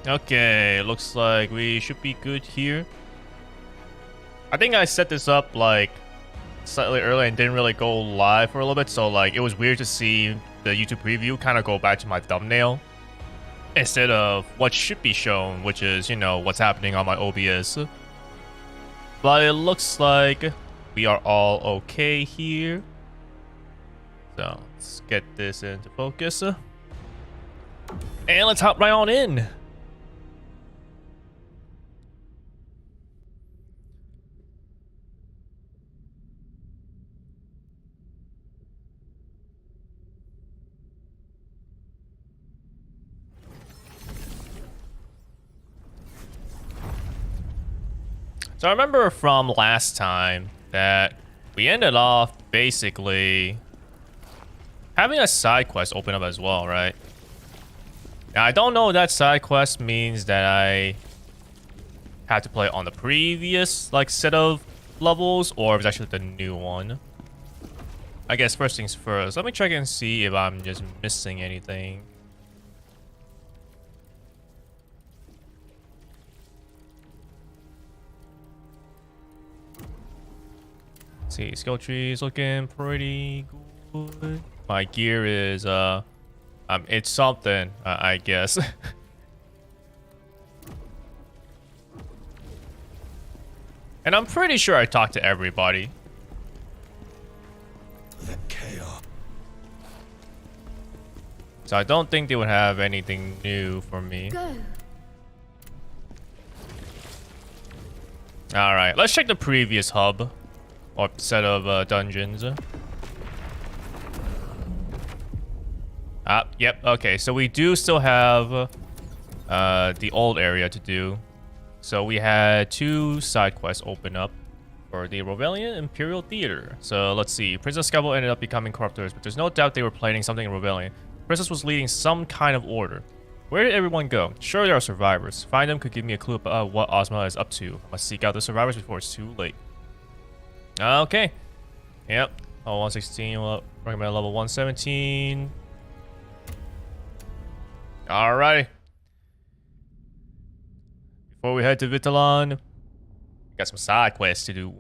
Okay, looks like we should be good here. I think I set this up like slightly early and didn't really go live for a little bit, so like it was weird to see the YouTube preview kind of go back to my thumbnail instead of what should be shown, which is, you know, what's happening on my OBS. But it looks like we are all okay here. So let's get this into focus. And let's hop right on in. So I remember from last time that we ended off basically having a side quest open up as well, right? Now I don't know if that side quest means that I have to play on the previous like set of levels or if it's actually the new one. I guess first things first, let me check and see if I'm just missing anything. See, skill tree is looking pretty good. My gear is it's something, I guess. And I'm pretty sure I talked to everybody. The chaos. So I don't think they would have anything new for me. Go. All right, let's check the previous hub or set of dungeons. Yep, okay, so we do still have the old area to do. So we had 2 side quests open up for the Rebellion Imperial Theater. So let's see, Princess Scubble ended up becoming corruptors, but there's no doubt they were planning something in Rebellion. Princess was leading some kind of order. Where did everyone go? Sure, there are survivors. Find them could give me a clue about what Ozma is up to. I must seek out the survivors before it's too late. Okay. Yep. Level 116. Well, recommend level 117. Alrighty. Before we head to Vitalon, we got some side quests to do.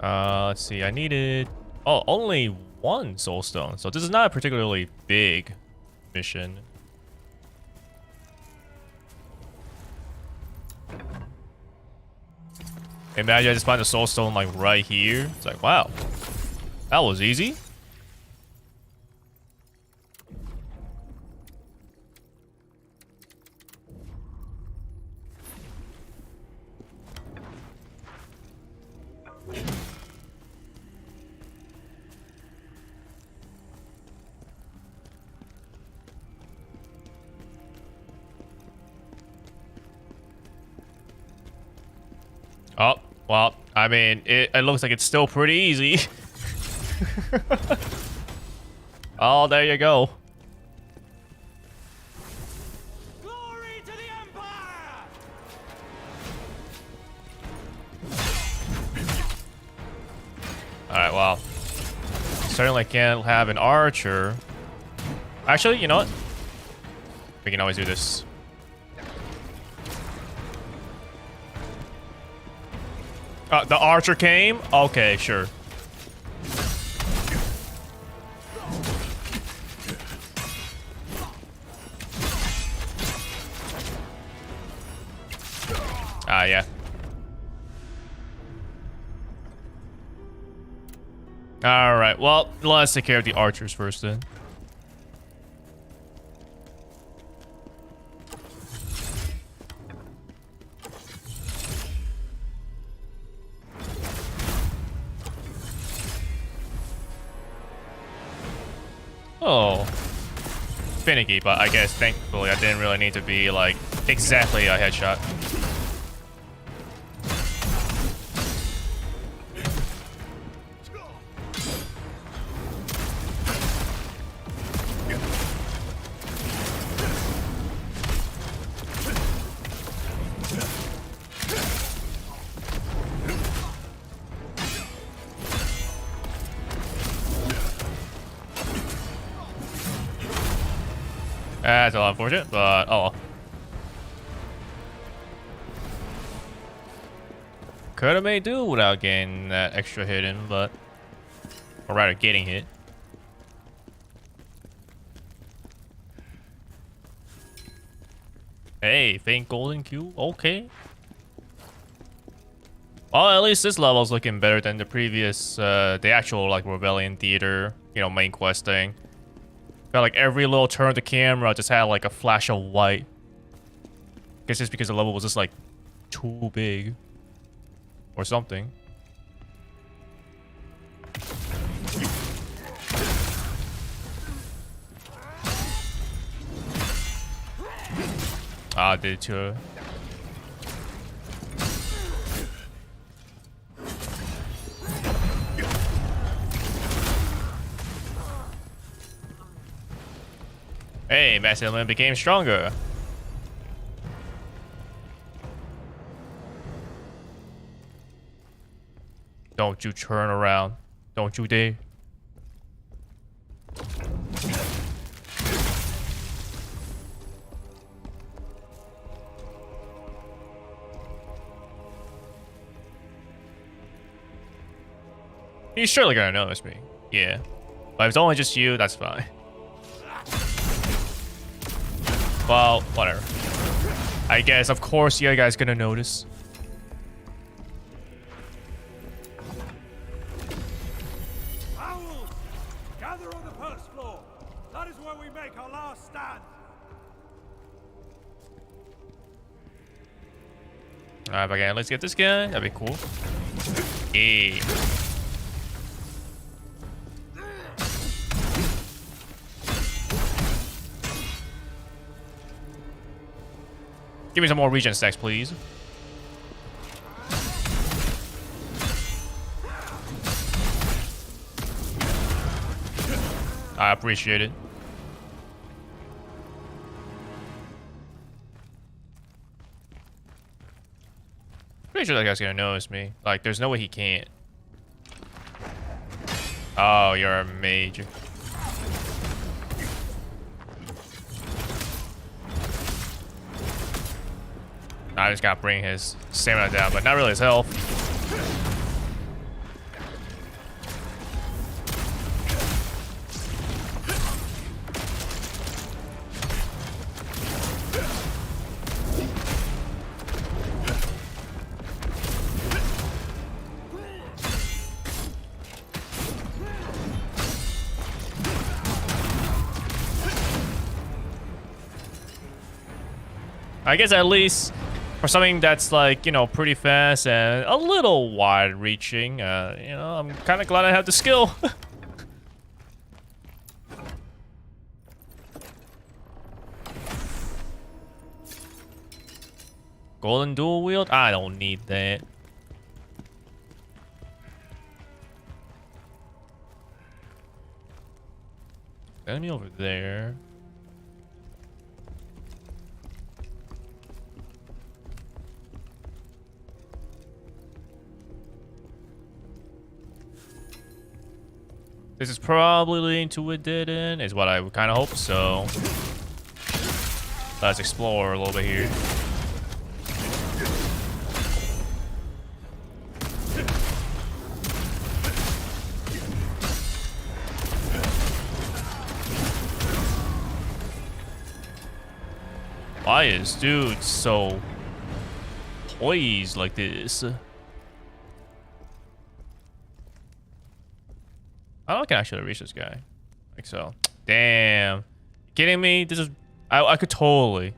Let's see. I needed... Oh, only 1 soulstone. So this is not a particularly big mission. Imagine I just find a soulstone like right here. It's like, wow. That was easy. Oh, well, I mean, it looks like it's still pretty easy. Oh, there you go. Glory to the Empire! Alright, well. Certainly can't have an archer. Actually, you know what? We can always do this. The archer came? Okay, sure. Yeah. Alright, well, let's take care of the archers first then. Oh. Finicky, but I guess thankfully I didn't really need to be like exactly a headshot. That's a lot unfortunate, but oh well. Could have made do without getting that extra hit in, but... Or rather, getting hit. Hey, faint golden cube? Okay. Well, at least this level's looking better than the previous, the actual, like, Rebellion Theater, you know, main quest thing. Felt like every little turn of the camera just had, like, a flash of white. Guess it's because the level was just, like, too big. Or something. Ah, did it too. Hey, Mass Element became stronger. Don't you turn around. Don't you dare. He's surely gonna notice me. Yeah. But if it's only just you, that's fine. Well, whatever. I guess, of course, you guys gonna notice. Owls! Gather on the first floor. That is where we make our last stand. Alright, again, let's get this guy. That'd be cool. Yeah. Give me some more regen stacks, please. I appreciate it. Pretty sure that guy's gonna notice me. Like, there's no way he can't. Oh, you're a mage. I just gotta bring his stamina down, but not really his health. I guess at least for something that's like, you know, pretty fast and a little wide-reaching, you know, I'm kind of glad I have the skill. Golden dual wield? I don't need that. Enemy over there. This is probably leading to a dead end, is what I would kind of hope, so let's explore a little bit here. Why is dude so poised like this? I don't think I should have reached this guy. Like so. Damn. You kidding me? This is... I could totally...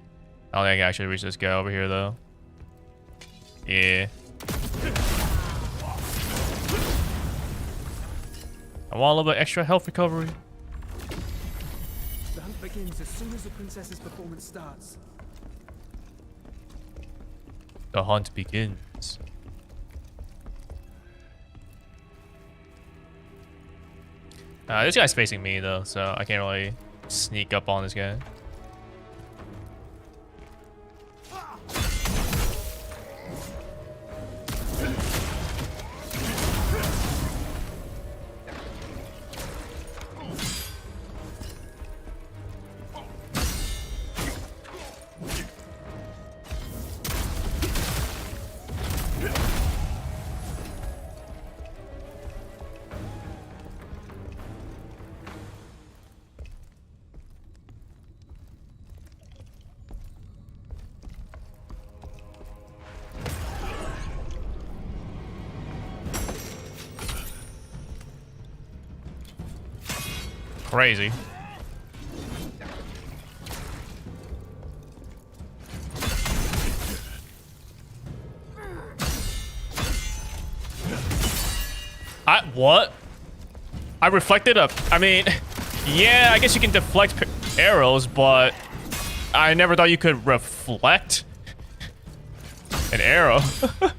I don't think I should reach this guy over here, though. Yeah. I want a little bit extra health recovery. The hunt begins as soon as the princess's performance starts. The hunt begins. This guy's facing me though, so I can't really sneak up on this guy. crazy. What? I reflected a... I mean, yeah, I guess you can deflect arrows, but I never thought you could reflect an arrow. What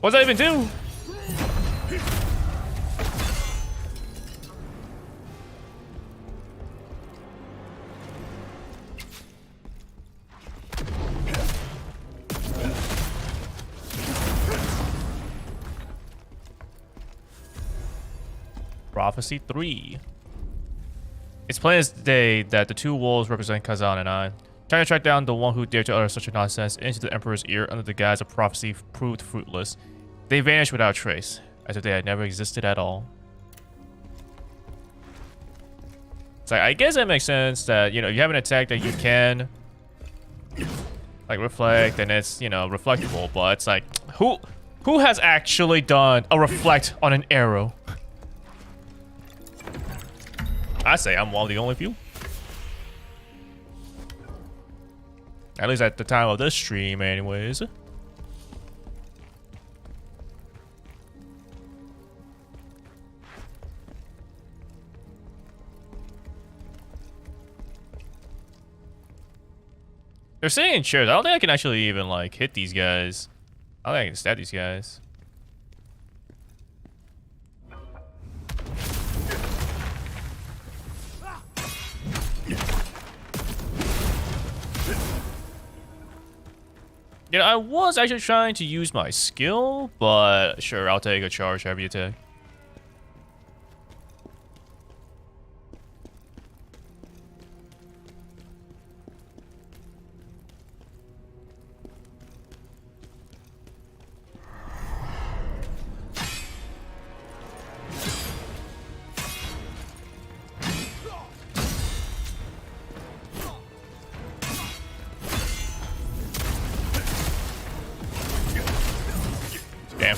does that even do? Prophecy 3. It's plain as day that the two wolves represent Khazan and I. Trying to track down the one who dared to utter such a nonsense into the Emperor's ear under the guise of prophecy proved fruitless. They vanished without trace, as if they had never existed at all. It's like, I guess it makes sense that, you know, you have an attack that you can, like, reflect, and it's, you know, reflectable, but it's like, who has actually done a reflect on an arrow? I say I'm one of the only few. At least at the time of this stream, anyways. They're sitting in chairs. I don't think I can actually even, like, hit these guys. I don't think I can stab these guys. You know, I was actually trying to use my skill, but sure, I'll take a charge heavy attack. Damn.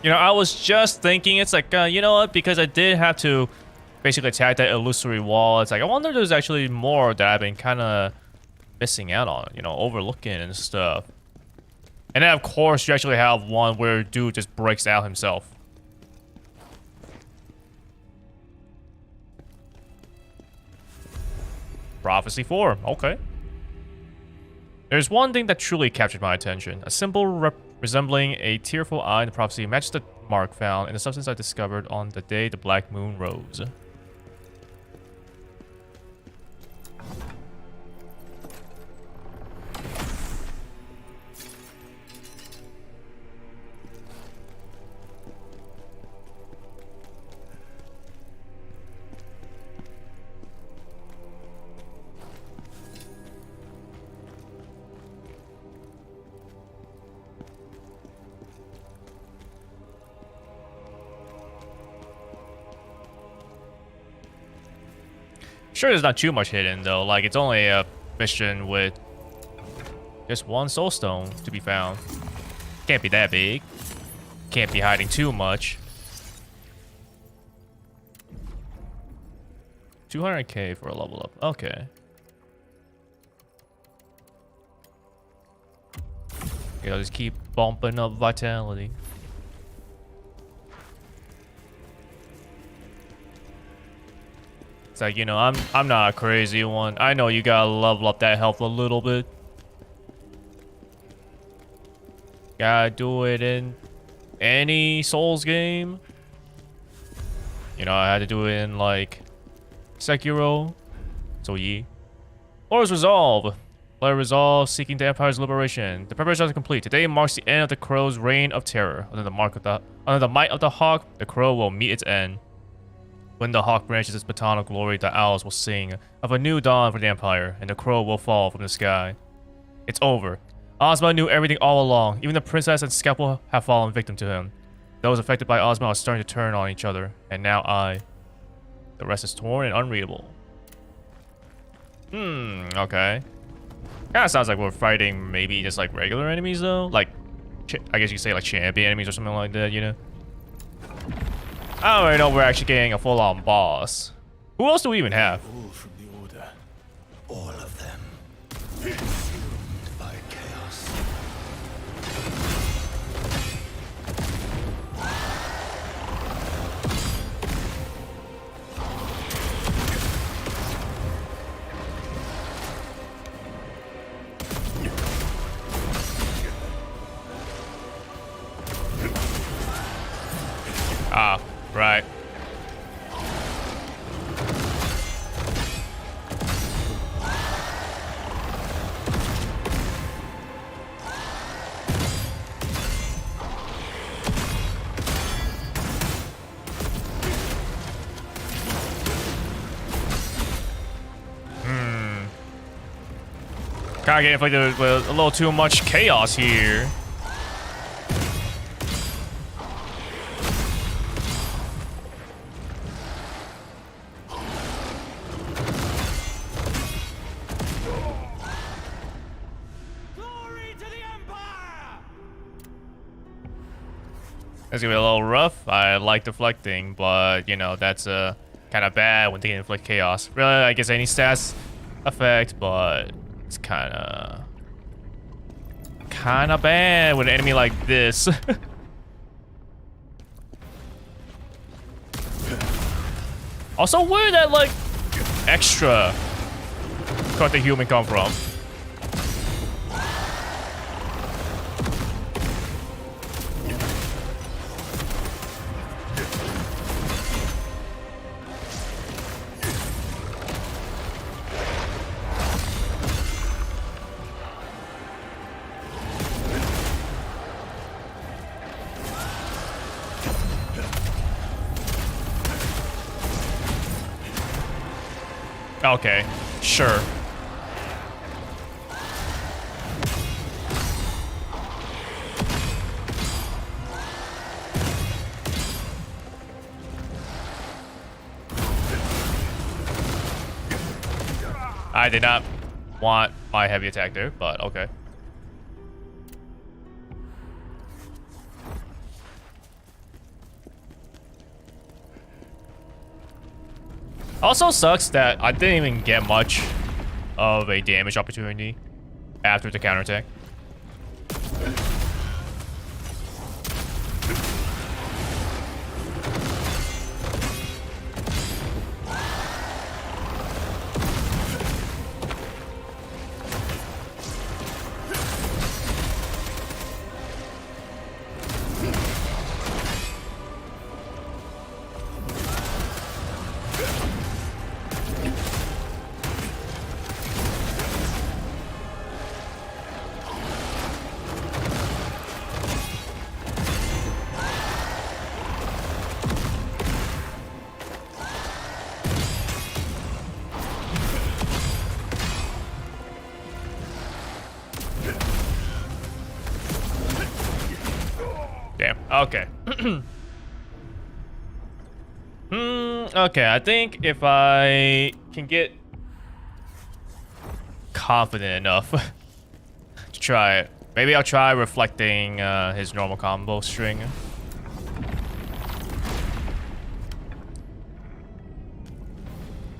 You know, I was just thinking, it's like, you know what, because I did have to basically attack that illusory wall. It's like, I wonder if there's actually more that I've been kind of missing out on, you know, overlooking and stuff. And then, of course, you actually have one where dude just breaks out himself. Prophecy 4, okay. There's one thing that truly captured my attention. A symbol resembling a tearful eye in the prophecy matched the mark found in the substance I discovered on the day the black moon rose. Sure, there's not too much hidden though. Like, it's only a mission with just one soul stone to be found. Can't be that big. Can't be hiding too much. 200k for a level up. Okay. Okay, I'll just keep bumping up vitality. It's like, you know, I'm not a crazy one. I know you gotta level up that health a little bit. Gotta do it in any Souls game. You know, I had to do it in, like, Sekiro. So, yeah. Lord's Resolve. Lord Resolve, seeking the Empire's liberation. The preparations are complete. Today marks the end of the Crow's reign of terror. Under the might of the Hawk, the Crow will meet its end. When the Hawk branches its baton of glory, the owls will sing of a new dawn for the Empire, and the Crow will fall from the sky. It's over. Ozma knew everything all along. Even the princess and Scalpel have fallen victim to him. Those affected by Ozma are starting to turn on each other. And now I. The rest is torn and unreadable. Okay. Kinda sounds like we're fighting maybe just like regular enemies though. Like, I guess you could say like champion enemies or something like that, you know? I don't know we're actually getting a full-on boss. Who else do we even have? All from the Order. All of them. Consumed by chaos. Ah, right. Kinda getting inflicted with a little too much chaos here. Glory to the Empire! It's gonna be a little rough. I like deflecting, but you know, that's kind of bad when they can inflict chaos. Really, I guess any stats effect, but it's kind of bad with an enemy like this. Also, where did that like extra cut the human come from? Okay, sure. I did not want my heavy attack there, but okay. Also sucks that I didn't even get much of a damage opportunity after the counterattack. Damn. Okay. Okay, I think if I can get confident enough to try it, maybe I'll try reflecting his normal combo string.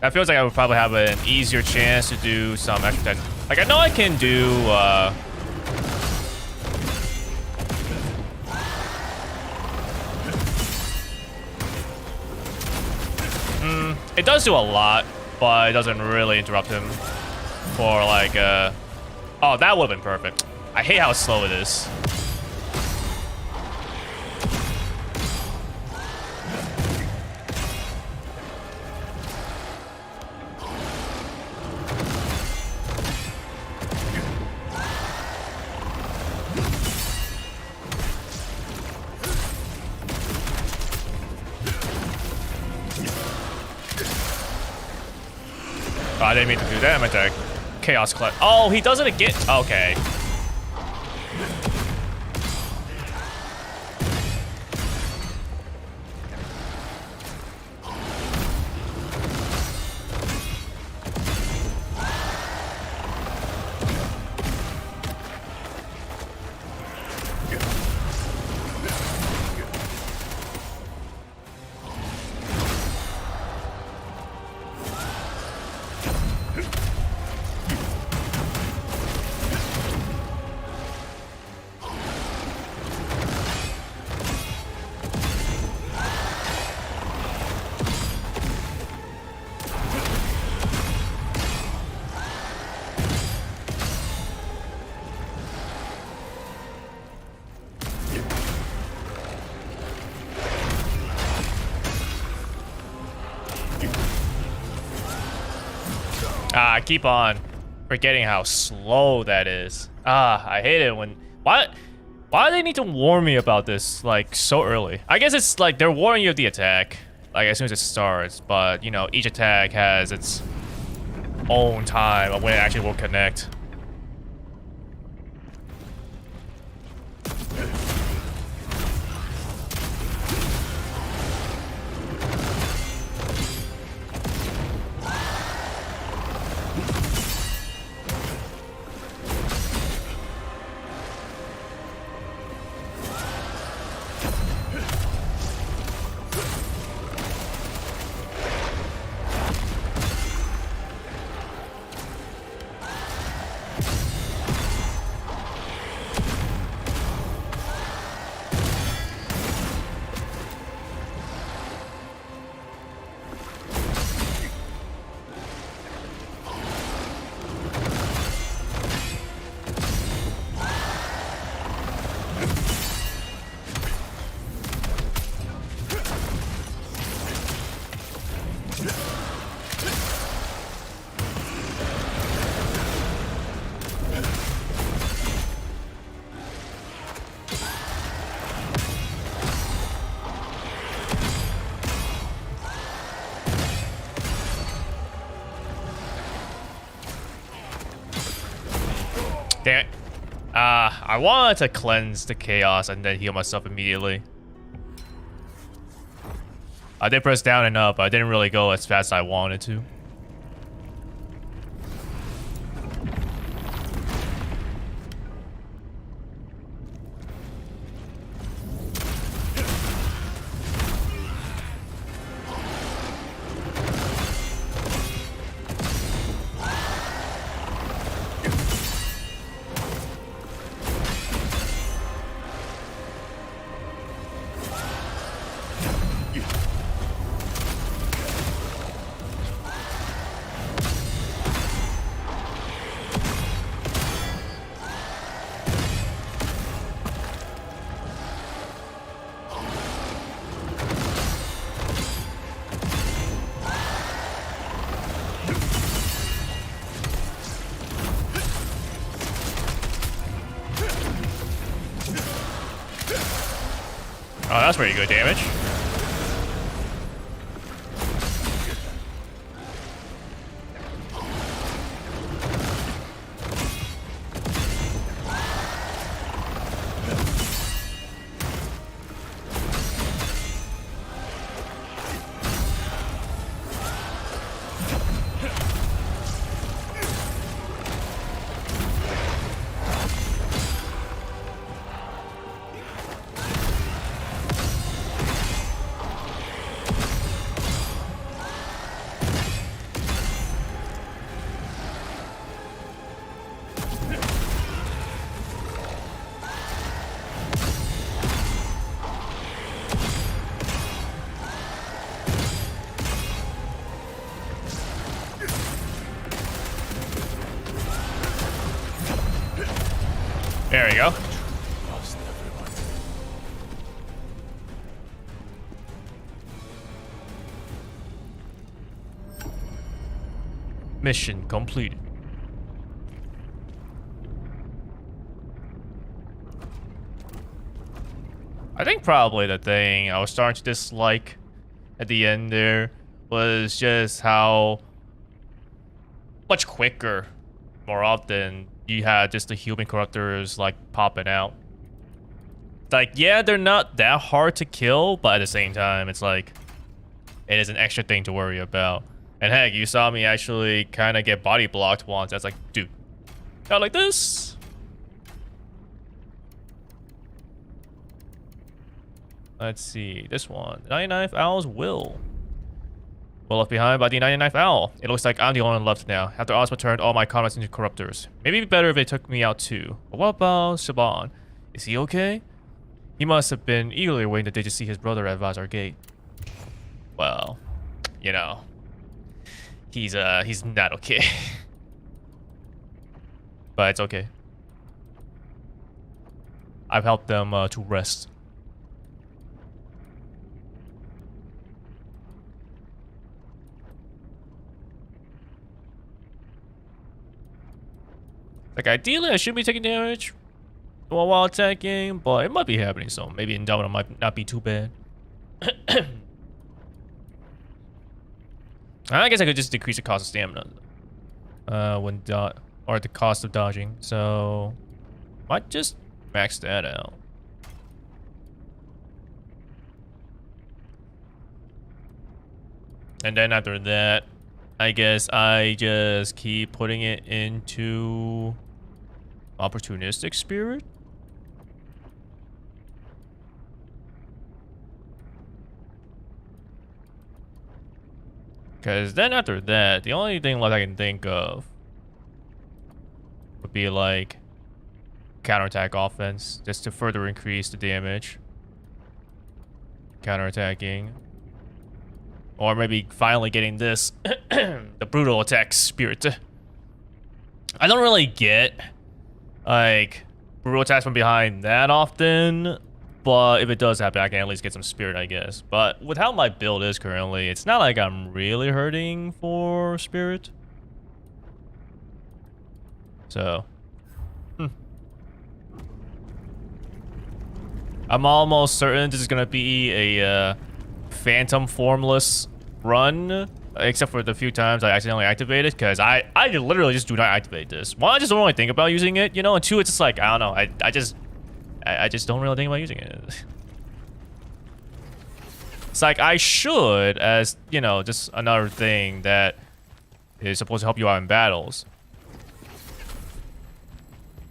That feels like I would probably have an easier chance to do some extra. Like I know I can do. It does do a lot, but it doesn't really interrupt him for like, oh, that would have been perfect. I hate how slow it is. I didn't mean to do that attack. Chaos Clef. Oh, he does it again. Okay. Ah, keep on forgetting how slow that is. Ah, I hate it when... Why do they need to warn me about this, like, so early? I guess it's like they're warning you of the attack, like, as soon as it starts, but, you know, each attack has its own time of when it actually will connect. Damn it. I wanted to cleanse the chaos and then heal myself immediately. I did press down and up, but I didn't really go as fast as I wanted to. Oh, that's pretty good damage. There we go. Mission completed. I think probably the thing I was starting to dislike at the end there was just how much quicker more often, you had just the human corruptors like popping out. Like, yeah, they're not that hard to kill, but at the same time, it's like it is an extra thing to worry about. And heck, you saw me actually kind of get body blocked once. That's like, dude, not like this. Let's see, this one, 99th Owl's Will. Well left behind by the 99th Owl. It looks like I'm the only one left now. After Ozma turned all my comrades into corruptors. Maybe it'd be better if they took me out too. But what about Shaban? Is he okay? He must have been eagerly waiting the day to see his brother at Vazar Gate. Well, you know, he's not okay. But it's okay. I've helped them to rest. Like, ideally, I should be taking damage while attacking, but it might be happening, so maybe Endowment might not be too bad. I guess I could just decrease the cost of stamina or the cost of dodging, so might just max that out. And then after that, I guess I just keep putting it into Opportunistic Spirit. Because then after that, the only thing left I can think of would be like counterattack offense, just to further increase the damage. Counterattacking. Or maybe finally getting this, the brutal attack spirit. I don't really get like brutal attacks from behind that often, but if it does happen, I can at least get some spirit, I guess. But with how my build is currently, it's not like I'm really hurting for spirit. So, I'm almost certain this is gonna be a phantom formless run, except for the few times I accidentally activated, because I literally just do not activate this. One, I just don't really think about using it, you know, and two, it's just like, I don't know, I just don't really think about using it. It's like I should, as, you know, just another thing that is supposed to help you out in battles.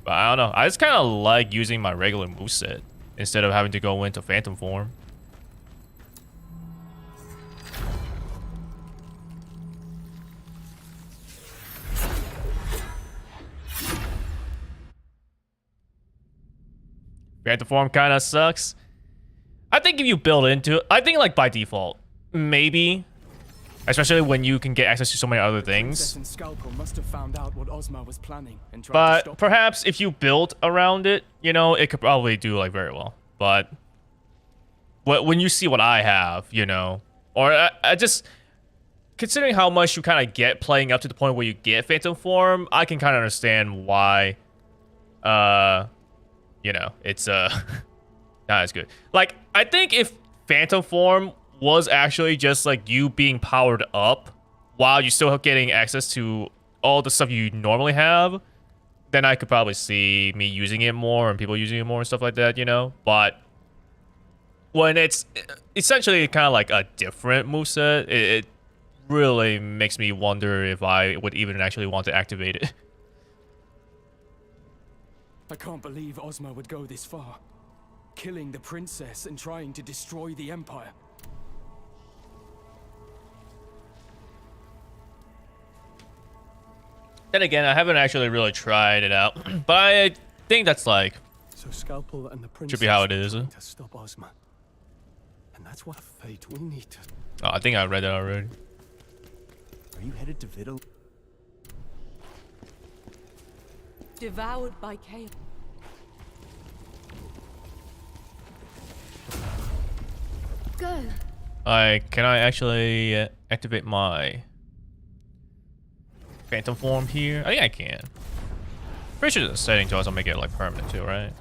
But I don't know, I just kind of like using my regular moveset instead of having to go into phantom form. Phantom form kind of sucks. I think if you build into it, I think like by default, maybe. Especially when you can get access to so many other things. But perhaps if you build around it, you know, it could probably do like very well. But when you see what I have, you know, or I just considering how much you kind of get playing up to the point where you get phantom form, I can kind of understand why, you know, it's not as good. Like, I think if phantom form was actually just like you being powered up while you're still getting access to all the stuff you normally have, then I could probably see me using it more and people using it more and stuff like that, you know? But when it's essentially kind of like a different moveset, it really makes me wonder if I would even actually want to activate it. I can't believe Ozma would go this far. Killing the princess and trying to destroy the Empire. Then again, I haven't actually really tried it out, but I think that's like So Scalpel and the princess should be how it is. to stop Ozma. And that's what fate we need to. Oh, I think I read that already. Are you headed to Vitalon? Devoured by chaos. Go. Can I actually activate my phantom form here? I think I can. Pretty sure the setting to also make it like permanent too, right?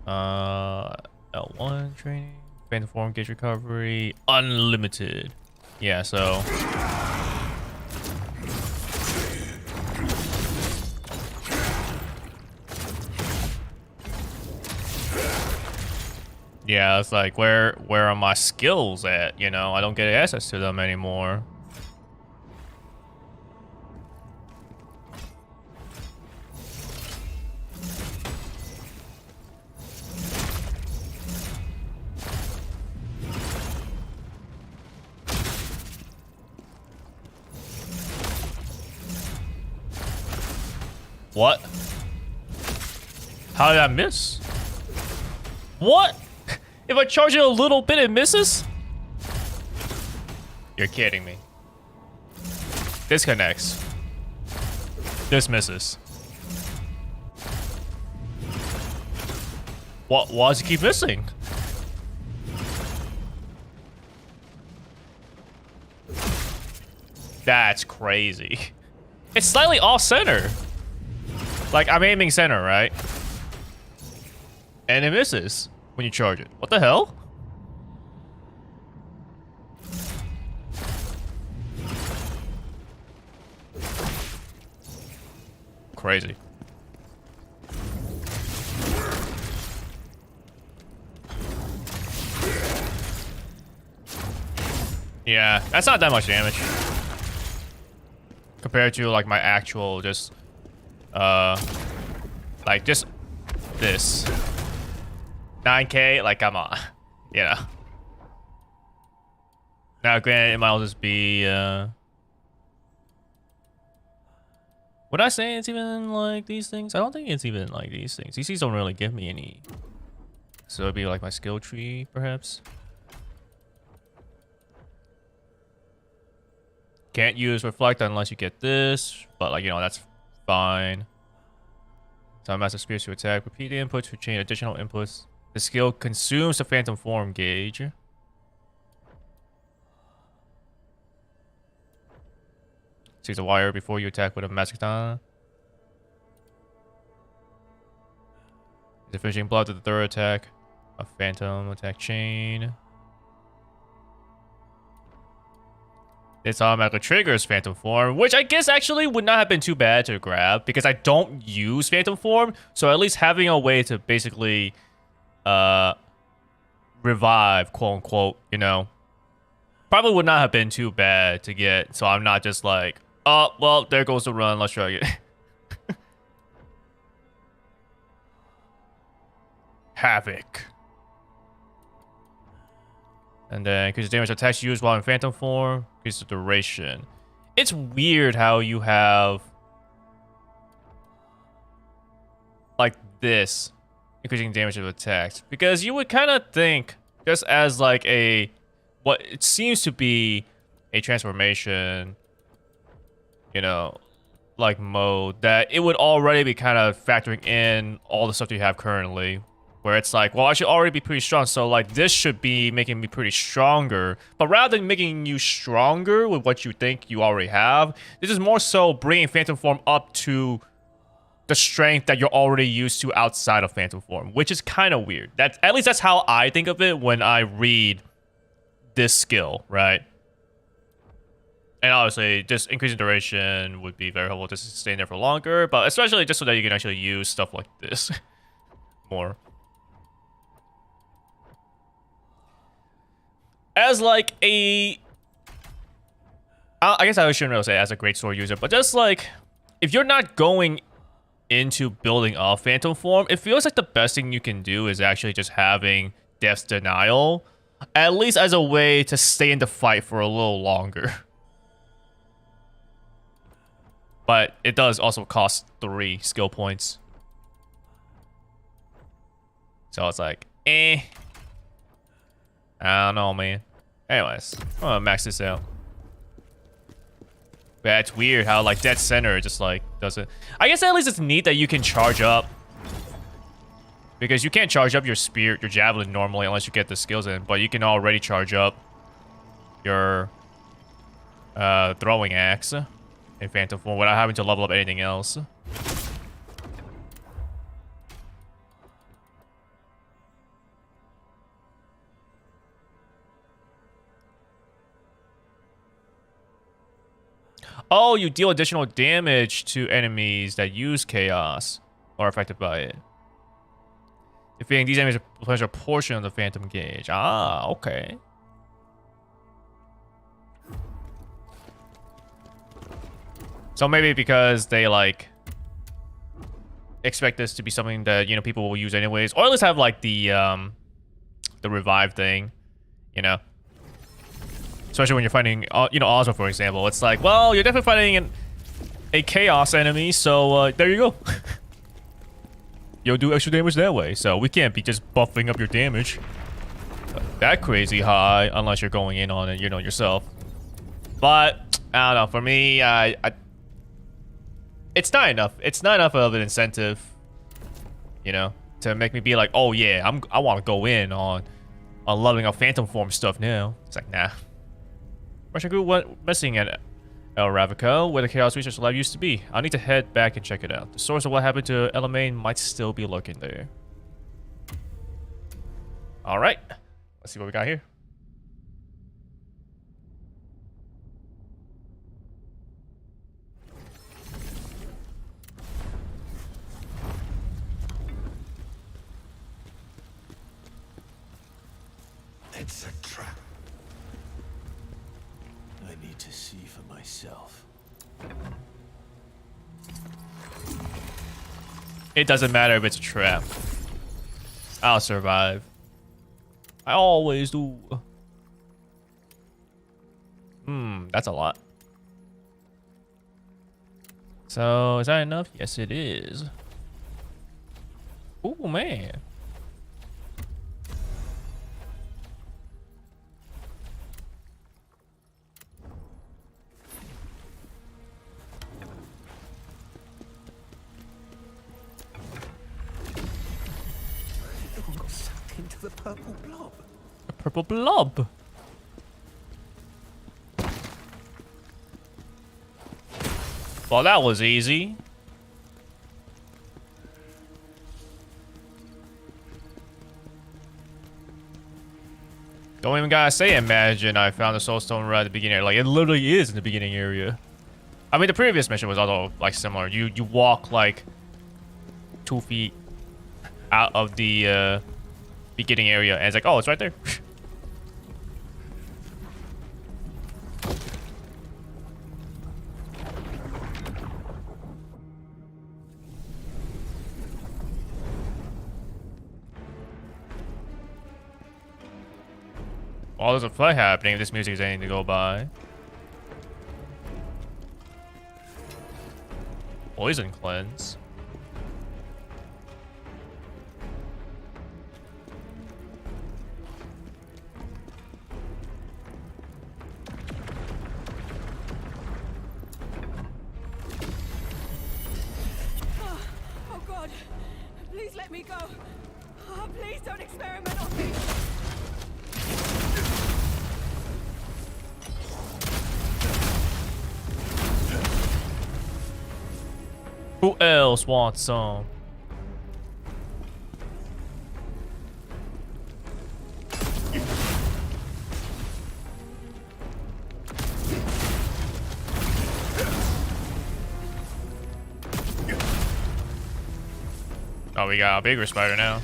L1 training, phantom form gauge recovery, unlimited. Yeah, so Yeah, it's like where are my skills at? You know, I don't get access to them anymore. What? How did I miss? What? If I charge it a little bit, it misses? You're kidding me. This connects. This misses. What? Why does it keep missing? That's crazy. It's slightly off center. Like, I'm aiming center, right? And it misses when you charge it. What the hell? Crazy. Yeah, that's not that much damage. Compared to, like, my actual just... like, just this. 9k, like, come on. You know. Now, granted, it might just be, would I say it's even like these things? I don't think it's even like these things. These don't really give me any. So it'd be like my skill tree, perhaps. Can't use Reflect unless you get this. But, like, you know, that's fine. Time Master Spears to attack. Repeat the inputs to chain additional inputs. The skill consumes the Phantom Form gauge. Seize a wire before you attack with a Magic Katana. The finishing blow to the third attack. A Phantom attack chain. This automatically triggers Phantom Form, which I guess actually would not have been too bad to grab because I don't use Phantom Form. So at least having a way to basically revive, quote unquote, you know, probably would not have been too bad to get. So I'm not just like, oh, well, there goes the run. Let's try it. Havoc. And then increase the damage attacks used while in Phantom Form. Increase the duration. It's weird how you have like this increasing damage of attacks, because you would kind of think just as like a what it seems to be a transformation, you know, like mode, that it would already be kind of factoring in all the stuff you have currently, where it's like, well, I should already be pretty strong, so like this should be making me pretty stronger. But rather than making you stronger with what you think you already have, this is more so bringing Phantom Form up to the strength that you're already used to outside of Phantom Form, which is kind of weird. That's, at least that's how I think of it when I read this skill, right? And obviously, just increasing duration would be very helpful to sustain there for longer, but especially just so that you can actually use stuff like this more. As like a... I guess I shouldn't really say as a great sword user, but just like, if you're not going into building a Phantom Form, it feels like the best thing you can do is actually just having Death's Denial, at least as a way to stay in the fight for a little longer. But it does also cost 3 skill points. So it's like, I don't know, man. Anyways, I'm gonna max this out. Yeah, it's weird how like dead center just like doesn't. I guess at least it's neat that you can charge up, because you can't charge up your spear, your javelin normally unless you get the skills in, but you can already charge up your throwing axe in Phantom Form without having to level up anything else. Oh, you deal additional damage to enemies that use chaos or are affected by it. Defeating these enemies replenish a portion of the Phantom Gauge. Ah, okay. So maybe because they like expect this to be something that, you know, people will use anyways, or at least have like the revive thing, you know. Especially when you're fighting, you know, Ozma, for example. It's like, well, you're definitely fighting a chaos enemy, so there you go. You'll do extra damage that way, so we can't be just buffing up your damage that crazy high unless you're going in on it, you know, yourself. But I don't know. For me, it's not enough. It's not enough of an incentive, you know, to make me be like, oh yeah, I want to go in on leveling up Phantom Form stuff now. It's like, nah. Russian group went missing at El Ravico, where the Chaos Research Lab used to be. I'll need to head back and check it out. The source of what happened to Elamaine might still be lurking there. Alright. Let's see what we got here. It's a trap. I need to see for myself. It doesn't matter if it's a trap. I'll survive. I always do. That's a lot. So, is that enough? Yes, it is. Ooh, man. Everyone got sucked into the purple blob. A purple blob. Well, that was easy. Don't even gotta say imagine I found the soulstone right at the beginning. Like, it literally is in the beginning area. I mean, the previous mission was also, like, similar. You walk, like, 2 feet out of the beginning area, and it's like, oh, it's right there. Oh, there's a fight happening if this music is anything to go by. Poison cleanse. Oh God! Please let me go. Oh, please don't experiment on me. Who else wants some? Oh, we got a bigger spider now.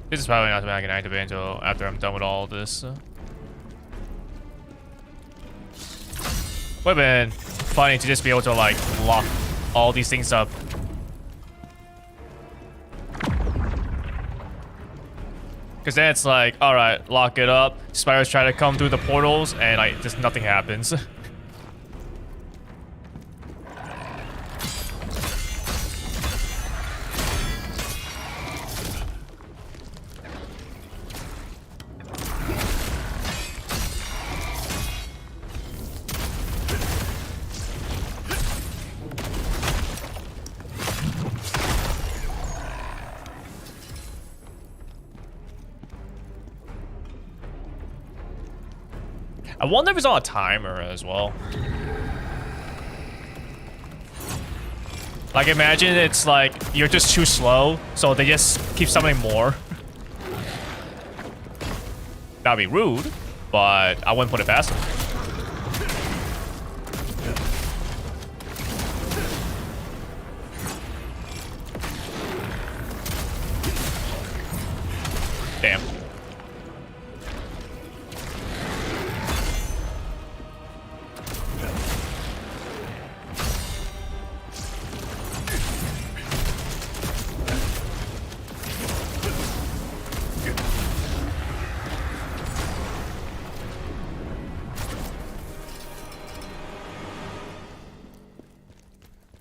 This is probably not something I can activate until after I'm done with all of this. Would've been funny to just be able to like lock all these things up. Cause then it's like, alright, lock it up. Spiders try to come through the portals and like just nothing happens. I wonder if it's on a timer as well. Like, imagine it's like you're just too slow, so they just keep summoning more. That'd be rude, but I wouldn't put it past them. Damn.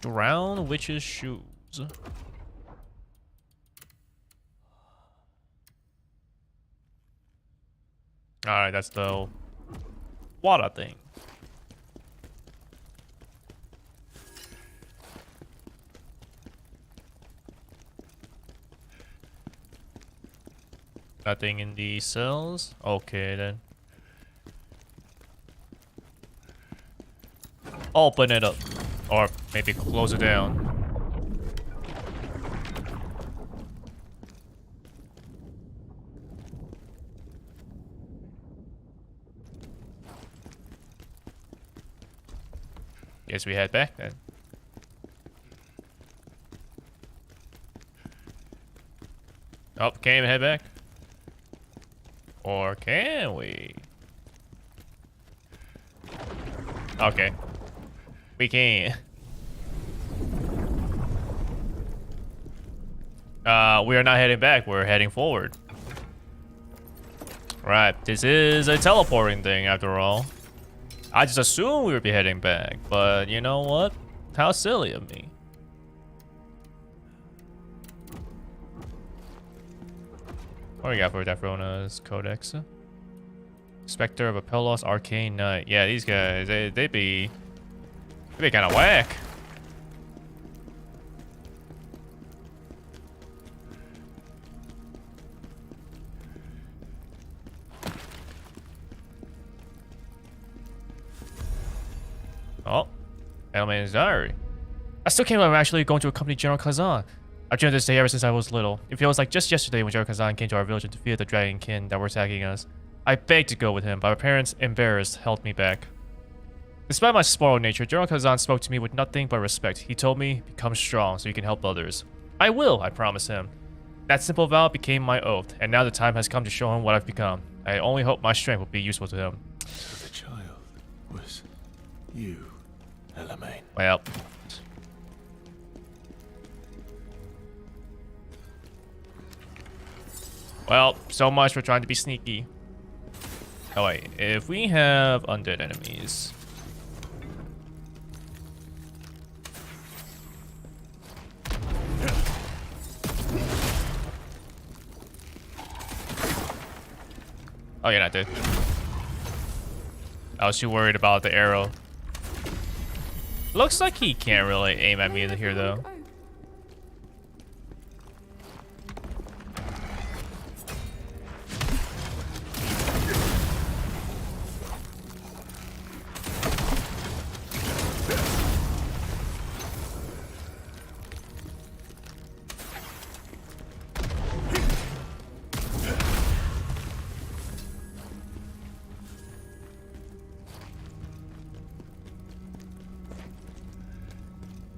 Drown Witch's Shoes. Alright, that's the water thing. Nothing in the cells? Okay then. Open it up. Or maybe close it down. Guess we head back then. Oh, can't even head back. Or can we? Okay. We can. We are not heading back, we're heading forward. Right, this is a teleporting thing after all. I just assumed we would be heading back, but you know what? How silly of me. What do we got for Dafrona's Codex? Spectre of Apellos Arcane Knight. Yeah, these guys, they'd be kind of whack. Oh, Elman's diary. I still can't believe I'm actually going to accompany General Khazan. I've dreamed this day ever since I was little. It feels like just yesterday when General Khazan came to our village and defeated the dragon kin that were attacking us. I begged to go with him, but my parents, embarrassed, held me back. Despite my spoiled nature, General Khazan spoke to me with nothing but respect. He told me, become strong so you can help others. I will, I promised him. That simple vow became my oath, and now the time has come to show him what I've become. I only hope my strength will be useful to him. So the child was you, Elamain. Well. Well, so much for trying to be sneaky. Oh wait, if we have undead enemies... Oh, you're not dead. I was too worried about the arrow. Looks like he can't really aim at me here though.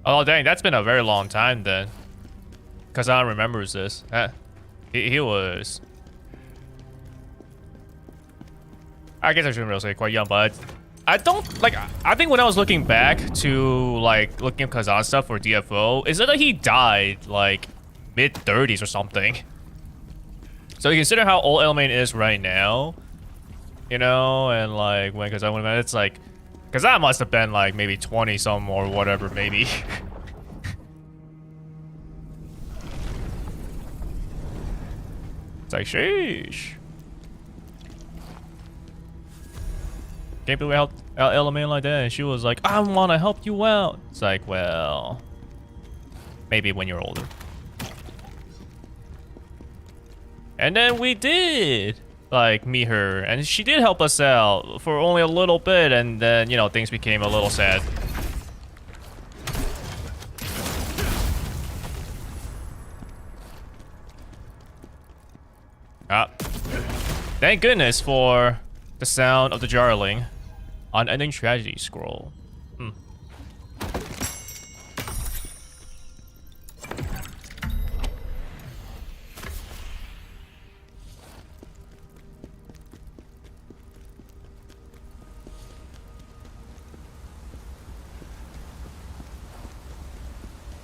Oh dang, that's been a very long time then. Khazan remembers this. He was... I guess I shouldn't really say quite young, but I don't, like, I think when I was looking back to, like, looking at Khazan stuff for DFO, is it that he died, like, mid-30s or something? So you consider how old Elmain is right now, you know, and, like, when Khazan went, it's like, Khazan must have been, like, maybe 20-something or whatever, maybe. It's like, sheesh. Can't believe we helped out Elamain like that, and she was like, I want to help you out. It's like, well, maybe when you're older. And then we did, like, meet her, and she did help us out for only a little bit, and then, you know, things became a little sad. Ah. Thank goodness for the sound of the jarling. Unending tragedy scroll.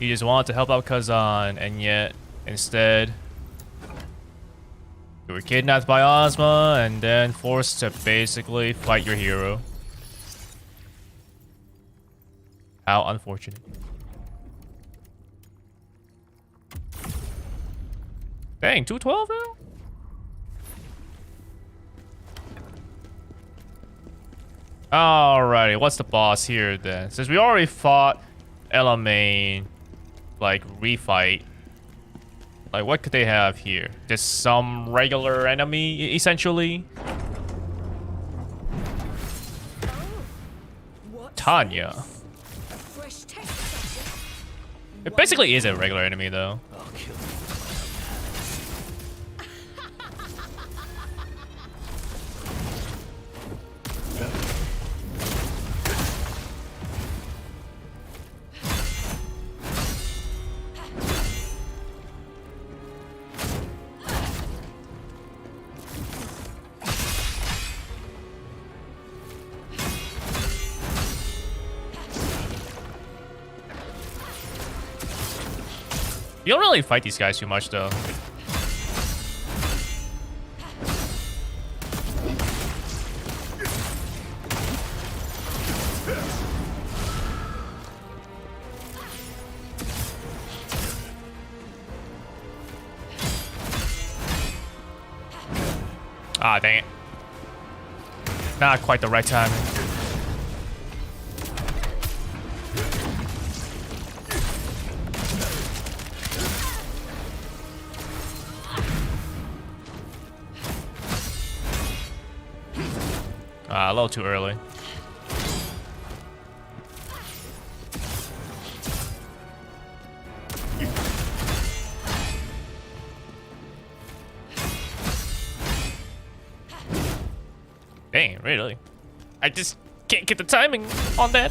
You just wanted to help out Khazan, and yet, instead, you were kidnapped by Ozma and then forced to basically fight your hero. How unfortunate. Dang, 212 now? Alrighty, what's the boss here then? Since we already fought Elamain, like, refight. Like, what could they have here? Just some regular enemy, essentially? Tanya. It basically is a regular enemy, though. I'll kill you. You don't really fight these guys too much, though. Ah, dang it. Not quite the right time. A little too early. Dang, really? I just can't get the timing on that.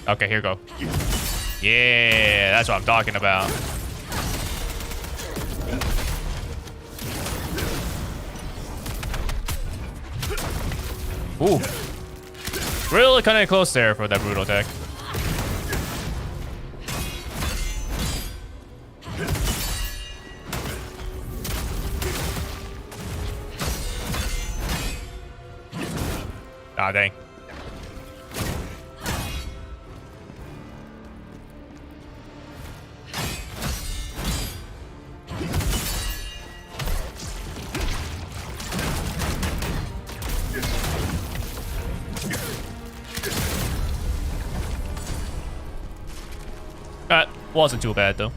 Okay, here we go. Yeah, that's what I'm talking about. Ooh. Really kind of close there for that brutal attack. Ah, dang. That wasn't too bad, though.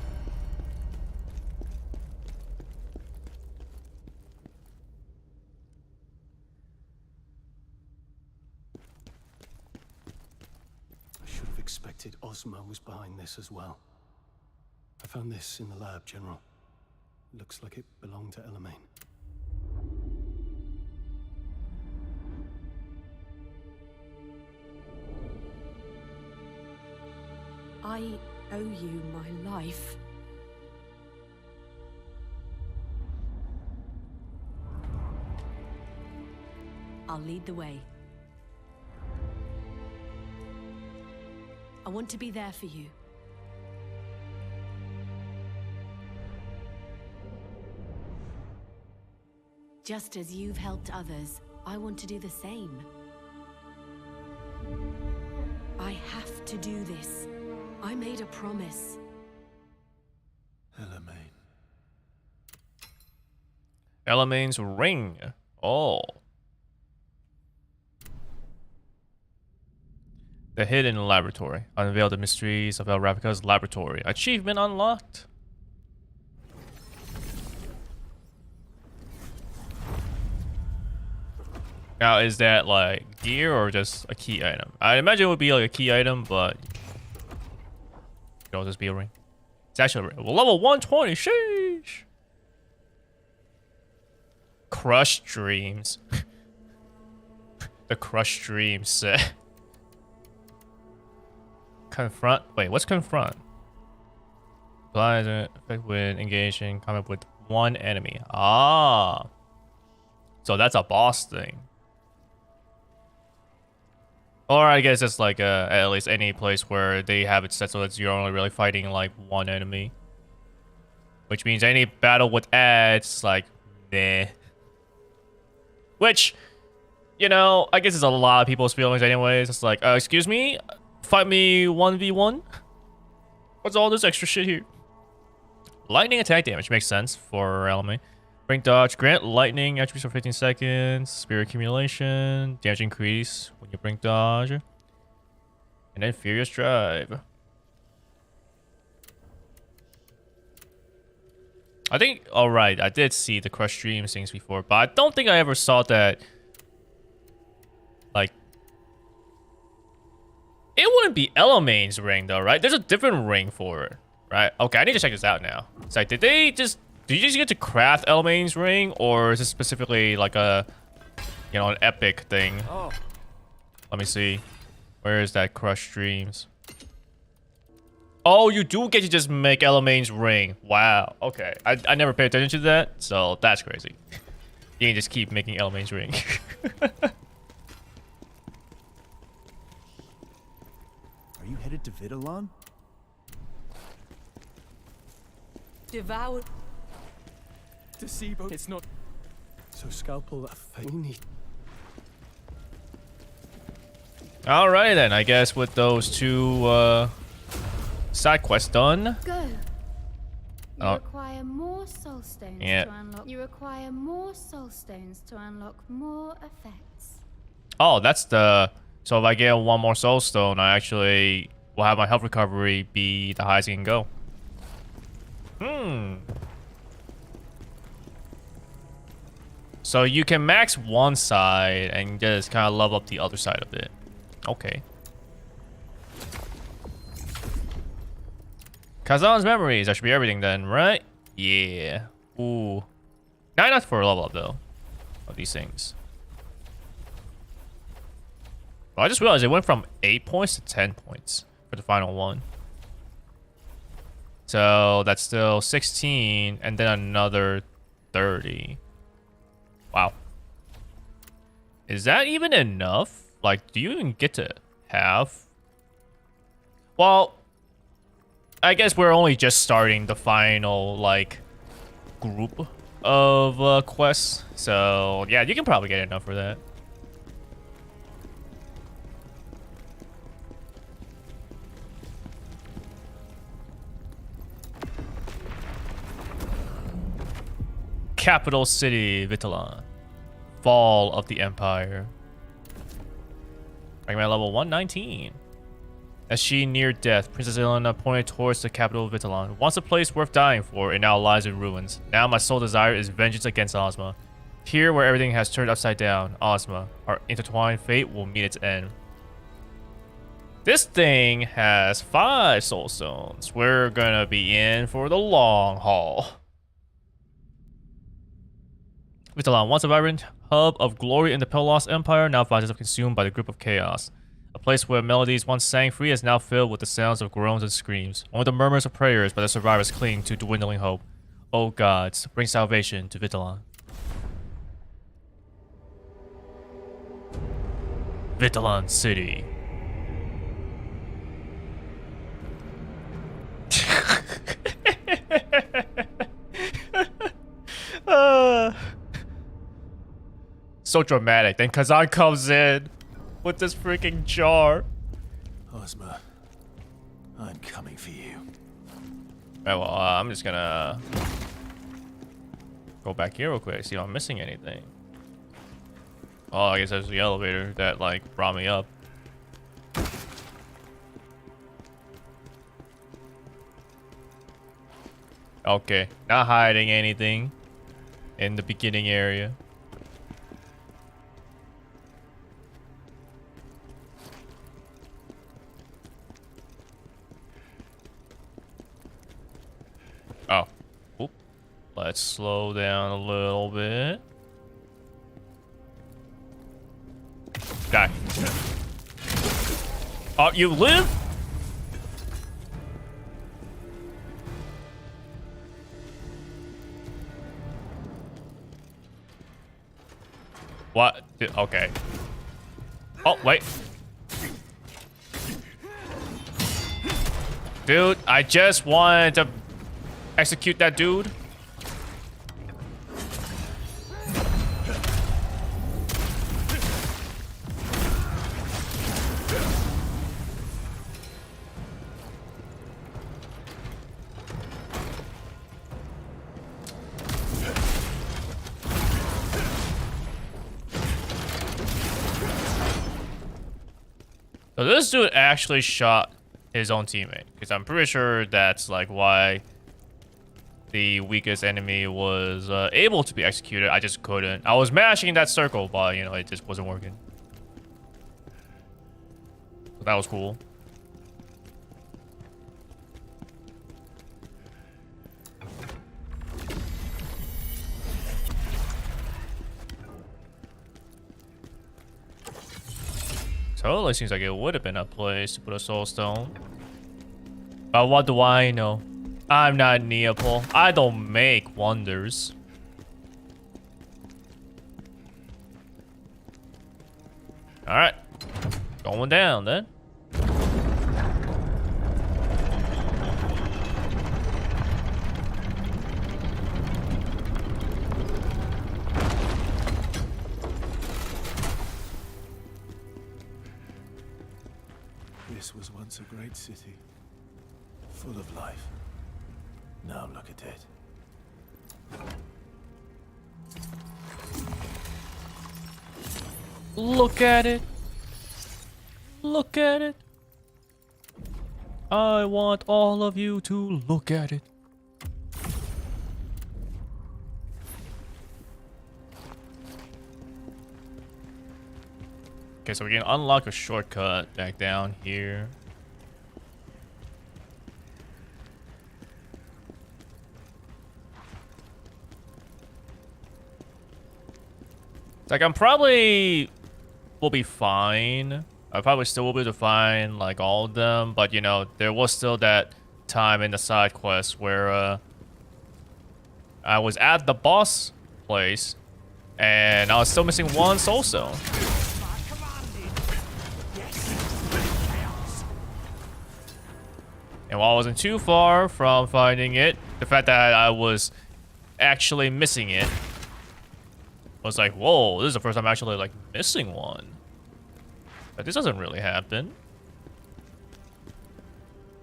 I should have expected Ozma was behind this as well. I found this in the lab, General. Looks like it belonged to Elamain. I owe you my life. I'll lead the way. I want to be there for you. Just as you've helped others, I want to do the same. I have to do this. I made a promise. Elamain. Elamain's ring. Oh. The hidden laboratory. Unveil the mysteries of El Ravika's laboratory. Achievement unlocked. Now, is that like gear or just a key item? I imagine it would be like a key item, but it'll just be a ring. It's actually level 120. Sheesh. Crush Dreams. The Crush Dreams set. Confront. Wait, what's confront? Applies an effect when engaged in combat with one enemy. Ah. So that's a boss thing. Or I guess it's like at least any place where they have it set so that you're only really fighting like one enemy. Which means any battle with ads, like, meh. Which, you know, I guess it's a lot of people's feelings anyways. It's like, excuse me? Fight me 1v1? What's all this extra shit here? Lightning attack damage makes sense for element. Brink dodge, grant lightning attributes for 15 seconds. Spirit accumulation, damage increase when you brink dodge. And then furious drive. I think, alright, I did see the Crush Dreams things before, but I don't think I ever saw that. Like, it wouldn't be Elamain's ring though, right? There's a different ring for it, right? Okay, I need to check this out now. It's like, did you just get to craft Elamain's ring, or is this specifically like a, you know, an epic thing? Oh. Let me see. Where is that Crush Dreams? Oh, you do get to just make Elamain's ring. Wow. Okay. I never paid attention to that, so that's crazy. You can just keep making Elamain's ring. Are you headed to Vitalon? Devoured. Deceivo, it's not. So scalpel that thing we need. Alright then, I guess with those two side quests done. Go. You Oh. require more soul stones Yeah. to unlock. You require more soul stones to unlock more effects. Oh, that's the... So if I get one more soul stone, I actually will have my health recovery be the highest it can go. So you can max one side and just kind of level up the other side of it. Okay. Khazan's memories. That should be everything then, right? Yeah. Ooh. Not enough for a level up though. Of these things. Well, I just realized it went from 8 points to 10 points for the final one. So that's still 16 and then another 30. Wow. Is that even enough? Like, do you even get to have? Well, I guess we're only just starting the final, like, group of quests. So, yeah, you can probably get enough for that. Capital city, Vitalon. Fall of the Empire. Recommend level 119. As she neared death, Princess Elena pointed towards the capital of Vitalon. Once a place worth dying for, it now lies in ruins. Now my sole desire is vengeance against Ozma. Here, where everything has turned upside down, Ozma, our intertwined fate will meet its end. This thing has 5 soul stones. We're gonna be in for the long haul. Vitalon, once a vibrant hub of glory in the Pelos Empire, now finds itself consumed by the grip of chaos. A place where melodies once sang free is now filled with the sounds of groans and screams. Only the murmurs of prayers by the survivors cling to dwindling hope. O gods, bring salvation to Vitalon. Vitalon City. So dramatic. Then Khazan comes in with this freaking jar. Ozma, I'm coming for you. Alright, well, I'm just gonna go back here real quick, see if I'm missing anything. Oh, I guess there's the elevator that, like, brought me up. Okay, not hiding anything in the beginning area. Oh. Oop. Let's slow down a little bit. Die. Oh, you live? What? Okay. Oh, wait. Dude, I just wanted to execute that dude. So this dude actually shot his own teammate, because I'm pretty sure that's like why the weakest enemy was able to be executed. I just couldn't. I was mashing that circle, but you know, it just wasn't working. So that was cool. Totally seems like it would have been a place to put a soul stone. But what do I know? I'm not Neopol. I don't make wonders. Alright. Going down then. This was once a great city, full of life. Now look at it. Look at it. Look at it. I want all of you to look at it. Okay, so we can unlock a shortcut back down here. It's like I'm probably will be fine. I probably still will be able to find like all of them, but you know, there was still that time in the side quest where I was at the boss place and I was still missing one soul stone. And while I wasn't too far from finding it, the fact that I was actually missing it was like, whoa, this is the first time I'm actually like missing one. But this doesn't really happen.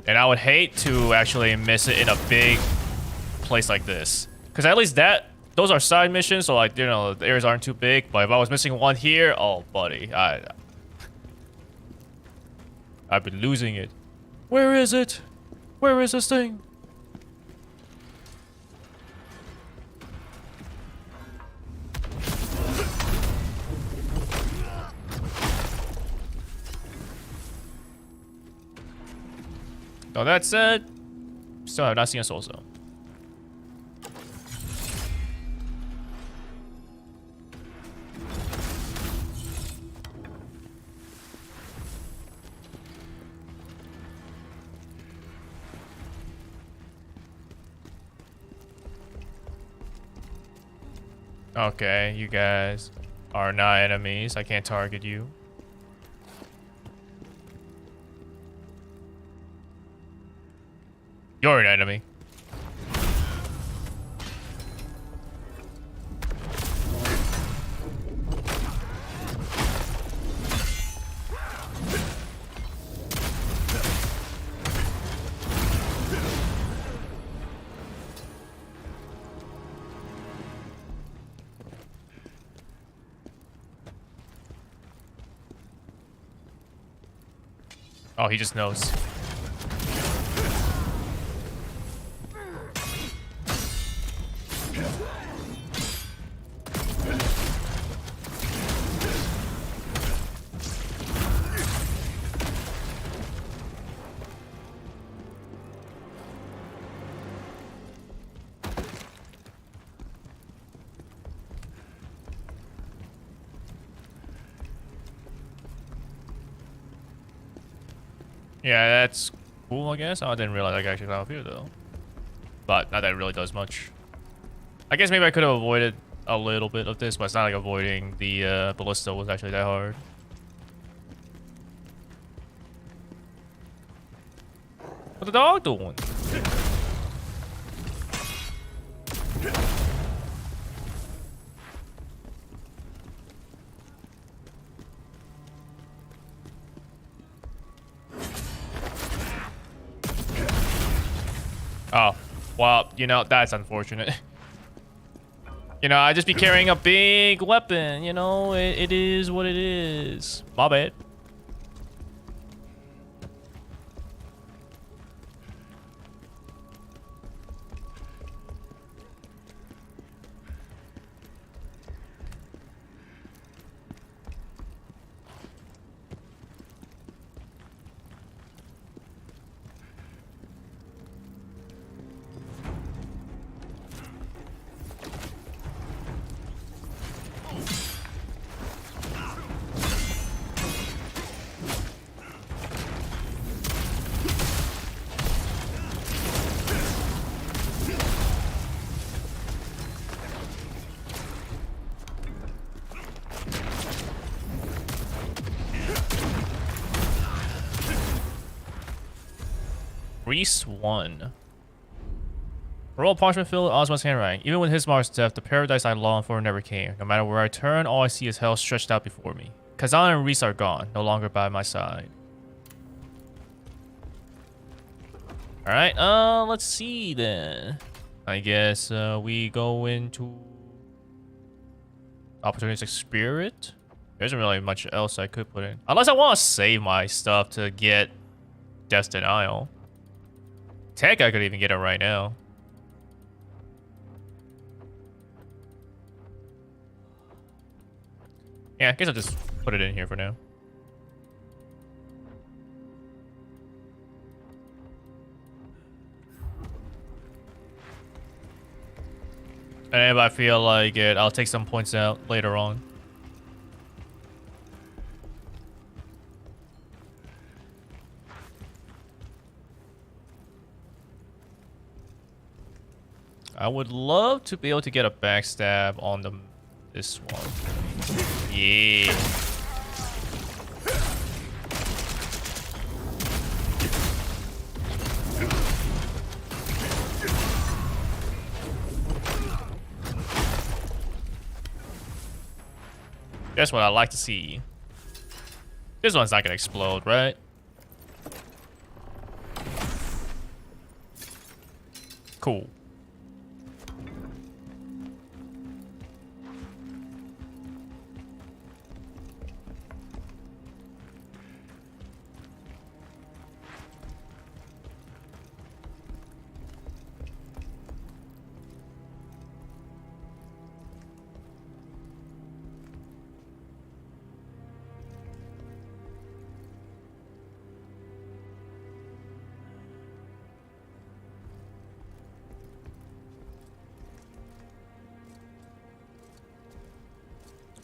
And I would hate to actually miss it in a big place like this. Because at least those are side missions, so like, you know, the areas aren't too big. But if I was missing one here, oh buddy, I'd be losing it. Where is it? Where is this thing? Now that said, still have not seen a soul stone. Okay, you guys are not enemies. I can't target you. You're an enemy. Oh, he just knows. Yeah, that's cool, I guess. I didn't realize I could actually climb up here, though. But not that it really does much. I guess maybe I could have avoided a little bit of this, but it's not like avoiding the ballista was actually that hard. What's the dog doing? Oh, well, you know, that's unfortunate. You know, I just be carrying a big weapon, you know, it is what it is. My bad. Reese 1. Royal parchment filled with Ozma's handwriting. Even with Hismar's death, the paradise I longed for never came. No matter where I turn, all I see is hell stretched out before me. Khazan and Reese are gone, no longer by my side. Alright, let's see then. I guess we go into opportunistic spirit. There isn't really much else I could put in. Unless I want to save my stuff to get Death's Denial. Tech, I could even get it right now. Yeah, I guess I'll just put it in here for now. And if I feel like it, I'll take some points out later on. I would love to be able to get a backstab on this one. Yeah. That's what I like to see. This one's not gonna explode, right? Cool.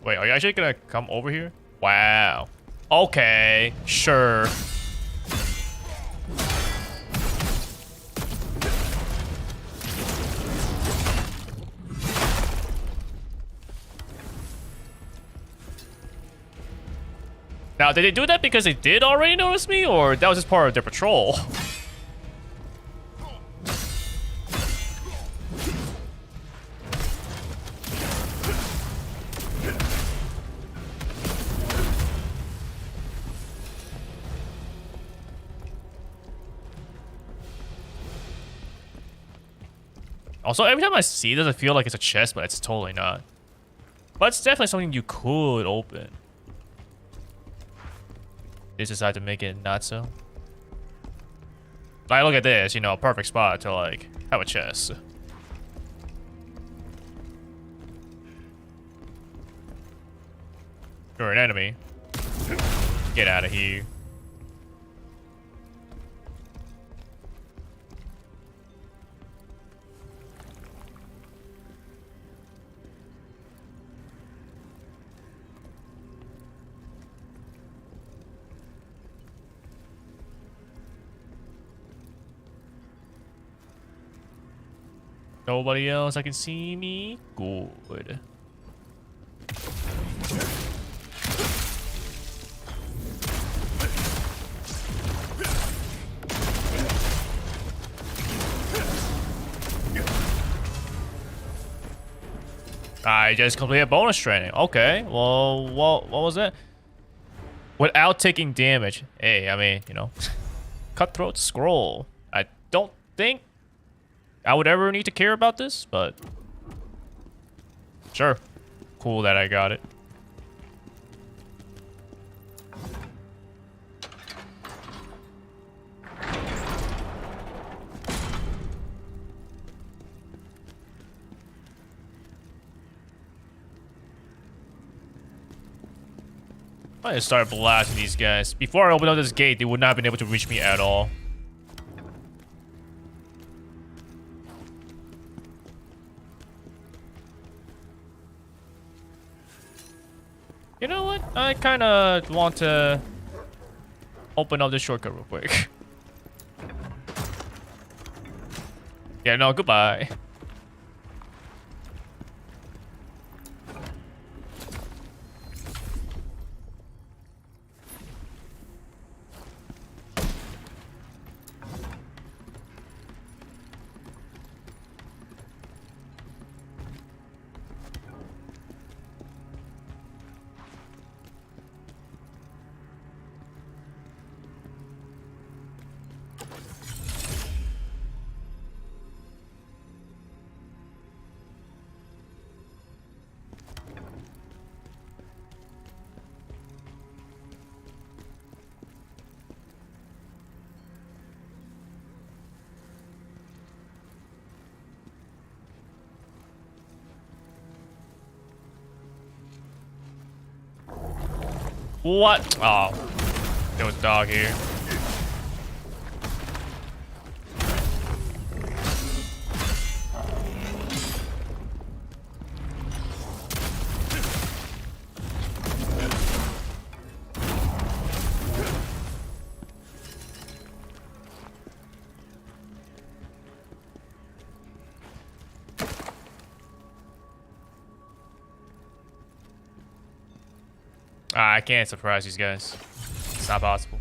Wait, are you actually gonna come over here? Wow. Okay, sure. Now, did they do that because they did already notice me, or that was just part of their patrol? Also, every time I see this, I feel like it's a chest, but it's totally not. But it's definitely something you could open. They just decide to make it not so. Like, look at this, you know, a perfect spot to, like, have a chest. You're an enemy. Get out of here. Nobody else that can see me? Good. I just completed bonus training. Okay, well, what was it? Without taking damage. Hey, I mean, you know, cutthroat scroll. I don't think I would ever need to care about this, but sure. Cool that I got it. I just start blasting these guys. Before I open up this gate, they would not have been able to reach me at all. You know what? I kind of want to open up this shortcut real quick. Yeah, no, goodbye. What? Oh, there was a dog here. I can't surprise these guys. It's not possible.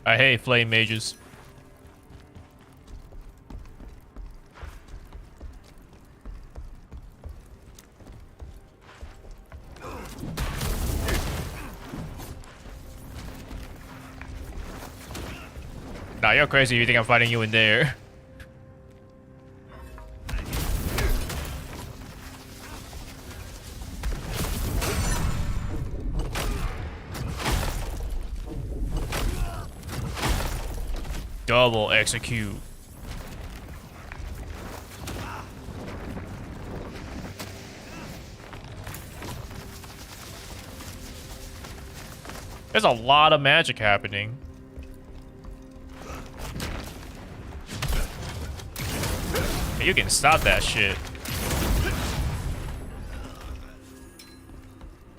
I hate flame mages. Nah, you're crazy if you think I'm fighting you in there. Double execute. There's a lot of magic happening. You can stop that shit.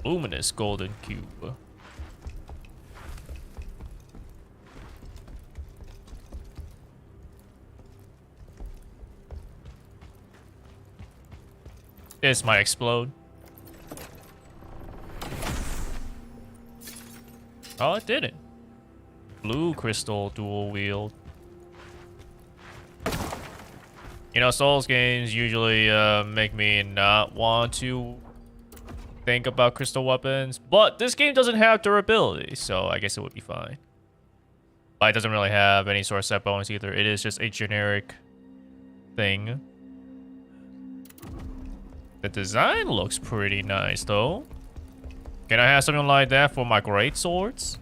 Luminous golden cube. This might explode. Oh, it didn't. Blue crystal dual wield. You know, Souls games usually make me not want to think about crystal weapons, but this game doesn't have durability, so I guess it would be fine. But it doesn't really have any sort of set bonus either. It is just a generic thing. The design looks pretty nice, though. Can I have something like that for my great swords?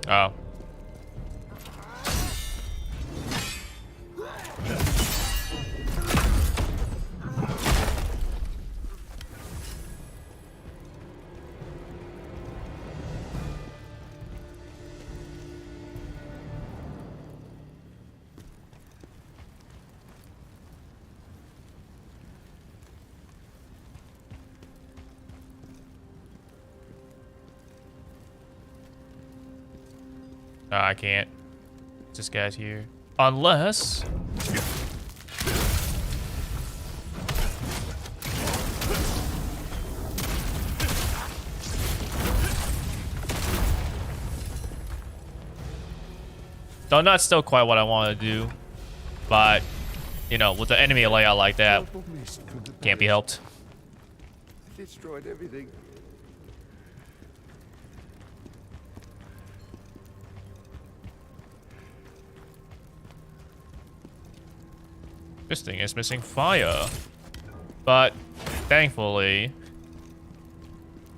Oh. I can't. This guy's here. Unless... So that's still quite what I want to do. But, you know, with the enemy layout like that, can't be helped. Destroyed everything. This thing is missing fire. But, thankfully,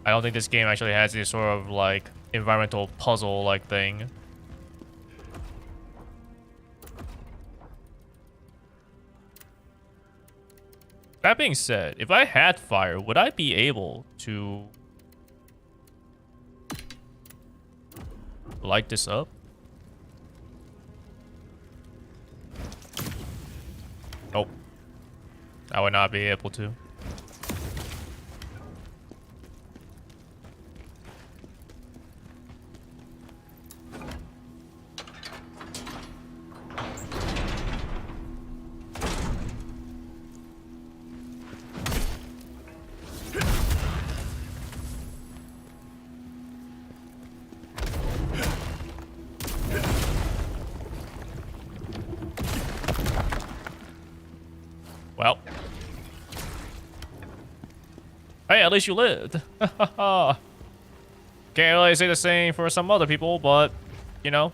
I don't think this game actually has this sort of, like, environmental puzzle-like thing. That being said, if I had fire, would I be able to light this up? Nope. I would not be able to. Well. Hey, at least you lived. Can't really say the same for some other people, but, you know.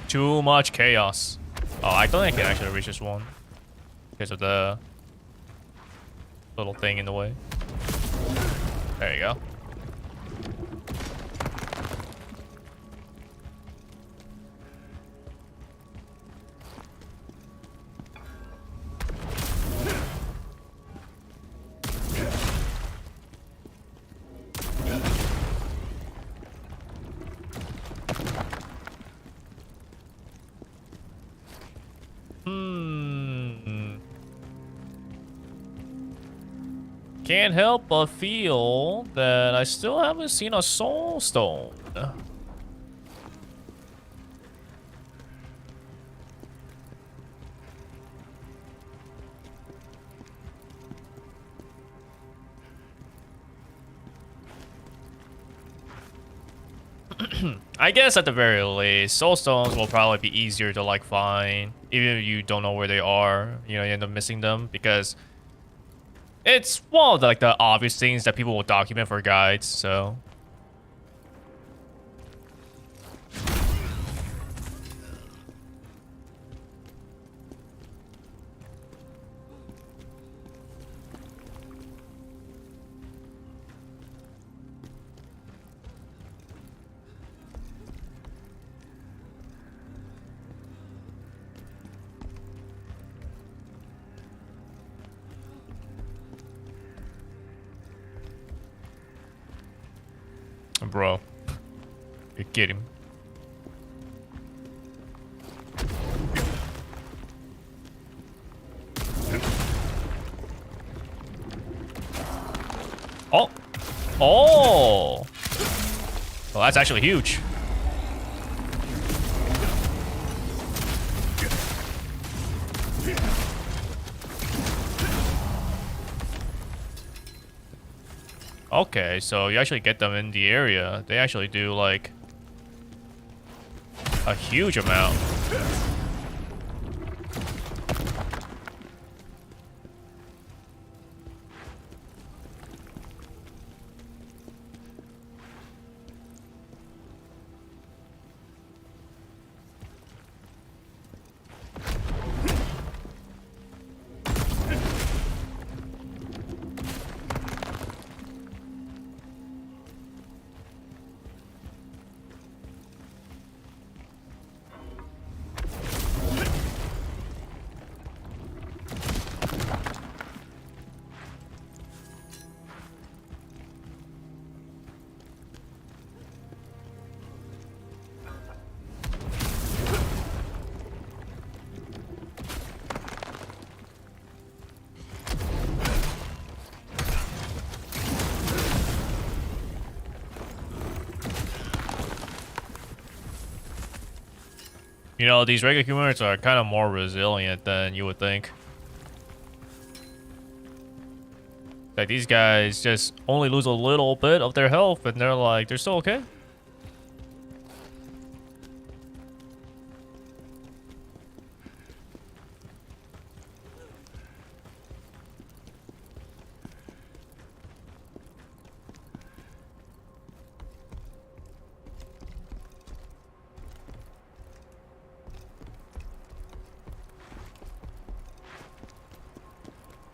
Too much chaos. Oh, I don't think I can actually reach this one because of the little thing in the way. There you go. Can't help but feel that I still haven't seen a soul stone. I guess at the very least, soul stones will probably be easier to like find, even if you don't know where they are. You know, you end up missing them because It's one of the, like the obvious things that people will document for guides. So. Bro, you're kidding. Oh, oh, well, that's actually huge. Okay, so you actually get them in the area. They actually do, like, a huge amount. You know, these regular humans are kind of more resilient than you would think. Like, these guys just only lose a little bit of their health, and they're still okay.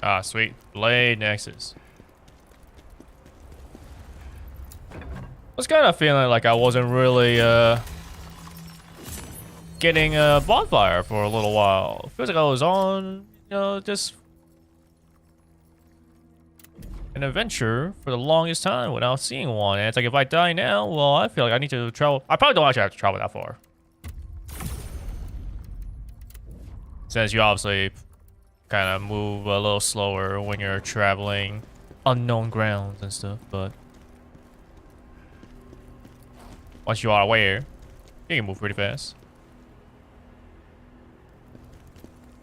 Ah, sweet. Blade Nexus. I was kind of feeling like I wasn't really, getting a bonfire for a little while. Feels like I was on, you know, just an adventure for the longest time without seeing one. And it's like, if I die now, well, I feel like I need to travel. I probably don't actually have to travel that far. Since you obviously kind of move a little slower when you're traveling unknown grounds and stuff, but once you are aware, you can move pretty fast.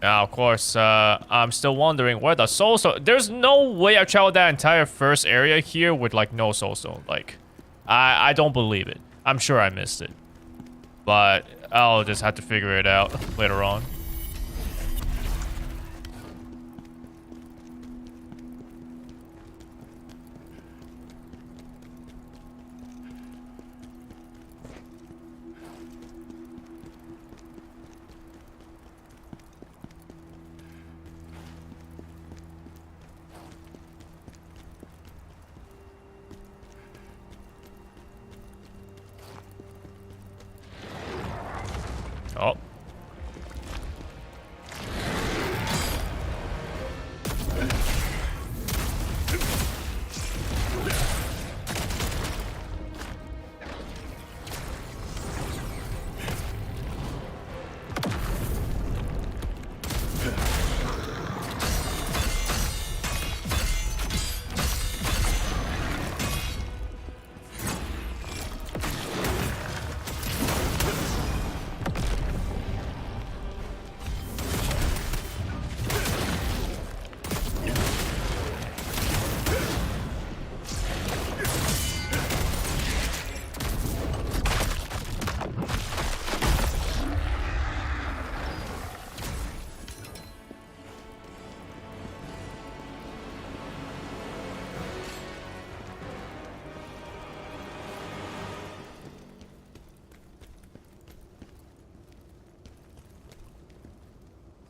Now, of course, I'm still wondering where the soul stone. There's no way I traveled that entire first area here with like no soul stone. Like, I don't believe it. I'm sure I missed it, but I'll just have to figure it out later on. Oh.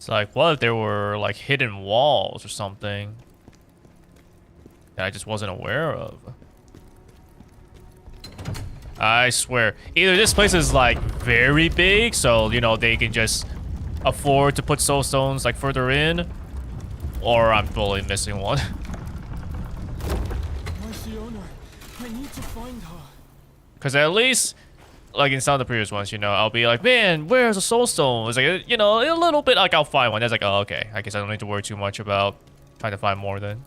It's like, what if there were like hidden walls or something that I just wasn't aware of? I swear, either this place is like very big, so you know they can just afford to put soul stones like further in, or I'm totally missing one. My Fiona, I need to find her. Because at least, like in some of the previous ones, you know, I'll be like, man, where's a soul stone? It's like, you know, a little bit like I'll find one. That's like, oh, okay. I guess I don't need to worry too much about trying to find more then.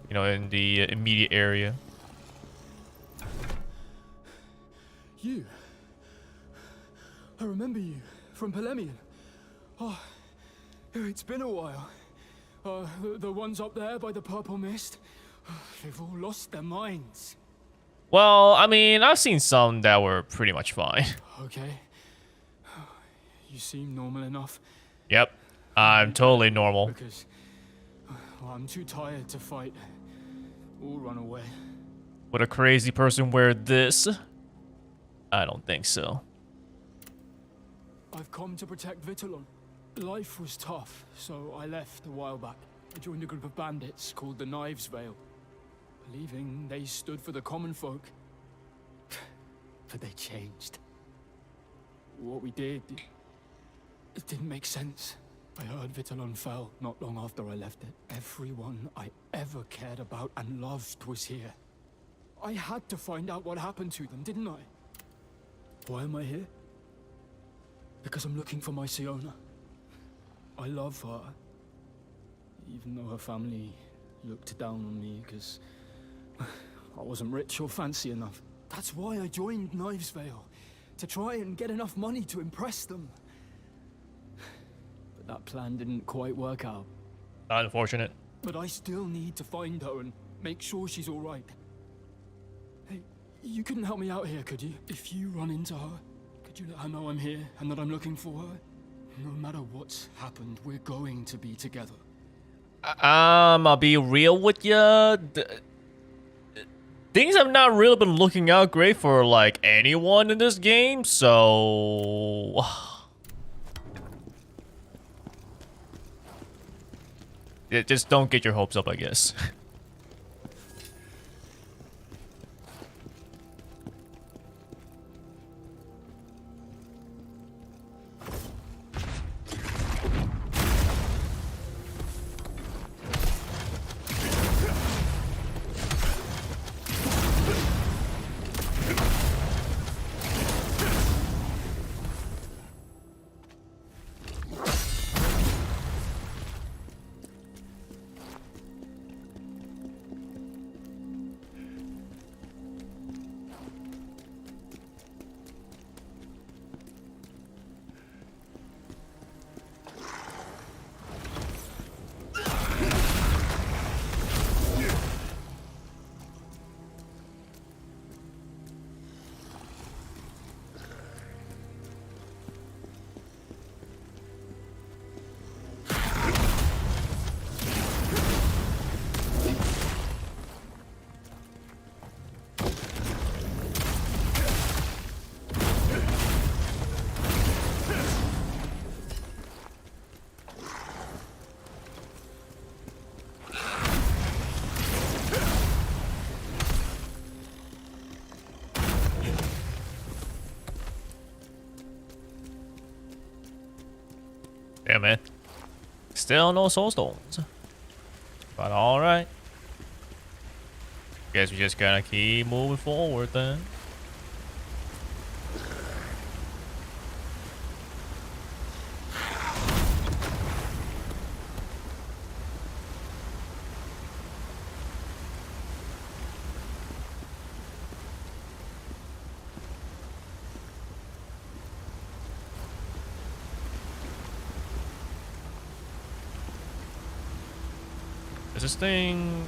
You know, in the immediate area. You. I remember you from Polemian. Oh, it's been a while. The ones up there by the purple mist, they've all lost their minds. Well, I mean, I've seen some that were pretty much fine. Okay. You seem normal enough. Yep, I'm totally normal. Because I'm too tired to fight. We'll run away. Would a crazy person wear this? I don't think so. I've come to protect Vitalon. Life was tough, so I left a while back. I joined a group of bandits called the Knives Vale, believing they stood for the common folk. But they changed. What we did, it didn't make sense. I heard Vitalon fell not long after I left it. Everyone I ever cared about and loved was here. I had to find out what happened to them, didn't I? Why am I here? Because I'm looking for my Siona. I love her. Even though her family looked down on me because I wasn't rich or fancy enough. That's why I joined Knives Vale. To try and get enough money to impress them. But that plan didn't quite work out. Unfortunate. But I still need to find her and make sure she's alright. Hey, you couldn't help me out here, could you? If you run into her, could you let her know I'm here and that I'm looking for her? No matter what's happened, we're going to be together. I'll be real with ya. Things have not really been looking out great for like anyone in this game, so just don't get your hopes up, I guess. Yeah, man. Still no soul stones. But alright. Guess we just gotta keep moving forward then. Is this thing...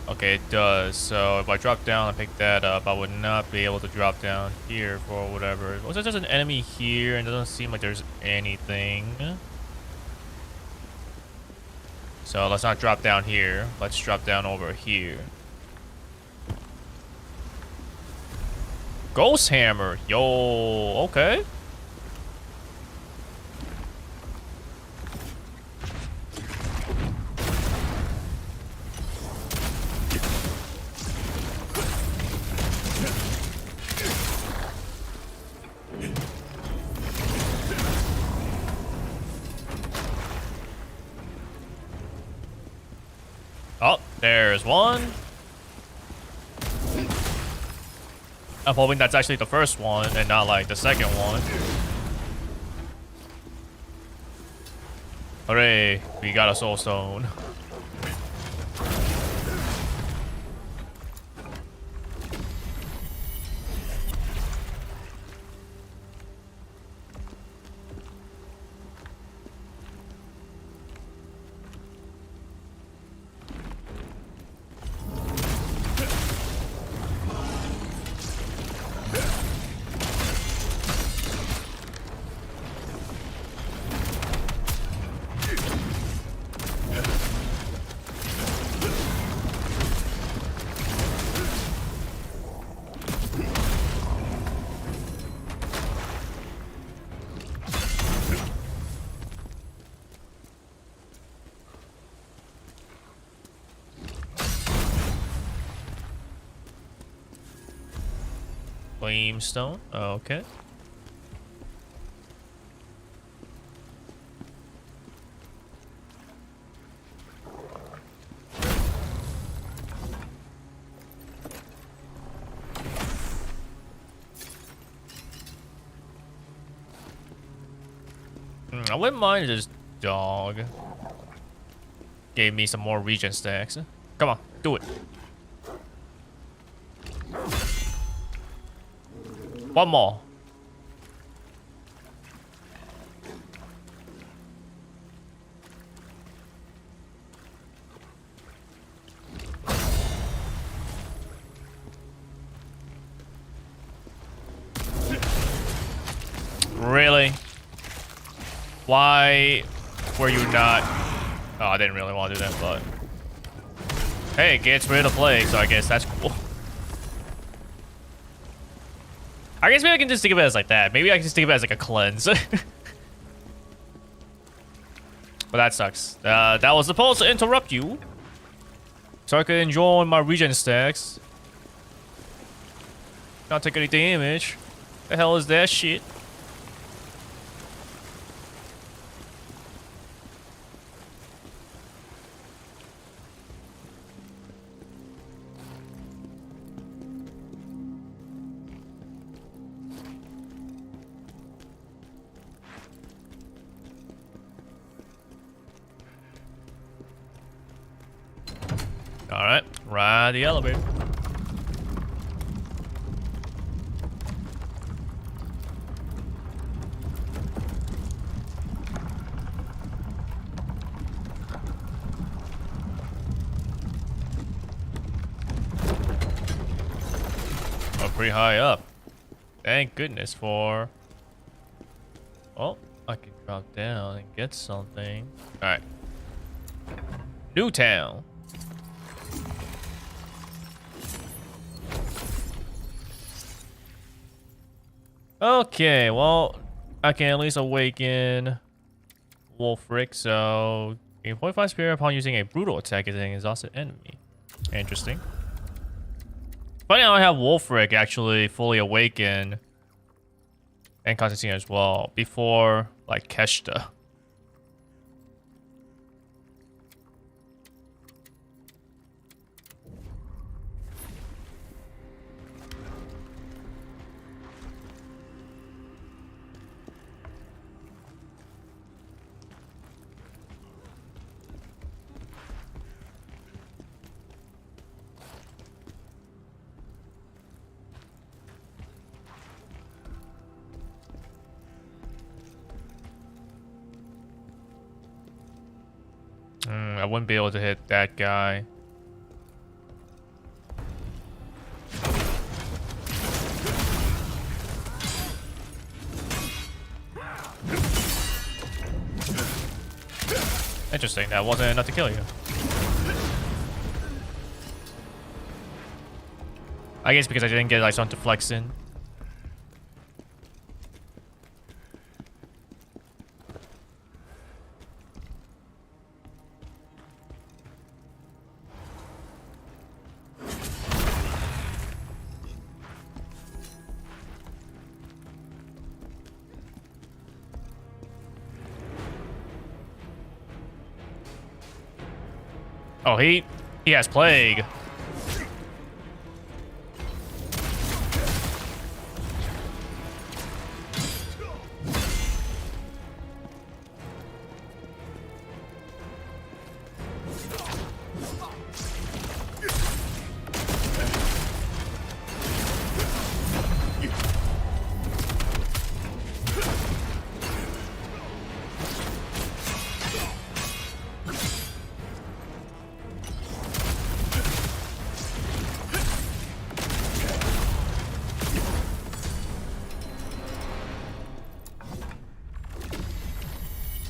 Okay, it does. So if I drop down and pick that up, I would not be able to drop down here for whatever. Was there just an enemy here? And it doesn't seem like there's anything. So let's not drop down here. Let's drop down over here. Ghost Hammer. Yo, okay. There's one. I'm hoping that's actually the first one and not like the second one. Hooray, we got a soul stone. Stone. Oh, okay. I wouldn't mind this dog. Gave me some more regen stacks. Come on, do it. One more. Really? Why were you not? Oh, I didn't really want to do that, but hey, it gets rid of plague, so I guess that's cool. I guess maybe I can just think of it as like that. Maybe I can just think of it as like a cleanse. But that sucks. That was supposed to interrupt you, so I could enjoy my regen stacks. Not take any damage. The hell is that shit? Alright, ride the elevator. Oh, pretty high up. Thank goodness for... Oh, I can drop down and get something. Alright. Newtown. Okay, well, I can at least awaken Wolfric, so gain 0.5 spirit upon using a brutal attack against an exhausted enemy. Interesting. Funny how I have Wolfric actually fully awaken and Constantine as well before like Keshta. I wouldn't be able to hit that guy. Interesting, that wasn't enough to kill you. I guess because I didn't get like something to flex in. Oh, he He has plague.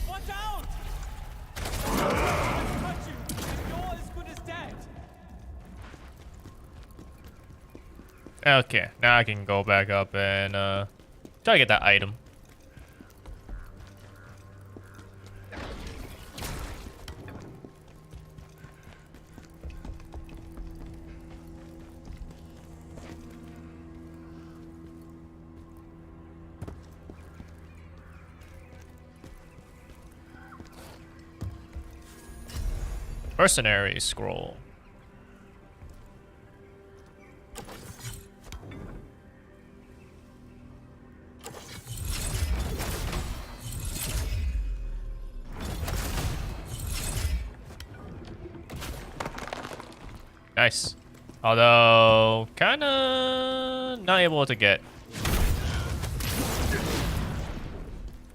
Watch out! Touch you. You're as good as dead. Okay, now I can go back up and try to get that item. Mercenary scroll. Nice. Although, kinda not able to get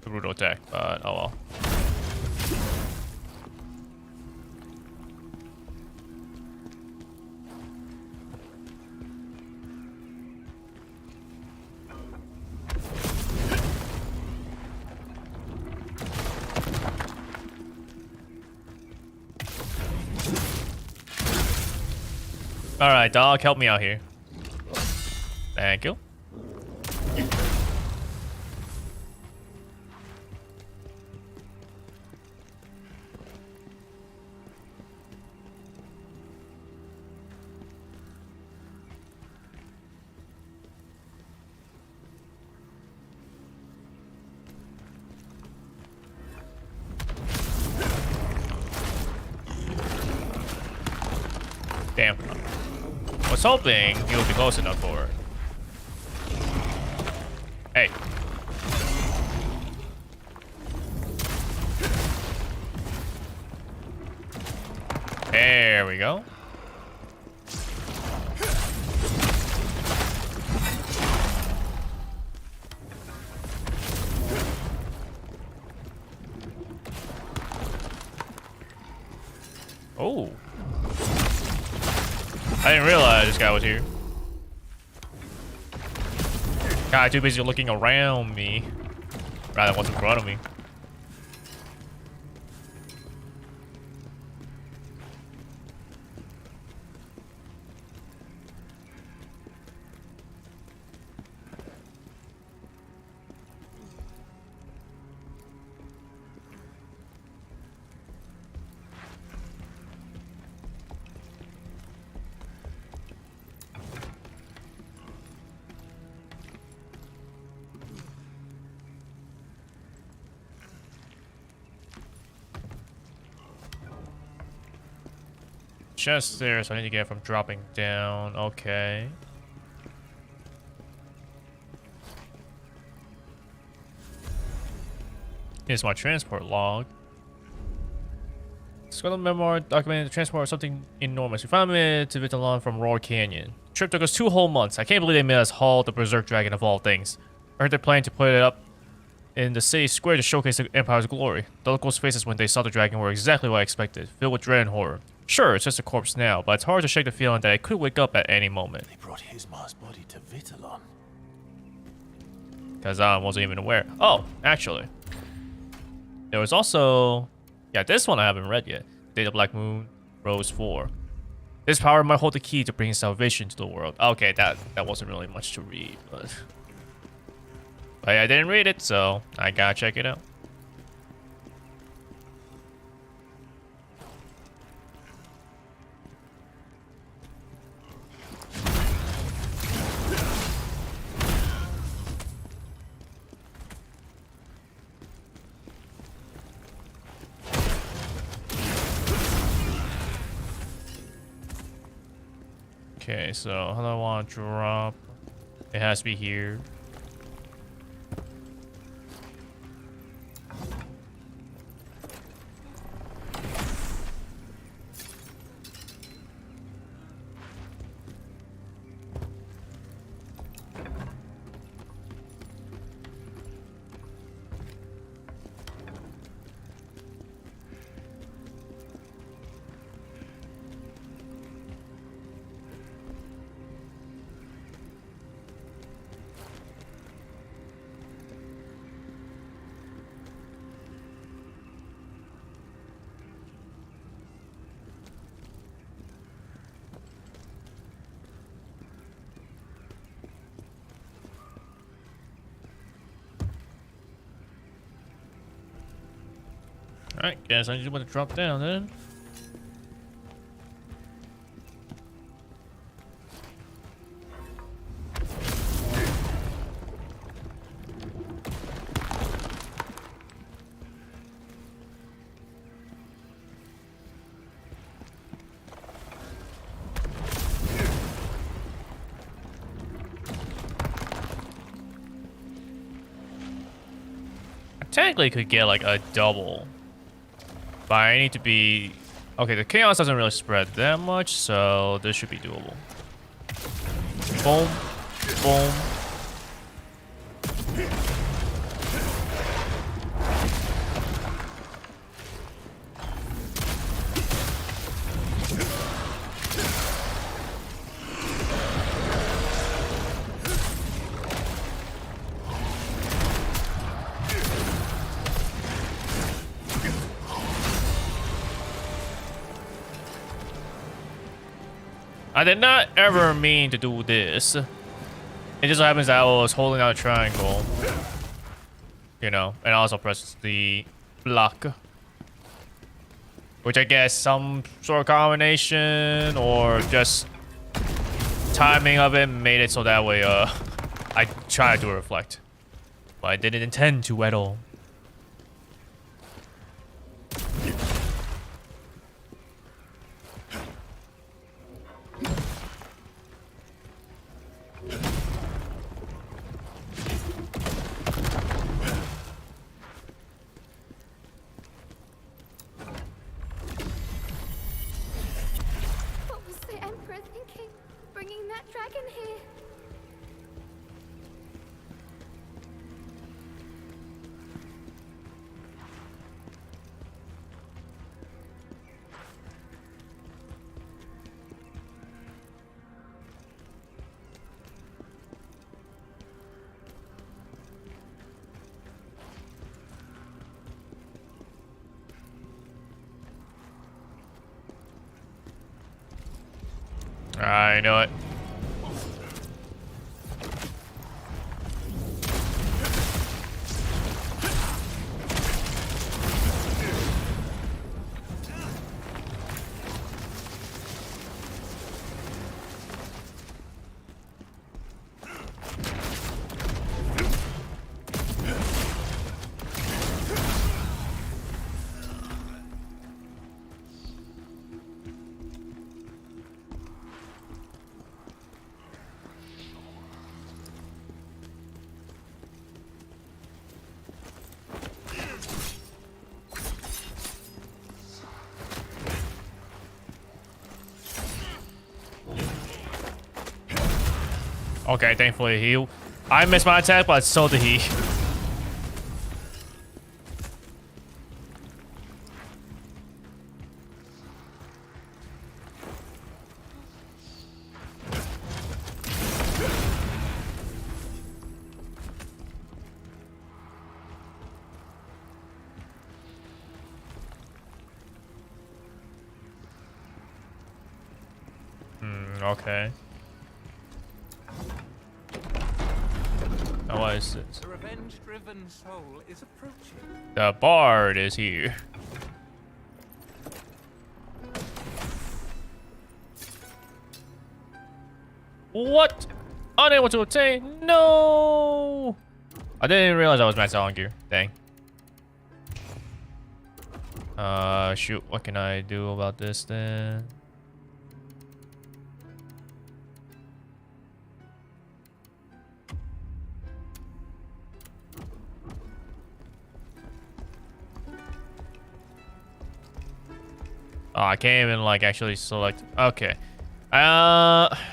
the brutal attack, but oh well. Alright, dog, help me out here. Thank you. Damn. I was hoping he would be close enough for it. Hey. There we go. Oh. I didn't realize this guy was here. God, too busy looking around me rather than what's in front of me. Chest there, so I need to get it from dropping down. Okay. Here's my transport log. Scotland memoir documented the transport of something enormous. We found it to Vitalon from Roar Canyon. The trip took us 2 whole months. I can't believe they made us haul the Berserk Dragon of all things. I heard they're planning to put it up in the city square to showcase the Empire's glory. The locals' faces when they saw the dragon were exactly what I expected, filled with dread and horror. Sure, it's just a corpse now, but it's hard to shake the feeling that it could wake up at any moment. They brought Hismar's body to Vitalon. Khazan wasn't even aware. Oh, actually. There was also... Yeah, this one I haven't read yet. Day of the Black Moon, Rose 4. This power might hold the key to bringing salvation to the world. Okay, that wasn't really much to read, but... But I didn't read it, so I gotta check it out. Okay, so how do I want to drop? It has to be here. Alright, guess I just want to drop down then. I technically could get like a double. But I need to be... Okay, the chaos doesn't really spread that much, so this should be doable. Boom. Boom. I did not ever mean to do this. It just so happens that I was holding out a triangle. You know, and also press the block. Which I guess some sort of combination or just timing of it made it so that way I tried to reflect. But I didn't intend to at all. What was the Emperor thinking, bringing that dragon here? I know it. Okay, thankfully he... I missed my attack, but so did he. Okay. Now what is this? The revenge-driven soul is approaching. The bard is here. What? Unable to obtain? No! I didn't realize I was maxed out on gear. Dang. Shoot. What can I do about this then? Oh, I can't even like actually select. Okay.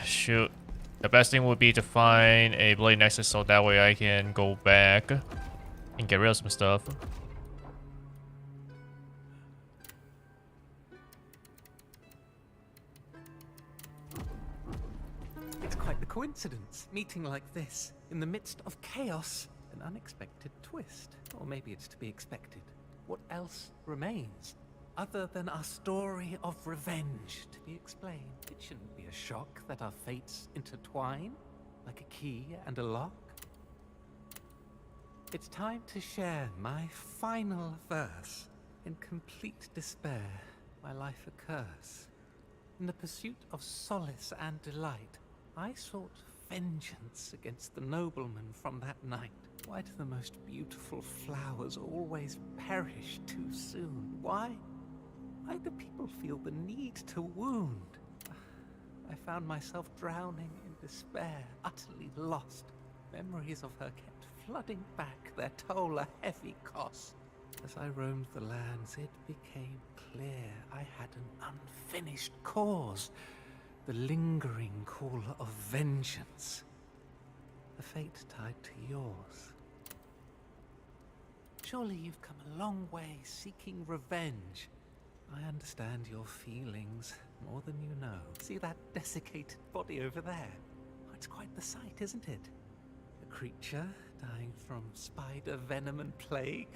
Shoot. The best thing would be to find a blade nexus so that way I can go back and get rid of some stuff. It's quite the coincidence, meeting like this, in the midst of chaos. An unexpected twist. Or maybe it's to be expected. What else remains? Other than our story of revenge to be explained. It shouldn't be a shock that our fates intertwine, like a key and a lock. It's time to share my final verse. In complete despair, my life occurs. In the pursuit of solace and delight, I sought vengeance against the nobleman from that night. Why do the most beautiful flowers always perish too soon? Why? Why do people feel the need to wound? I found myself drowning in despair, utterly lost. Memories of her kept flooding back, their toll a heavy cost. As I roamed the lands, it became clear I had an unfinished cause. The lingering call of vengeance. A fate tied to yours. Surely you've come a long way seeking revenge. I understand your feelings more than you know. See that desiccated body over there? Oh, it's quite the sight, isn't it? A creature dying from spider venom and plague.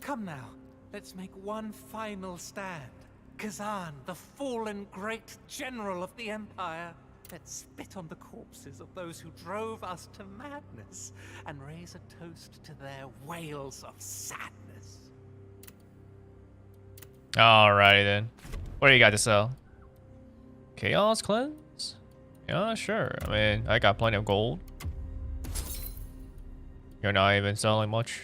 Come now, let's make one final stand. Khazan, the fallen great general of the Empire. Let's spit on the corpses of those who drove us to madness and raise a toast to their wails of sadness. Alrighty then. What do you got to sell? Chaos Cleanse? Yeah, sure. I mean, I got plenty of gold. You're not even selling much.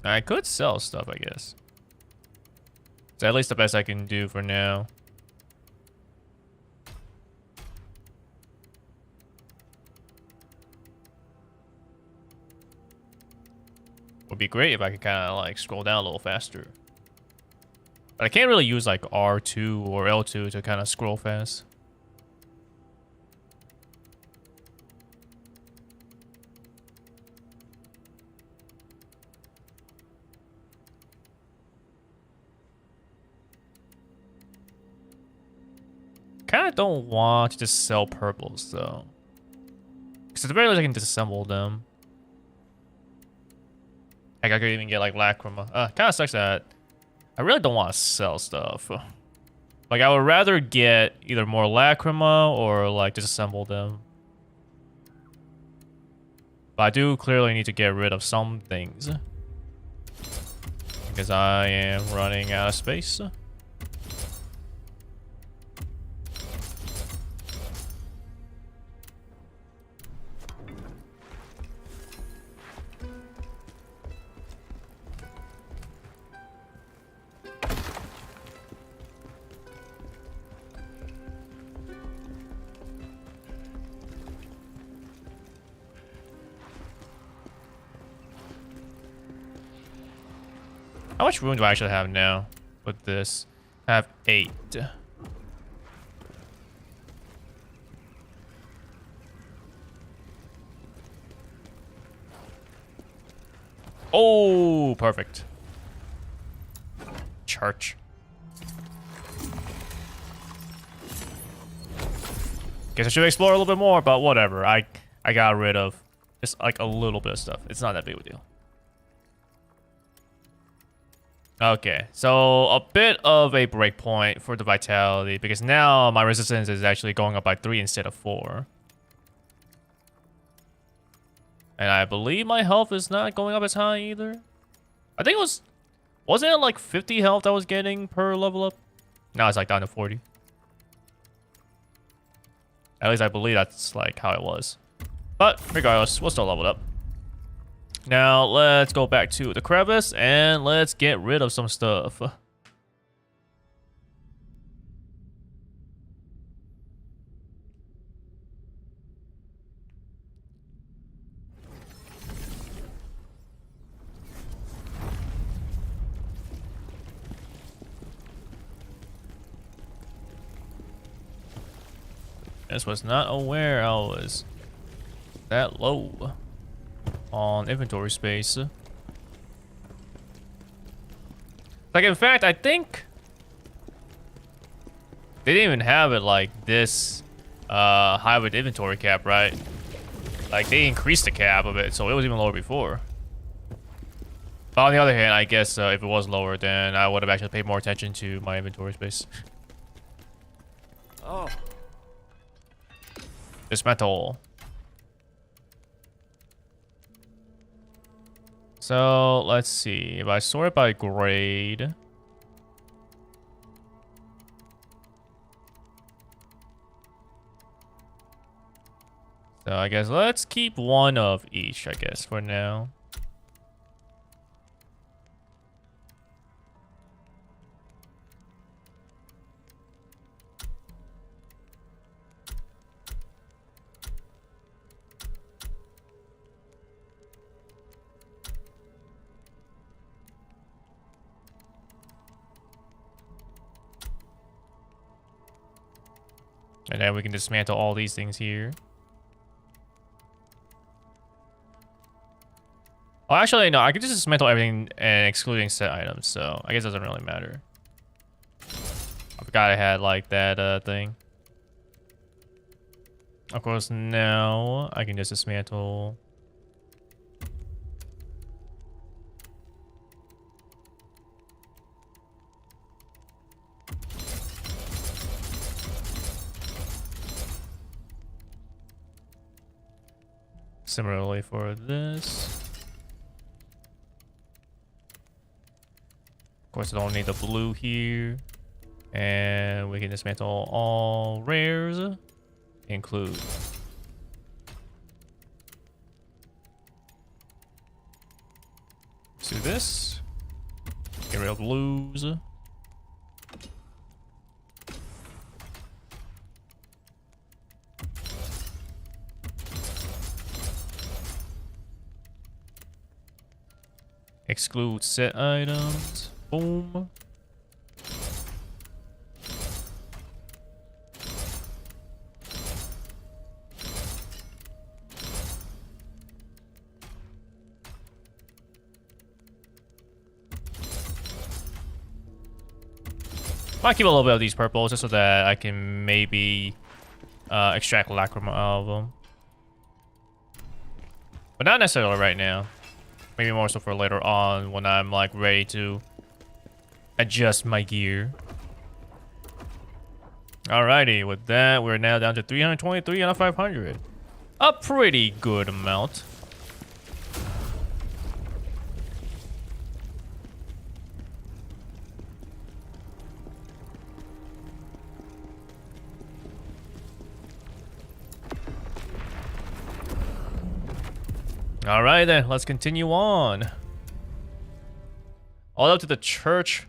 I could sell stuff, I guess. It's at least the best I can do for now. Would be great if I could kind of like scroll down a little faster. But I can't really use like R2 or L2 to kind of scroll fast. Kind of don't want to just sell purples though, because at the very least I can disassemble them. Heck, I could even get like lacrima. Kind of sucks that I really don't want to sell stuff. Like I would rather get either more lacrima or like disassemble them. But I do clearly need to get rid of some things because I am running out of space. How much room do I actually have now with this? I have 8. Oh, perfect. Church. Guess I should explore a little bit more, but whatever. I got rid of just like a little bit of stuff. It's not that big of a deal. Okay, so a bit of a breakpoint for the vitality because now my resistance is actually going up by 3 instead of 4. And I believe my health is not going up as high either. I think it wasn't it like 50 health I was getting per level up? Now it's like down to 40. At least I believe that's like how it was. But regardless, we'll still level up. Now, let's go back to the crevice and let's get rid of some stuff. Just was not aware I was that low on inventory space. Like, in fact, I think they didn't even have it like this high with inventory cap, right? Like, they increased the cap of it, so it was even lower before. But on the other hand, I guess if it was lower, then I would have actually paid more attention to my inventory space. Oh, Dismantle. So let's see if I sort it by grade. So I guess let's keep one of each, I guess, for now. And then we can dismantle all these things here. Oh, actually, no. I could just dismantle everything and excluding set items, so I guess it doesn't really matter. I forgot I had, like, that thing. Of course, now I can just dismantle... Similarly for this. Of course, I don't need the blue here. And we can dismantle all rares. Include. Let's do this. Get rid of blues. Exclude set items. Boom. Might keep a little bit of these purples just so that I can maybe extract Lacrima out of them. But not necessarily right now. Maybe more so for later on when I'm like ready to adjust my gear. Alrighty, with that, we're now down to 323 out of 500. A pretty good amount. Alright then, let's continue on. All up to the Church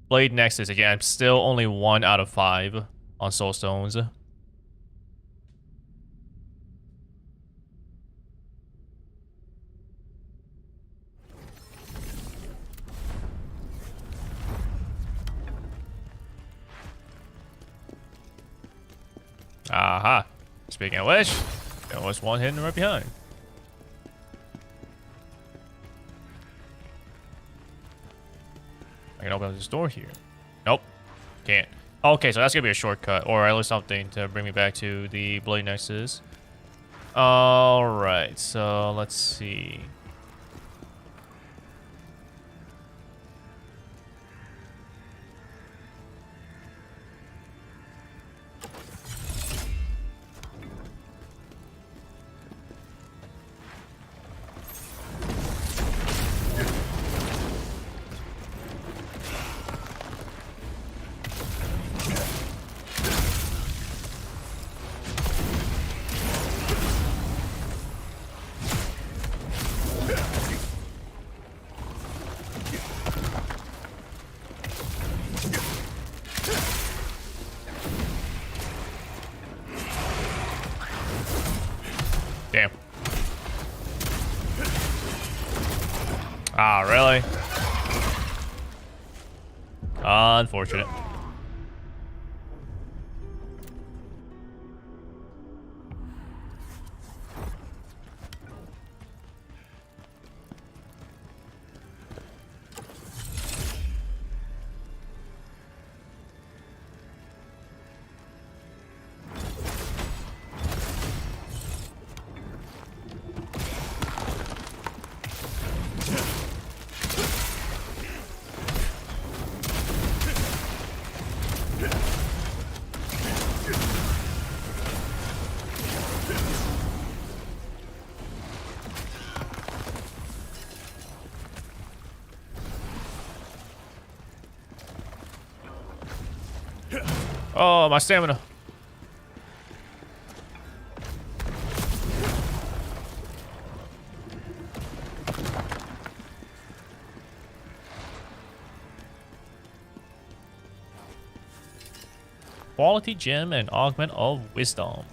Blade Nexus. Again, I'm still only 1 out of 5 on Soul Stones. Aha. Speaking of which, there was one hidden right behind. I can open up this door here. Nope. Can't. Okay, so that's gonna be a shortcut, or at least something to bring me back to the Blade Nexus. Alright, so let's see. Damn. Ah, really? Unfortunate. Oh, my stamina. Quality gem and augment of wisdom.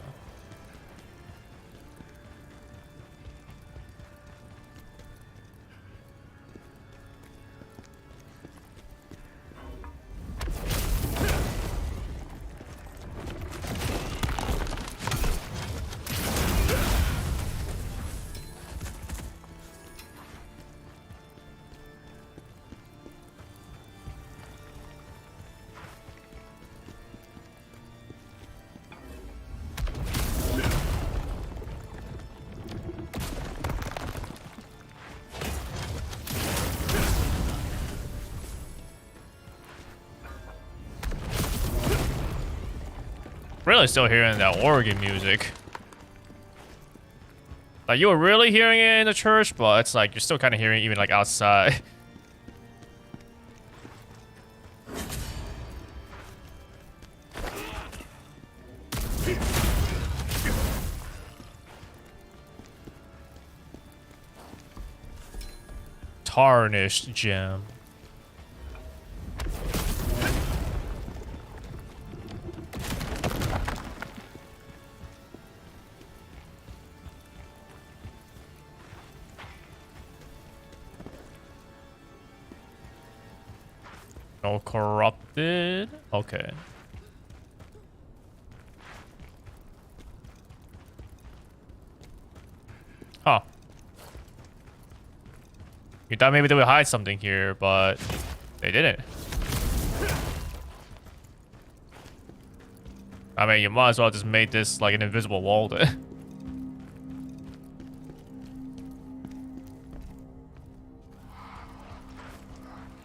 Really still hearing that organ music. Like you were really hearing it in the church, but it's like you're still kind of hearing it even like outside. Tarnished gem. No corrupted. Okay. Huh. You thought maybe they would hide something here, but they didn't. I mean, you might as well just make this like an invisible wall then.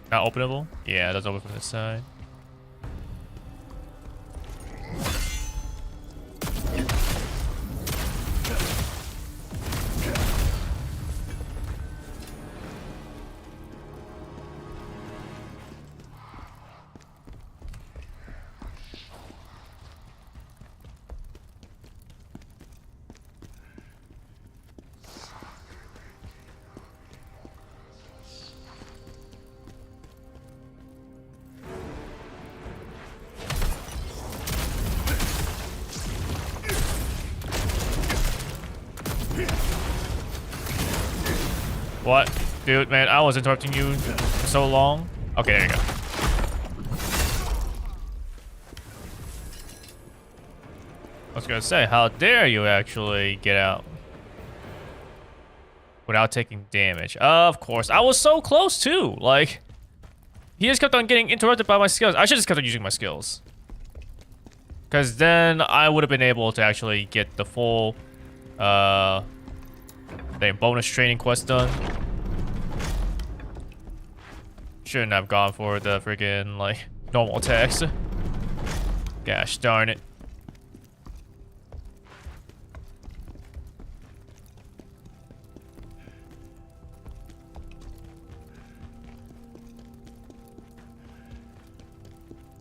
Not openable? Yeah, that's open from this side. What? Dude, man, I was interrupting you for so long. Okay, there you go. I was gonna say, how dare you actually get out without taking damage? Of course, I was so close too. Like, he just kept on getting interrupted by my skills. I should just kept on using my skills, because then I would have been able to actually get the full bonus training quest done. Shouldn't have gone for the freaking like normal attacks. Gosh darn it.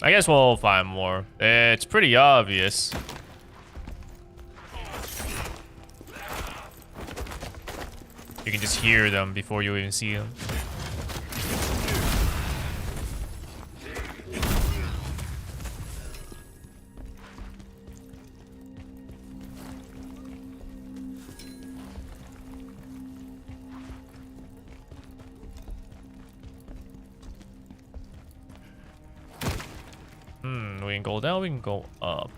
I guess we'll find more. It's pretty obvious. You can just hear them before you even see them. We can go down, we can go up.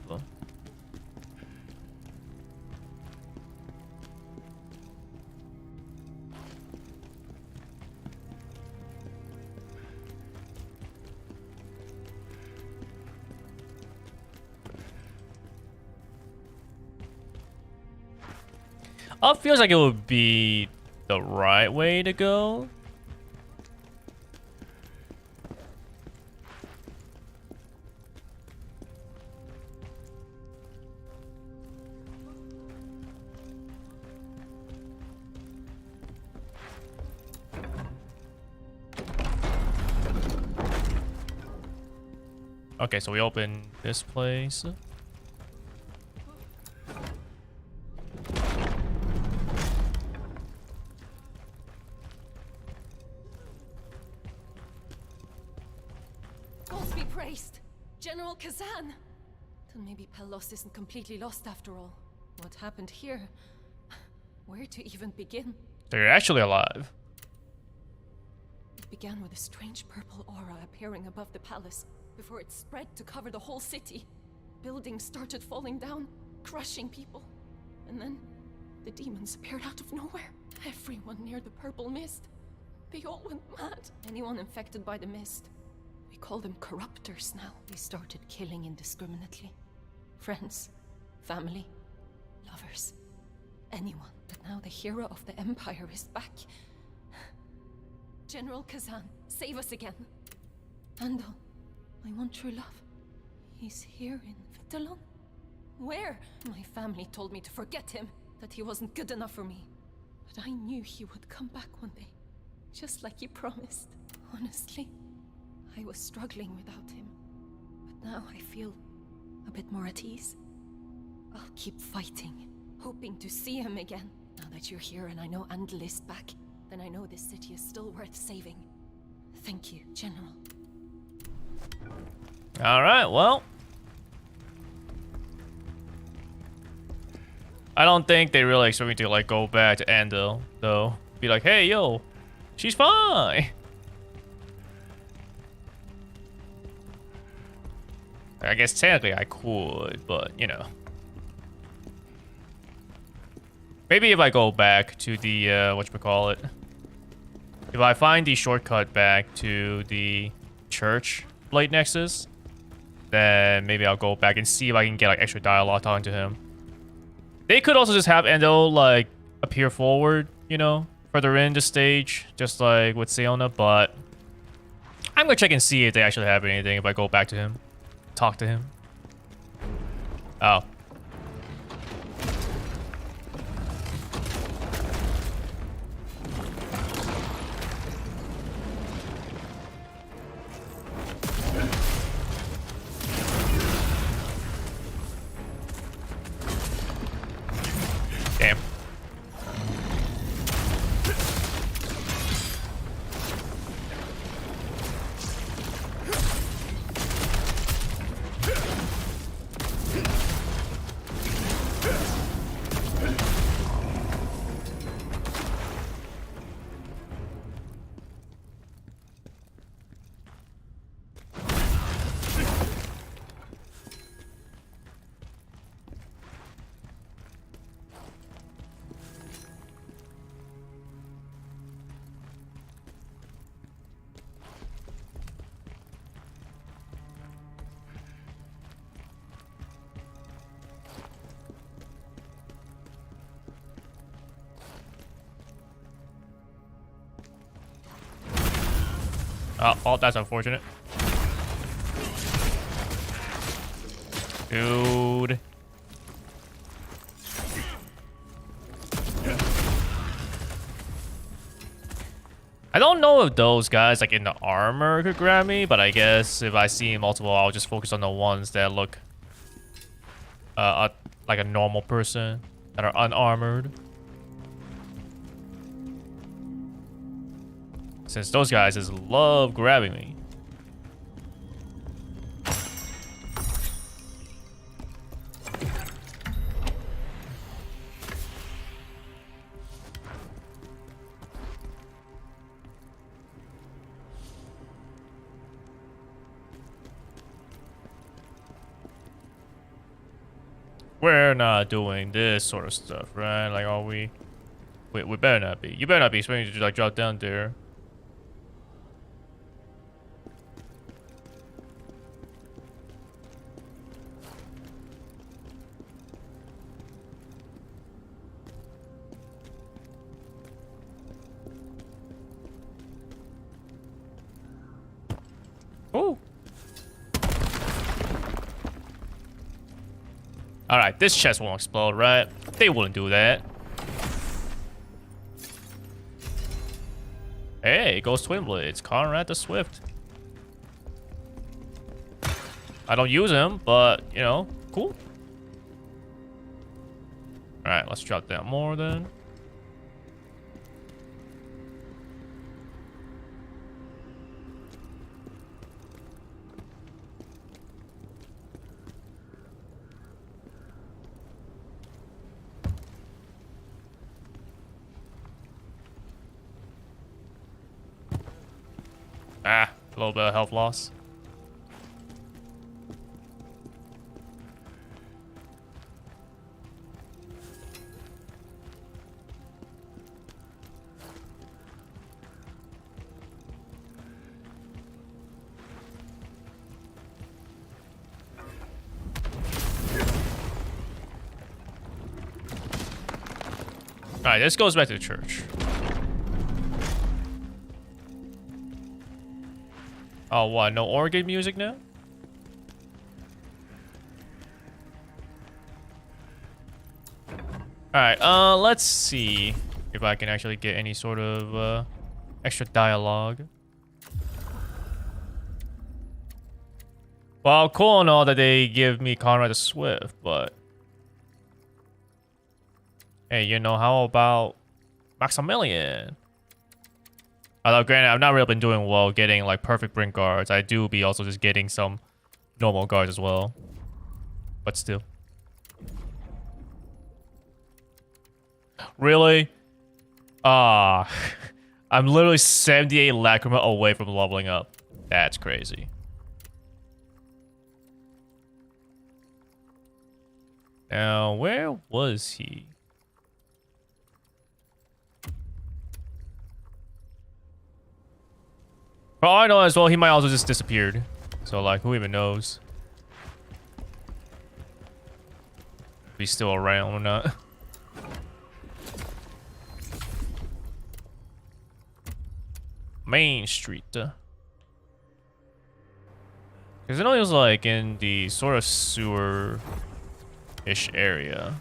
Up feels like it would be the right way to go. Okay, so we open this place. Gods be praised! General Khazan! Then maybe Pelos isn't completely lost after all. What happened here? Where to even begin? They're actually alive. It began with a strange purple aura appearing above the palace, before it spread to cover the whole city. Buildings started falling down, crushing people. And then, the demons appeared out of nowhere. Everyone near the purple mist. They all went mad. Anyone infected by the mist. We call them corruptors now. They started killing indiscriminately. Friends, family, lovers, anyone. But now the hero of the Empire is back. General Khazan, save us again. Andal, I want true love. He's here in Vitalon? Where? My family told me to forget him, that he wasn't good enough for me. But I knew he would come back one day, just like he promised. Honestly, I was struggling without him. But now I feel a bit more at ease. I'll keep fighting, hoping to see him again. Now that you're here and I know Andal is back, then I know this city is still worth saving. Thank you, General. Alright, well. I don't think they really expect me to like go back to Andal, though. Be like, hey, yo, she's fine. I guess technically I could, but you know. Maybe if I go back to the, whatchamacallit. If I find the shortcut back to the church Blade Nexus, then maybe I'll go back and see if I can get like extra dialogue talking to him. They could also just have Endo like appear forward, you know, further in the stage, just like with Siona, but I'm gonna check and see if they actually have anything if I go back to him. Talk to him. Oh. Damn. Oh, that's unfortunate. Dude. I don't know if those guys like in the armor could grab me, but I guess if I see multiple, I'll just focus on the ones that look like a normal person that are unarmored. Since those guys just love grabbing me. We're not doing this sort of stuff, right? Like, are we? Wait, we better not be. You better not be expecting to like drop down there. Oh. Alright, this chest won't explode, right? They wouldn't do that. Hey, it goes Twin Blades. Conrad the Swift. I don't use him, but, you know, cool. Alright, let's drop down more then. Ah, a little bit of health loss. Alright, this goes back to the church. Oh, what? No organ music now? Alright, let's see if I can actually get any sort of, extra dialogue. Well, cool and all that they give me Conrad the Swift, but... Hey, you know, how about Maximilian? Although, granted, I've not really been doing well getting, like, perfect brink guards. I do be also just getting some normal guards as well. But still. Really? Ah. I'm literally 78 Lacrima away from leveling up. That's crazy. Now, where was he? For all I know as well, he might also just disappeared. So, like, who even knows? If he's still around or not. Main Street. Because I know he was, like, in the sort of sewer-ish area.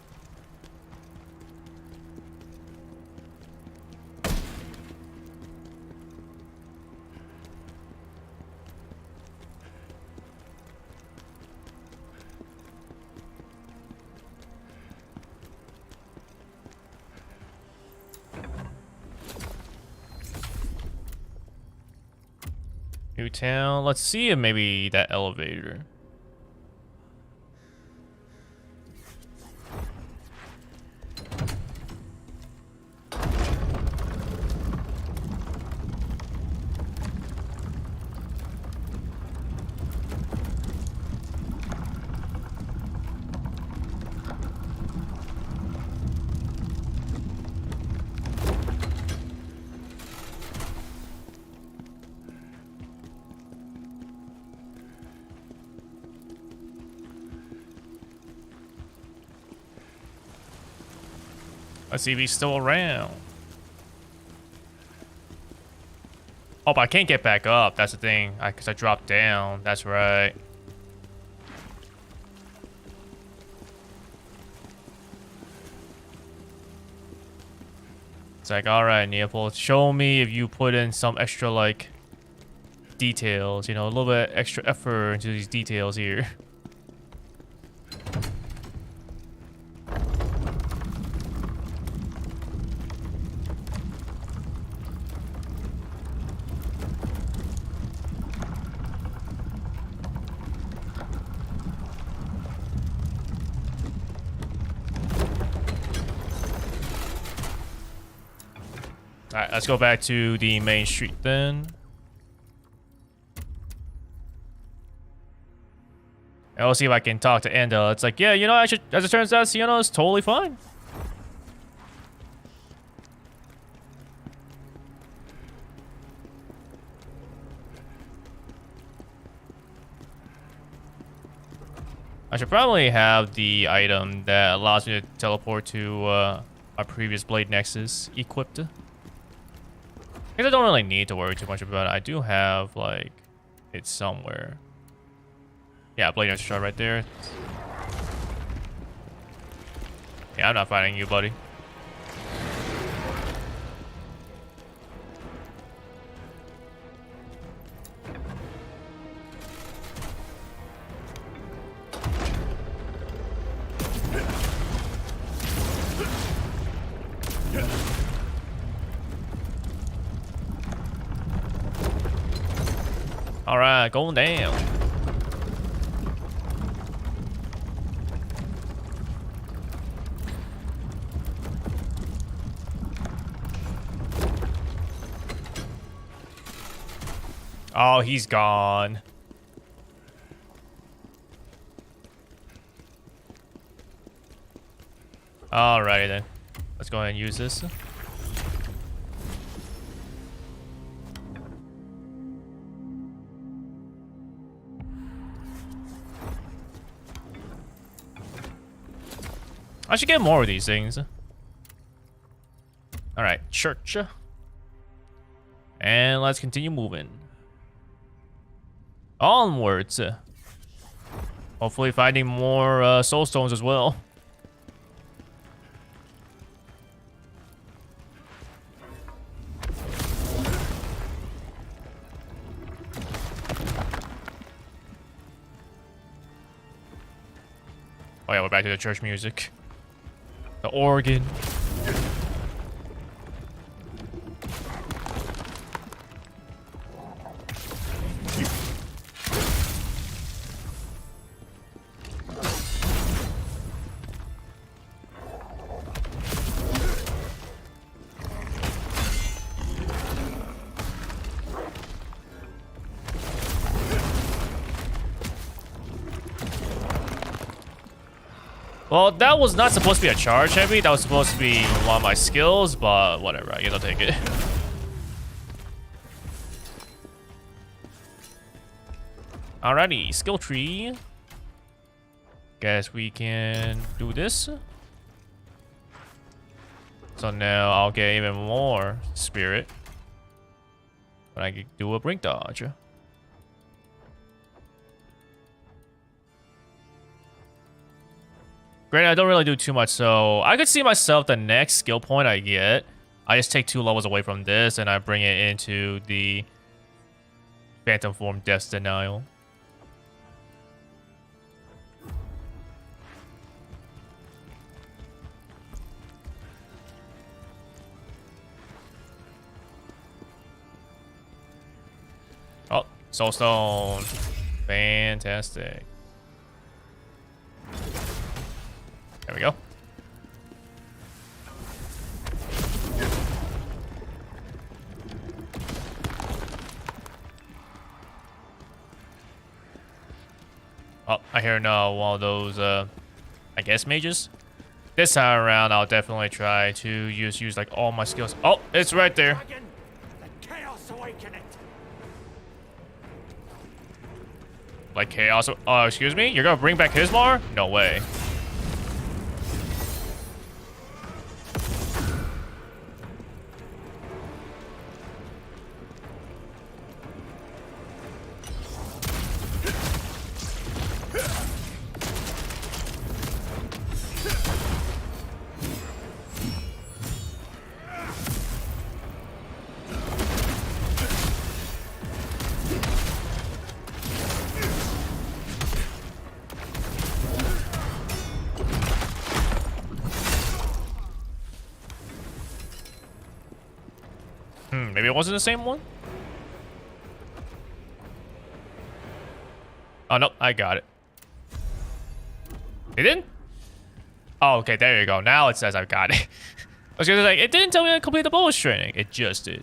New town. Let's see if maybe that elevator. Let's see if he's still around. Oh, but I can't get back up. That's the thing. Because I dropped down. That's right. It's like, alright, Neopol, show me if you put in some extra, like, details. You know, a little bit extra effort into these details here. Alright, let's go back to the main street then. And we'll see if I can talk to Enda. It's like, yeah, you know, as it turns out, Sienna is totally fine. I should probably have the item that allows me to teleport to our previous Blade Nexus equipped. I guess I don't really need to worry too much about it. I do have, like, it somewhere. Yeah, Blade Nexus shot right there. Yeah, I'm not fighting you, buddy. All right, going down. Oh, he's gone. Alrighty then. Let's go ahead and use this. I should get more of these things. Alright, church. And let's continue moving. Onwards. Hopefully finding more soul stones as well. Oh yeah, we're back to the church music. The organ. Well, that was not supposed to be a charge heavy. That was supposed to be one of my skills, but whatever. I guess I'll take it. Alrighty, skill tree. Guess we can do this. So now I'll get even more spirit. But I can do a brink dodge. Granted, I don't really do too much, so I could see myself the next skill point I get. I just take 2 levels away from this, and I bring it into the Phantom Form Death's Denial. Oh, Soul Stone. Fantastic. There we go. Oh, I hear now one of those, I guess mages. This time around, I'll definitely try to use like all my skills. Oh, it's right there. Dragon, the Chaos Awaken it. Like chaos. Oh, excuse me? You're gonna bring back Hismar? No way. Maybe it wasn't the same one? Oh, no, I got it. It didn't? Oh, okay, there you go. Now it says I've got it. I was gonna say, it didn't tell me to complete the bonus training. It just did.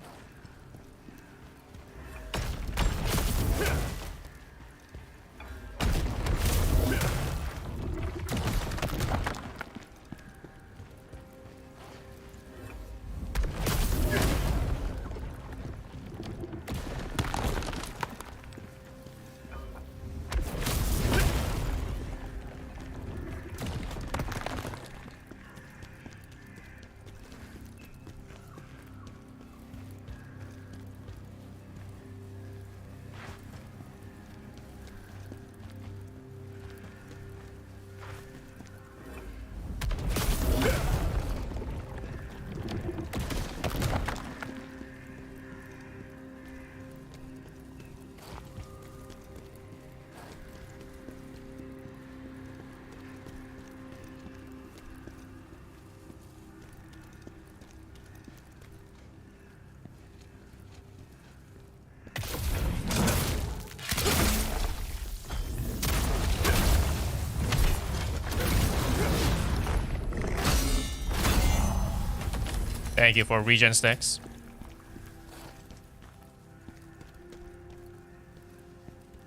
Thank you for regen stacks.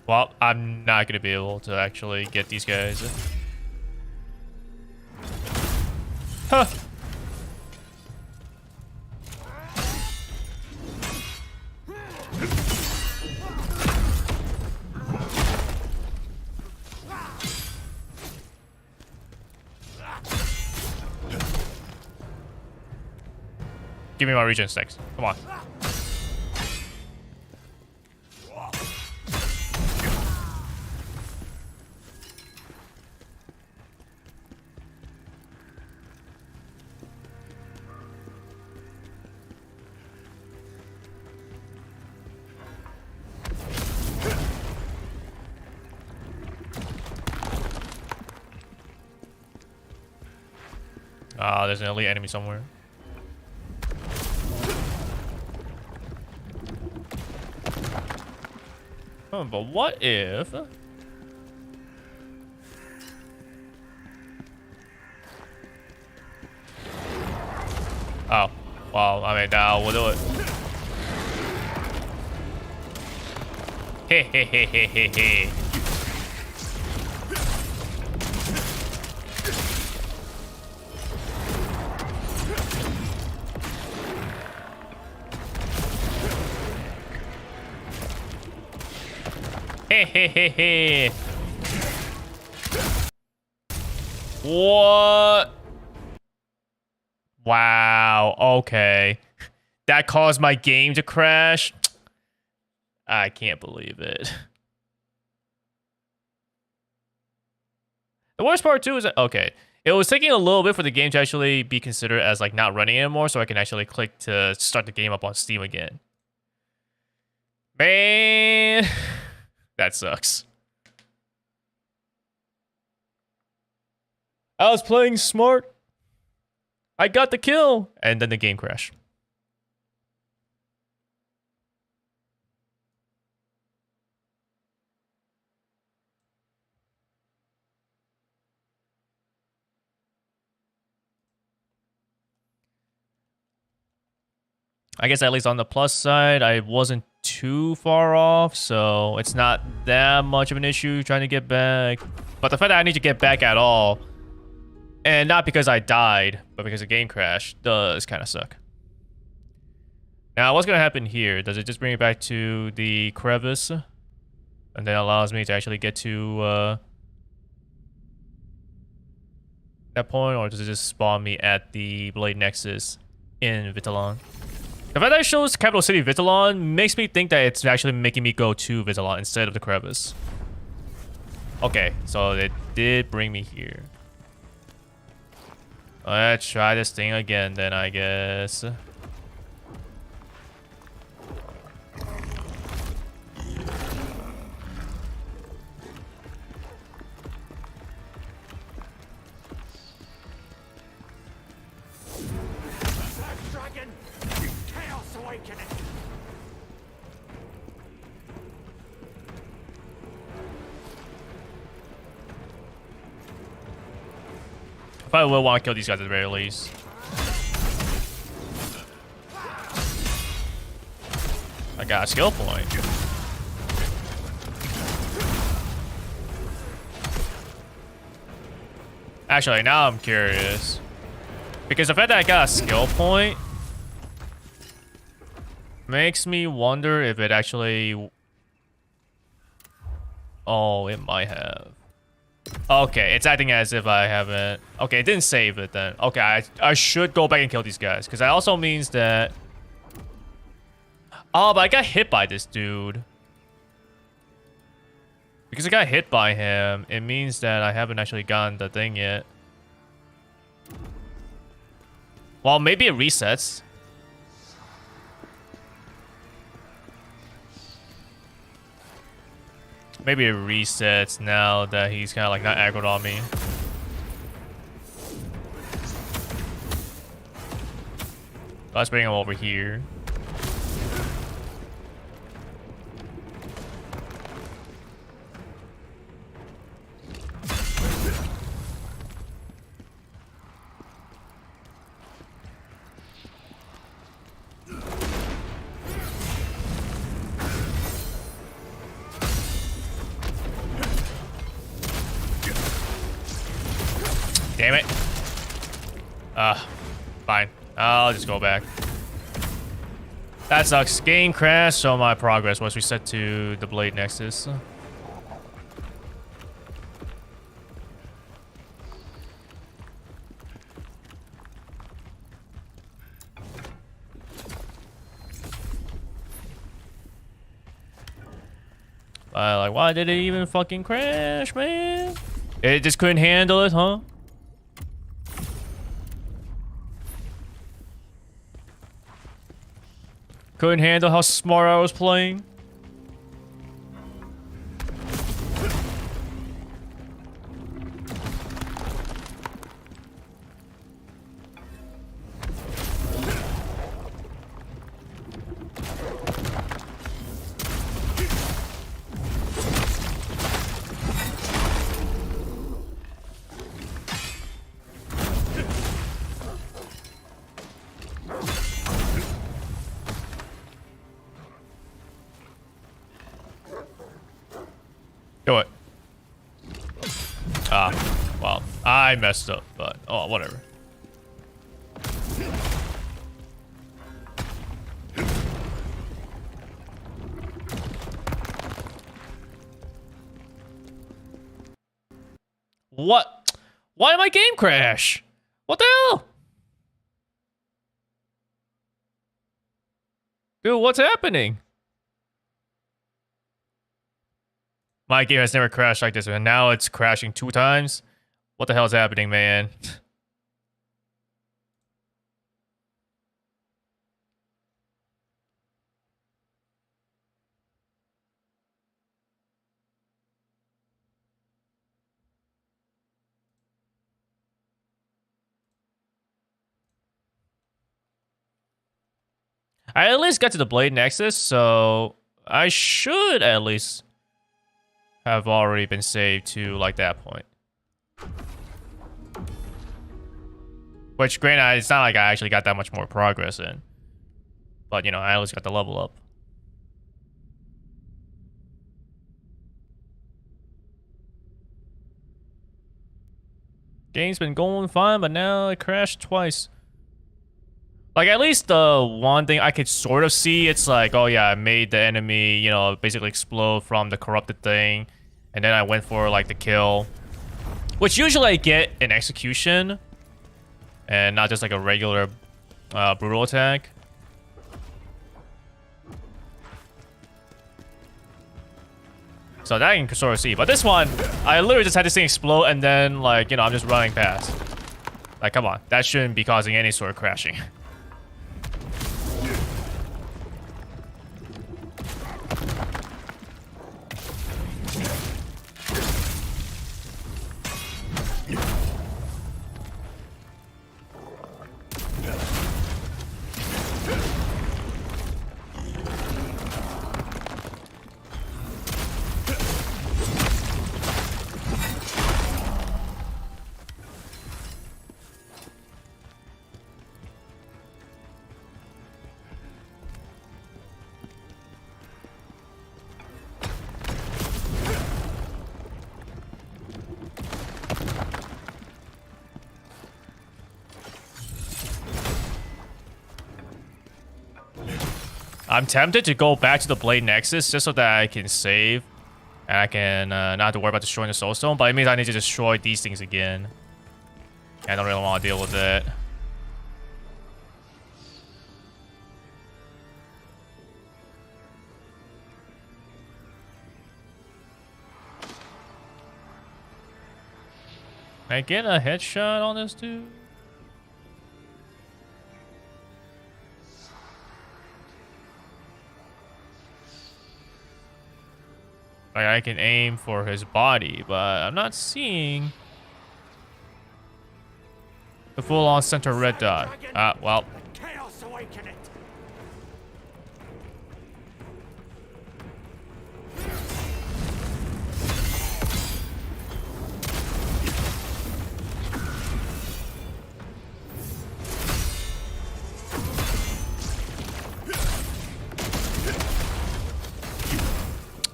Well, I'm not gonna be able to actually get these guys. Huh. Give me my regen stacks. Come on. Ah, there's an elite enemy somewhere. Oh, but what if... Oh, well, I mean, now we'll do it. Hey, hey, hey, hey, hey, hey. Hey, hey, hey, hey. What? Wow, okay. That caused my game to crash. I can't believe it. The worst part too is that, okay, it was taking a little bit for the game to actually be considered as like not running anymore, so I can actually click to start the game up on Steam again. Man, that sucks. I was playing smart. I got the kill, and then the game crashed. I guess at least on the plus side, I wasn't too far off, so it's not that much of an issue trying to get back. But the fact that I need to get back at all, and not because I died, but because the game crashed, does kind of suck. Now, what's going to happen here? Does it just bring me back to the Crevice? And then allows me to actually get to that point? Or does it just spawn me at the Blade Nexus in Vitalon? The fact that it shows Capital City Vitalon makes me think that it's actually making me go to Vitalon instead of the Crevice. Okay, so it did bring me here. Let's try this thing again then, I guess. Dragon, Chaos Awakening. I probably will want to kill these guys at the very least. I got a skill point. Actually, now I'm curious. Because the fact that I got a skill point makes me wonder if it actually... Oh, it might have. Okay, it's acting as if I haven't... Okay, it didn't save it then. Okay, I should go back and kill these guys. Because that also means that... Oh, but I got hit by this dude. Because I got hit by him, it means that I haven't actually gotten the thing yet. Well, maybe it resets. Maybe it resets now that he's kind of like not aggroed on me. Let's bring him over here. Damn it. Fine. I'll just go back. That sucks. Game crashed, so my progress was reset to the Blade Nexus. Like, why did it even fucking crash, man? It just couldn't handle it, huh? Couldn't handle how smart I was playing. Do it. Well, I messed up, but oh, whatever. What? Why did my game crash? What the hell? Dude, what's happening? My game has never crashed like this, and now it's crashing 2 times. What the hell is happening, man? I at least got to the Blade Nexus, so I should at least have already been saved to like that point. Which, granted, it's not like I actually got that much more progress in. But, you know, I at least got the level up. Game's been going fine, but now it crashed twice. Like, at least the one thing I could sort of see, it's like, oh yeah, I made the enemy, you know, basically explode from the corrupted thing. And then I went for, like, the kill. Which usually I get in execution. And not just, like, a regular brutal attack. So that I can sort of see. But this one, I literally just had this thing explode and then, like, you know, I'm just running past. Like, come on. That shouldn't be causing any sort of crashing. I'm tempted to go back to the Blade Nexus just so that I can save. And I can not have to worry about destroying the Soul Stone. But it means I need to destroy these things again. I don't really want to deal with it. Can I get a headshot on this dude? Like, I can aim for his body, but I'm not seeing the full-on center red dot. Well. Chaos awaken it.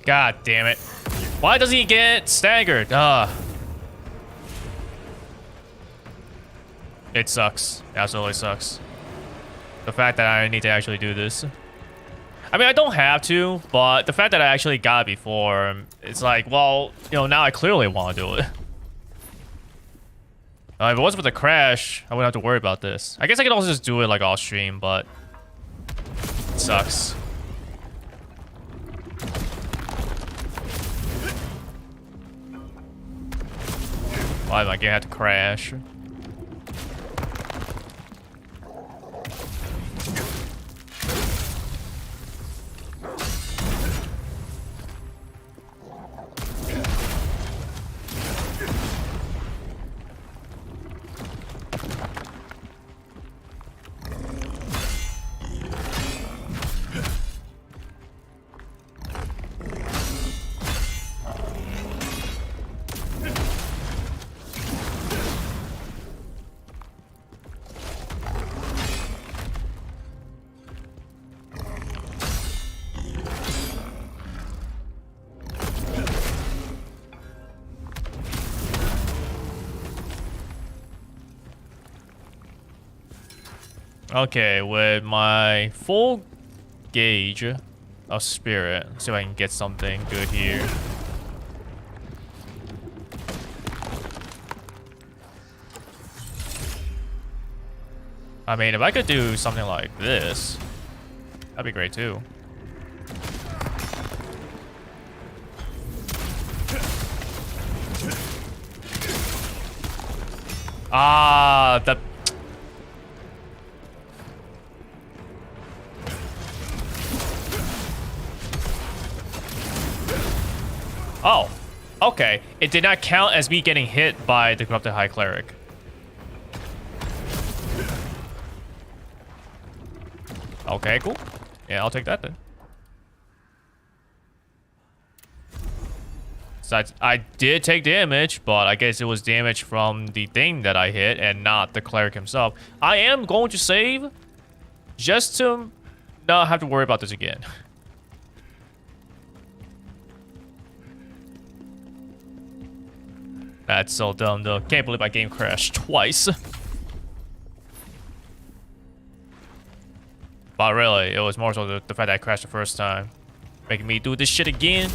God damn it. Why does he get staggered? It sucks. It absolutely sucks. The fact that I need to actually do this. I mean, I don't have to, but the fact that I actually got it before, it's like, well, you know, now I clearly want to do it. If it wasn't for the crash, I wouldn't have to worry about this. I guess I could also just do it like off stream, but it sucks. Why am I gonna have to crash? Okay, with my full gauge of spirit, see if I can get something good here. I mean, if I could do something like this, that'd be great too. Ah, the... Oh, okay. It did not count as me getting hit by the Corrupted High Cleric. Okay, cool. Yeah, I'll take that then. So I did take damage, but I guess it was damage from the thing that I hit and not the cleric himself. I am going to save just to not have to worry about this again. That's so dumb though. Can't believe my game crashed twice. But really, it was more so the fact that I crashed the first time. Making me do this shit again.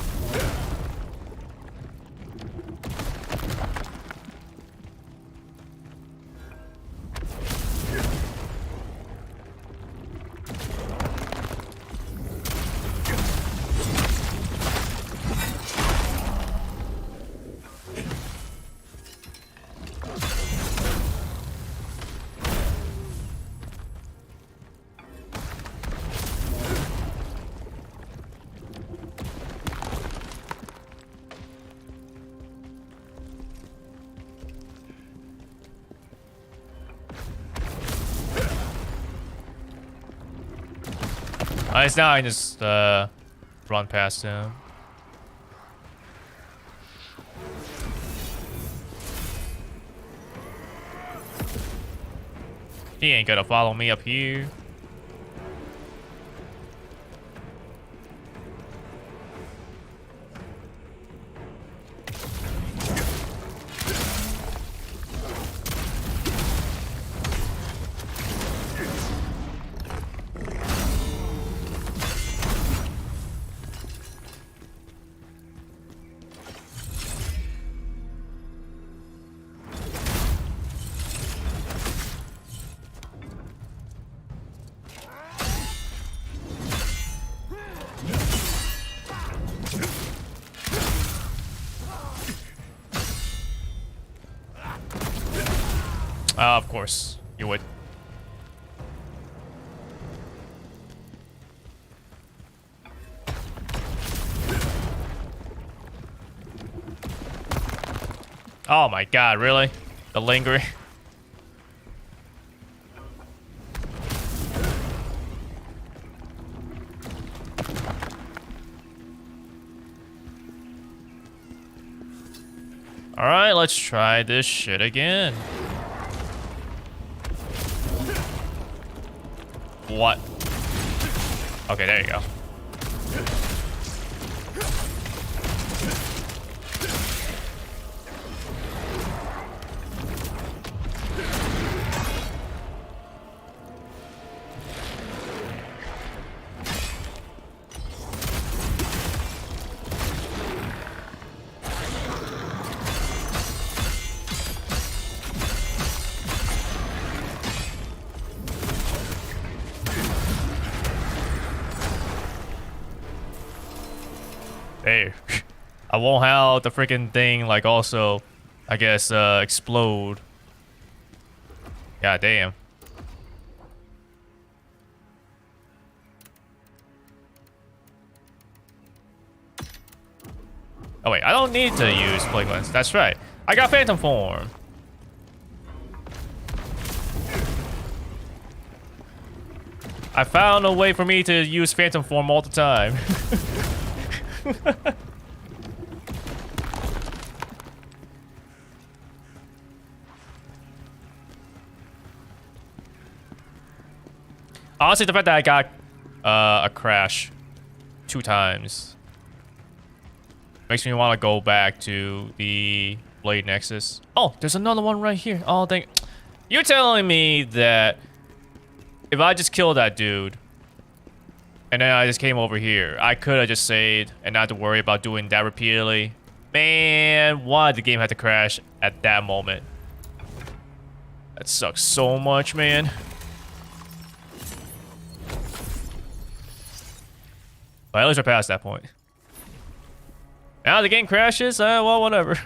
It's now I can just run past him. He ain't gonna follow me up here. Of course, you would. Oh my god, really? The lingering. Alright, let's try this shit again. What? Okay, there you go. I won't have the freaking thing like also, I guess, explode. God damn. Oh wait, I don't need to use Plague Lens. That's right. I got Phantom Form. I found a way for me to use Phantom Form all the time. Honestly, the fact that I got a crash 2 times makes me want to go back to the Blade Nexus. Oh, there's another one right here. Oh, dang. You're telling me that if I just killed that dude and then I just came over here, I could have just saved and not have to worry about doing that repeatedly? Man, why did the game have to crash at that moment? That sucks so much, man. But at least we're past that point. Now the game crashes? Well, whatever.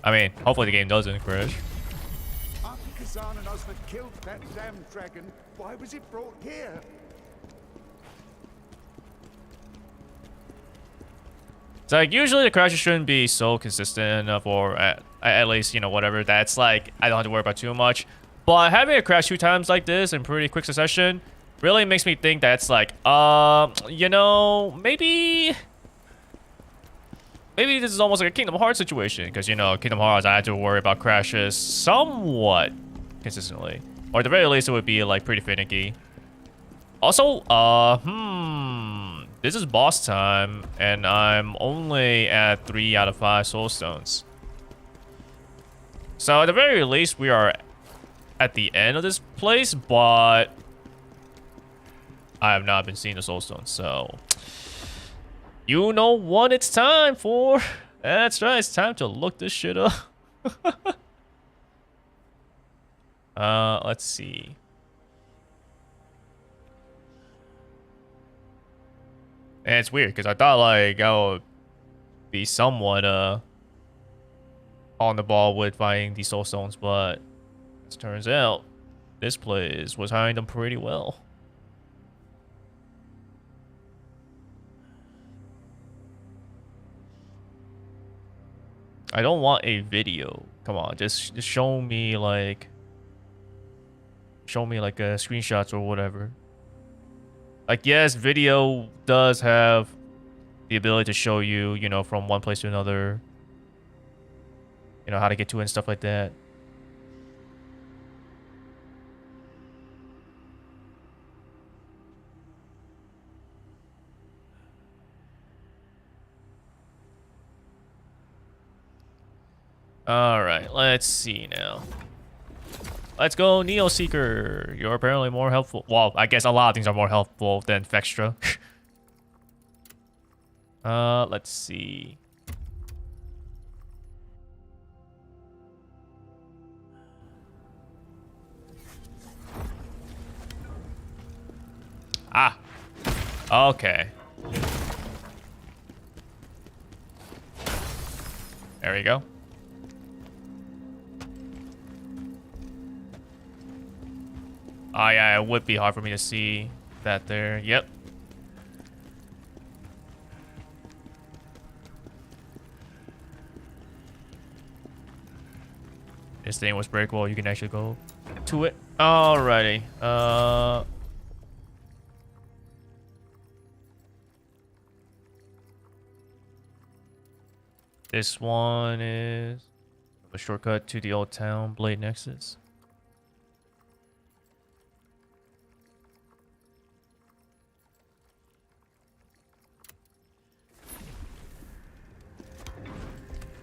I mean, hopefully the game doesn't crash. After Khazan and Osma killed that damn dragon, why was it brought here? It's like, usually the crashes shouldn't be so consistent enough, or at least, you know, whatever. That's like, I don't have to worry about too much. But having it crash 2 times like this in pretty quick succession really makes me think that's like, you know, maybe this is almost like a Kingdom Hearts situation. Because, you know, Kingdom Hearts, I had to worry about crashes somewhat consistently. Or at the very least, it would be, like, pretty finicky. Also, this is boss time, and I'm only at 3 out of 5 soul stones. So, at the very least, we are at the end of this place, but I have not been seeing the soul stones, so you know what it's time for. That's right, it's time to look this shit up. Let's see. And it's weird because I thought like I would be somewhat on the ball with finding these soul stones, but as it turns out, this place was hiding them pretty well. I don't want a video. Come on, just show me like screenshots or whatever. Like, yes, video does have the ability to show you, you know, from one place to another, you know, how to get to it and stuff like that. All right, let's see now. Let's go, Neo Seeker. You're apparently more helpful. Well, I guess a lot of things are more helpful than Vextra. Let's see. Ah. Okay. There we go. Oh yeah, it would be hard for me to see that there. Yep. This thing was breakable. You can actually go to it. Alrighty. This one is a shortcut to the old town Blade Nexus.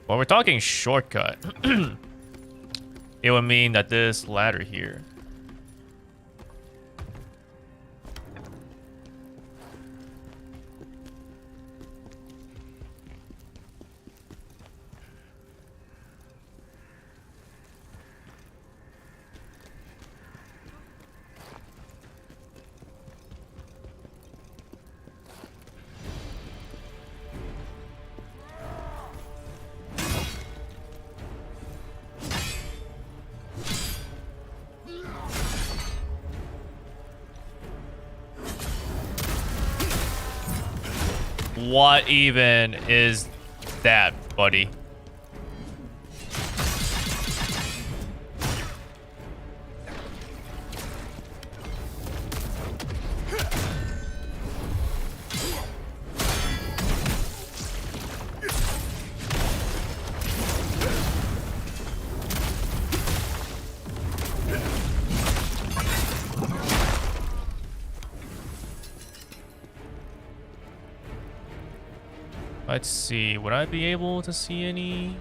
Well, we're talking shortcut. It would mean that this ladder here. What even is that, buddy? Let's see, would I be able to see any?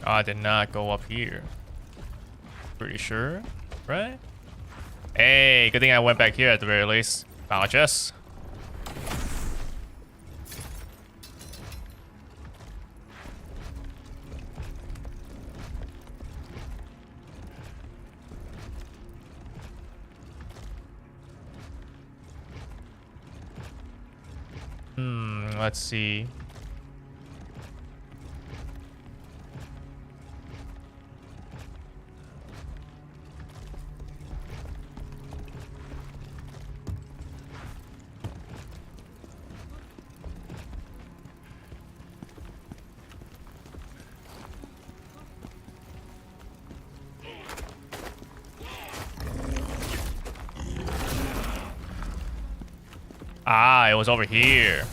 I did not go up here. Pretty sure, right? Hey, good thing I went back here at the very least. Found a chest. Let's see. Ah, it was over here.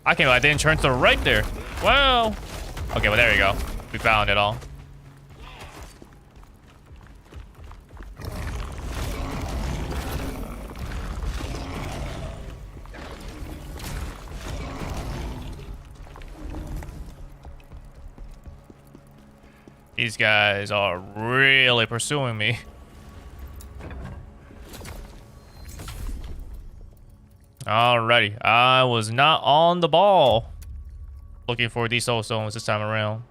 I can't believe I didn't turn to the right there. Well, okay, well, there you go. We found it all. These guys are really pursuing me. Alrighty, I was not on the ball looking for these soul stones this time around.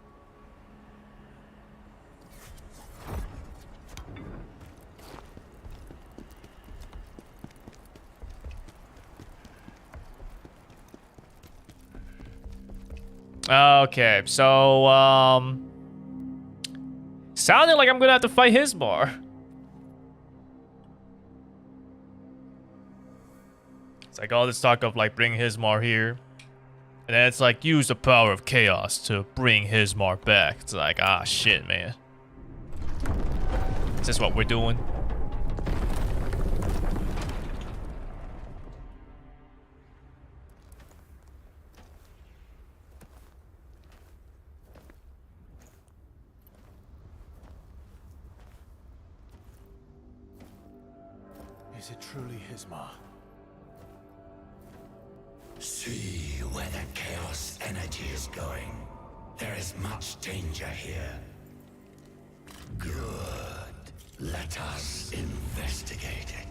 Okay, so sounding like I'm gonna have to fight Hismar. It's like all this talk of like bring Hismar here. And then it's like use the power of chaos to bring Hismar back. It's like, ah shit, man. Is this what we're doing? Is it truly Hismar? See where the chaos energy is going. There is much danger here. Good. Let us investigate it.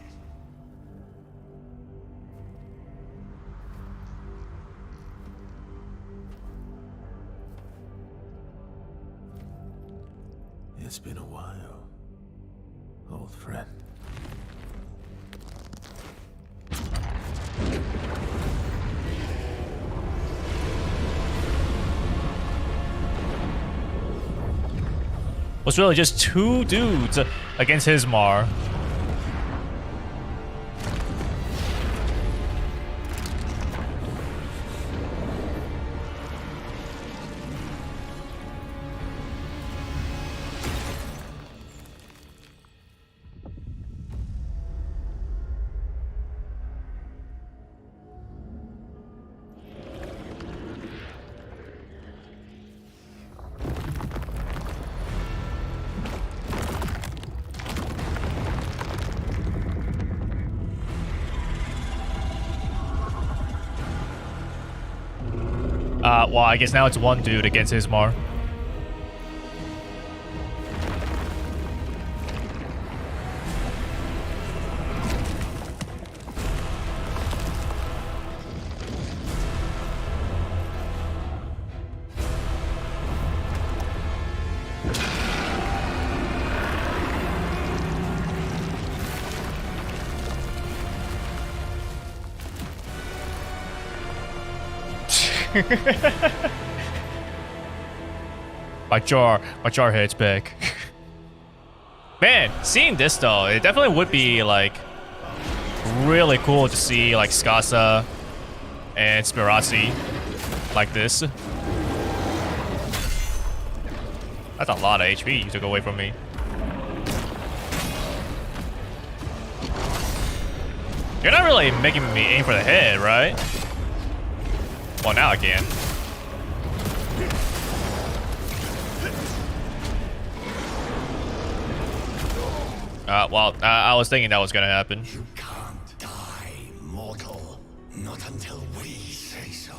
It's been a while, old friend. Was really just two dudes against Hismar. Well, I guess now it's one dude against Hismar. my jar hits back. Man, seeing this though, it definitely would be like really cool to see like Skasa and Spirazi like this. That's a lot of HP you took away from me. You're not really making me aim for the head, right? Well, now I can. Well, I was thinking that was gonna happen. You can't die, mortal. Not until we say so.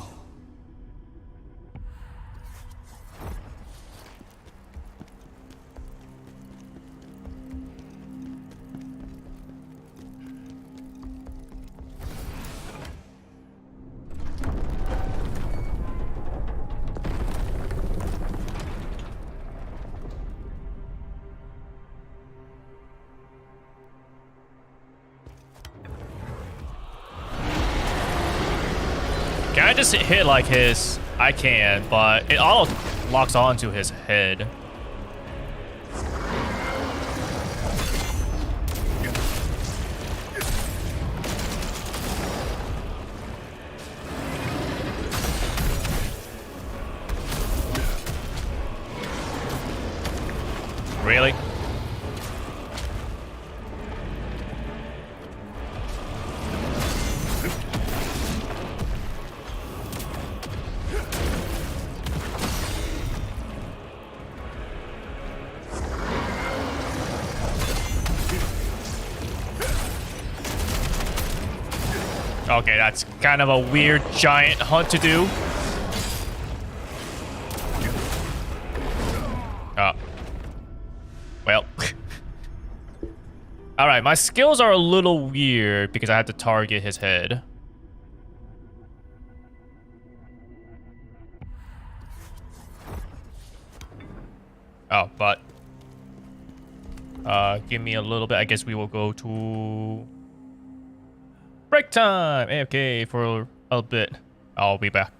Can I just hit like his? I can, but it all locks onto his head. Really? Okay, that's kind of a weird giant hunt to do. Oh. Well. Alright, my skills are a little weird because I have to target his head. Oh, but... give me a little bit. I guess we will go to... break time! AFK for a bit. I'll be back.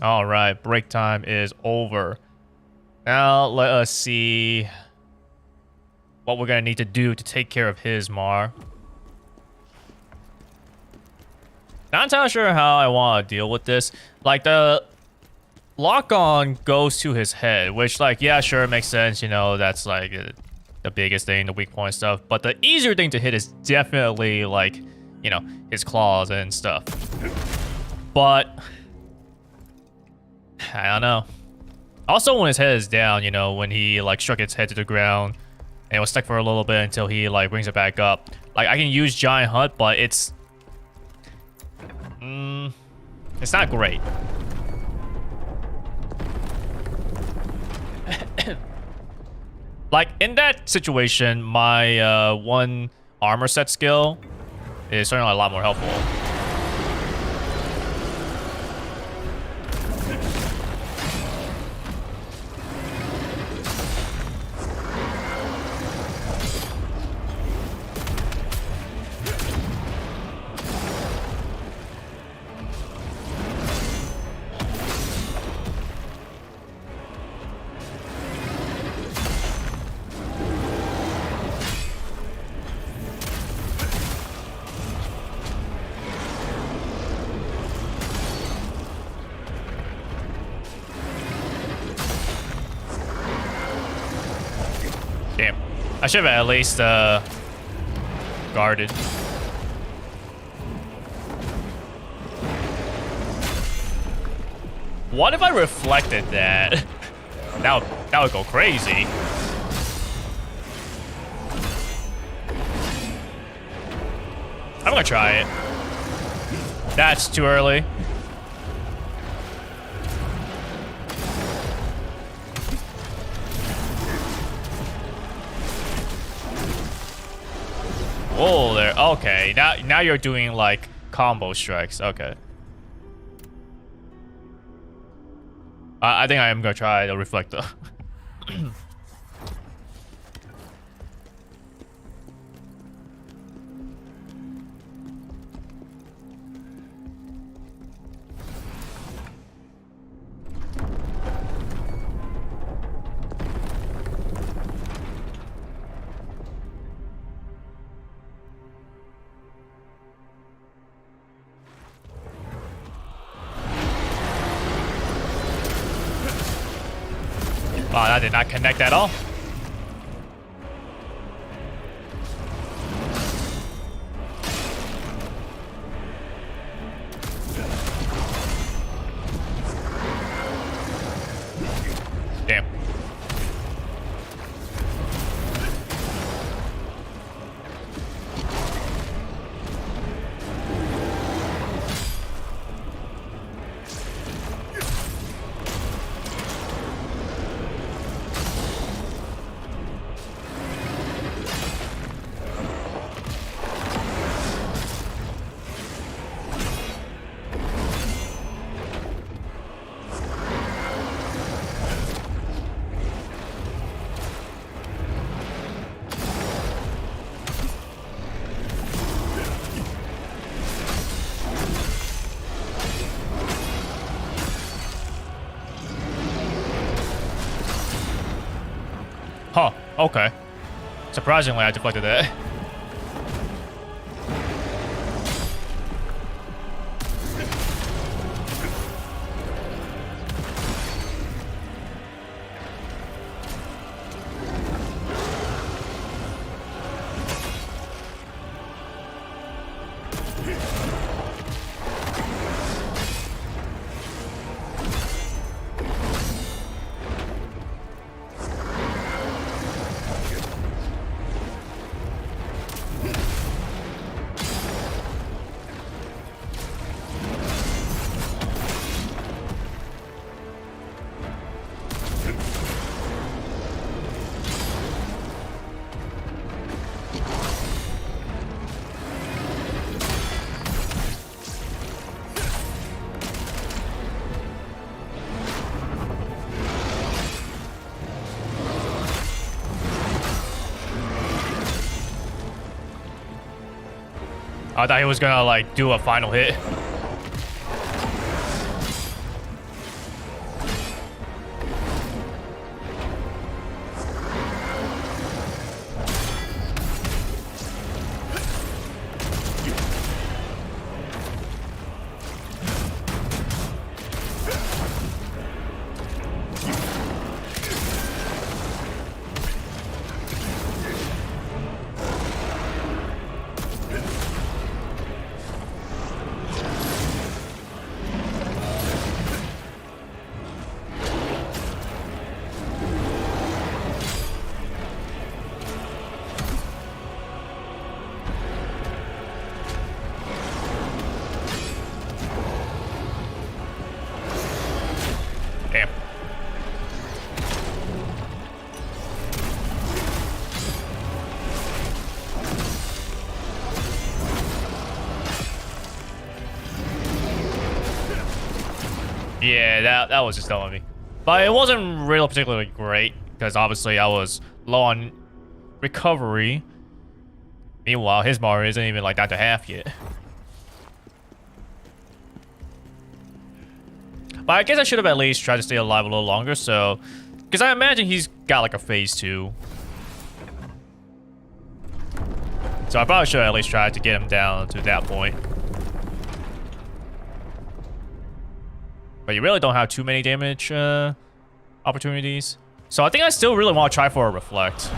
All right, break time is over. Now let us see what we're gonna need to do to take care of Hismar. Not entirely sure how I want to deal with this. Like, the lock-on goes to his head, which, like, yeah, sure, makes sense. You know, that's, like, the biggest thing, the weak point stuff. But the easier thing to hit is definitely, like, you know, his claws and stuff. But I don't know. Also, when his head is down, you know, when he, like, struck its head to the ground and it was stuck for a little bit until he, like, brings it back up. Like, I can use Giant Hunt, but it's not great. Like, in that situation, my one armor set skill is certainly a lot more helpful. Damn. I should have at least guarded. What if I reflected that? That would go crazy. I'm gonna try it. That's too early. Whoa there. Okay, now you're doing like combo strikes. Okay. I think I am gonna try the reflector. Wow, that did not connect at all. Damn. Huh, okay. Surprisingly, I deflected that. I thought he was gonna like do a final hit. Yeah, that was just dumb of me. But it wasn't really particularly great, because obviously I was low on recovery. Meanwhile, Hismar isn't even like down to half yet. But I guess I should have at least tried to stay alive a little longer, so... Because I imagine he's got like a phase 2. So I probably should at least try to get him down to that point. But you really don't have too many damage opportunities. So I think I still really want to try for a Reflect.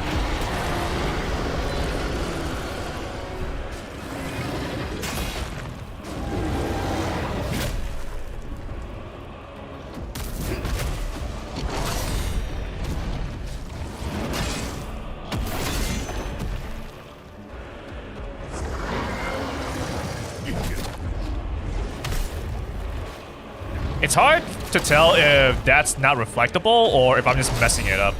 It's hard to tell if that's not reflectable or if I'm just messing it up.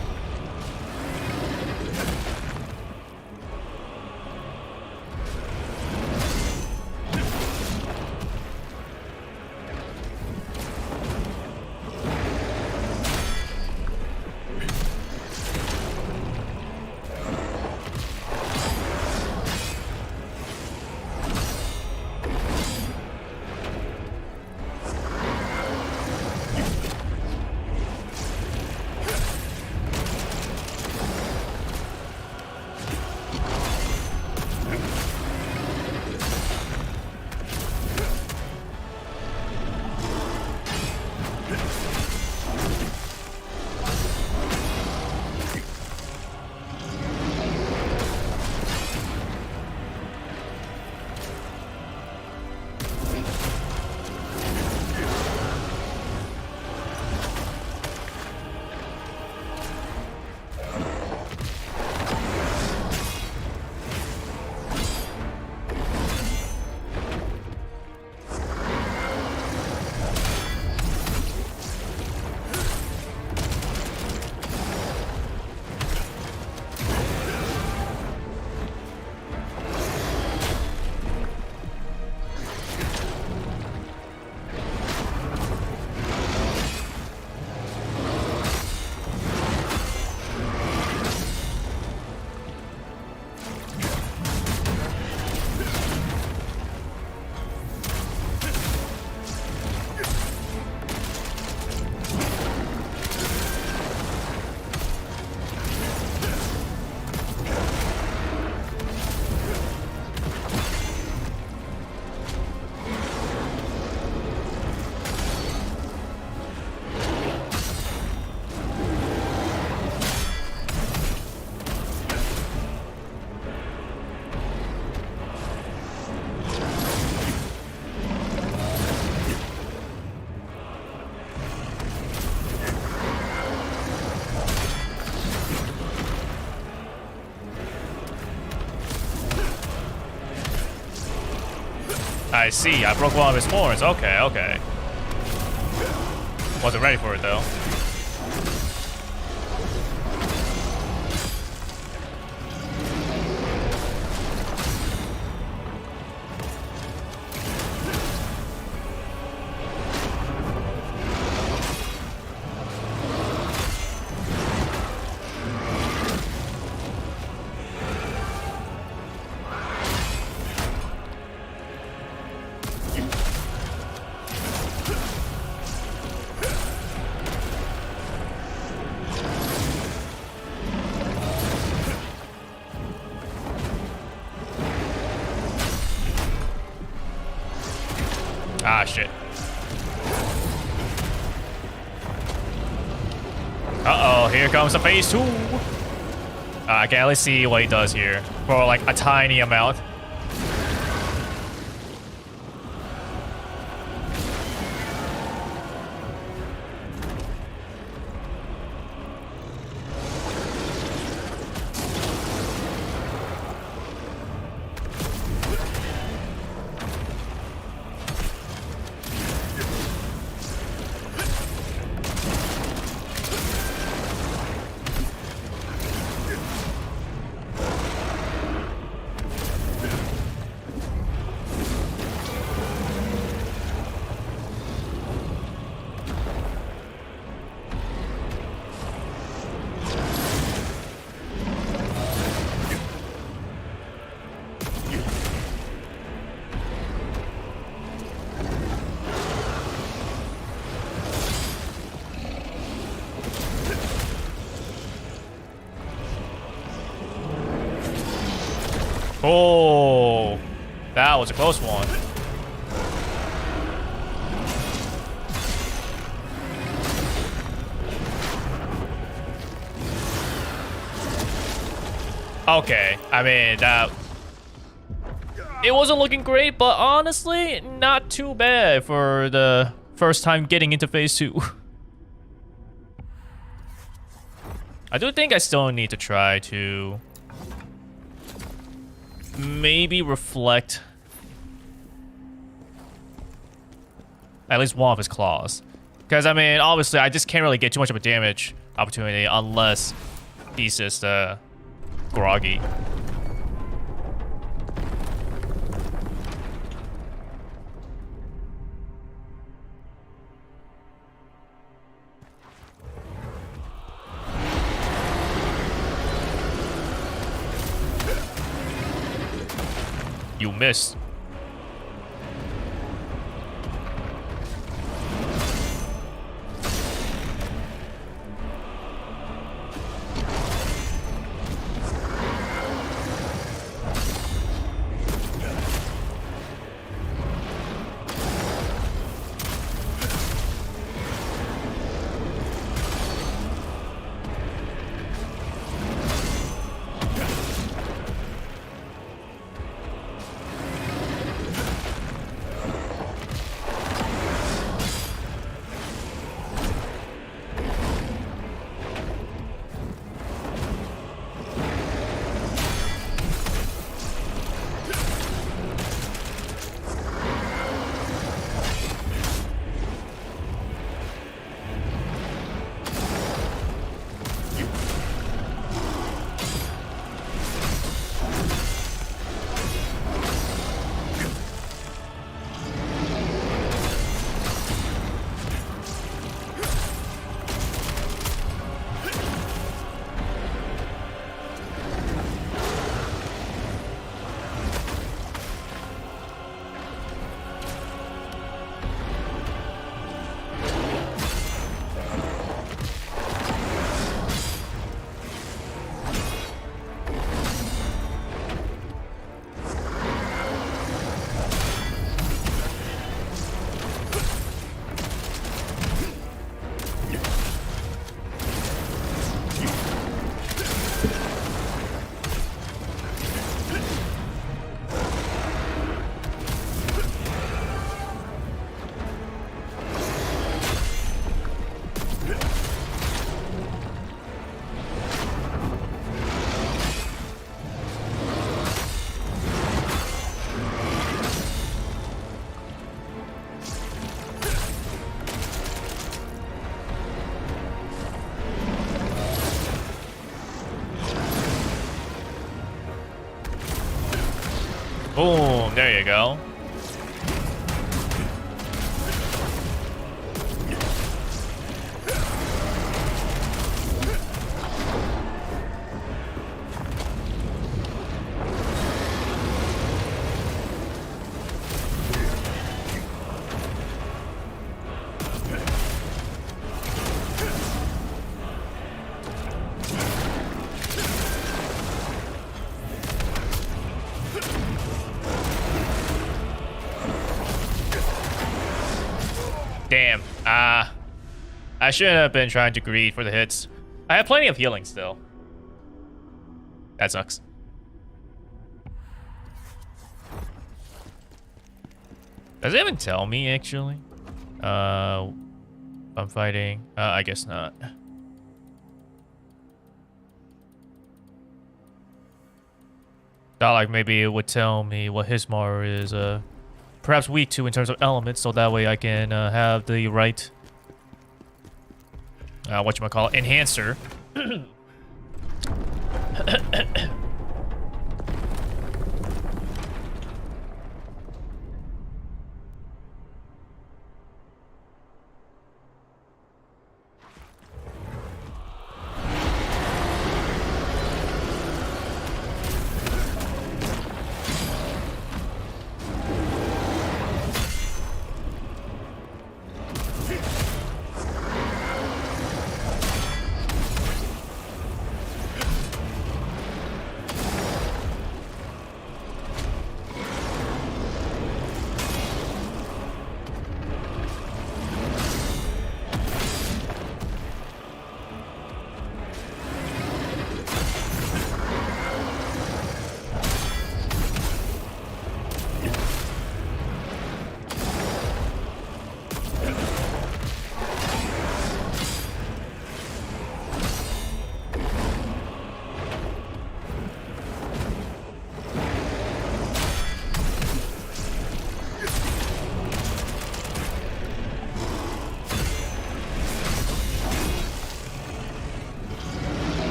I see. I broke one of his horns. Okay, okay. Wasn't ready for it though. Ah, shit. Uh-oh, here comes the phase 2. I can at least see what he does here for like a tiny amount. Oh, that was a close one. Okay, I mean, it wasn't looking great, but honestly, not too bad for the first time getting into phase 2. I do think I still need to try to maybe reflect at least one of his claws. Because, I mean, obviously, I just can't really get too much of a damage opportunity unless he's just groggy. You missed. Boom, there you go. Damn. I shouldn't have been trying to greed for the hits. I have plenty of healing still. That sucks. Does it even tell me, actually? I'm fighting. I guess not. Thought like maybe it would tell me what Hismar is perhaps weak to in terms of elements, so that way I can have the right whatchamacallit, enhancer.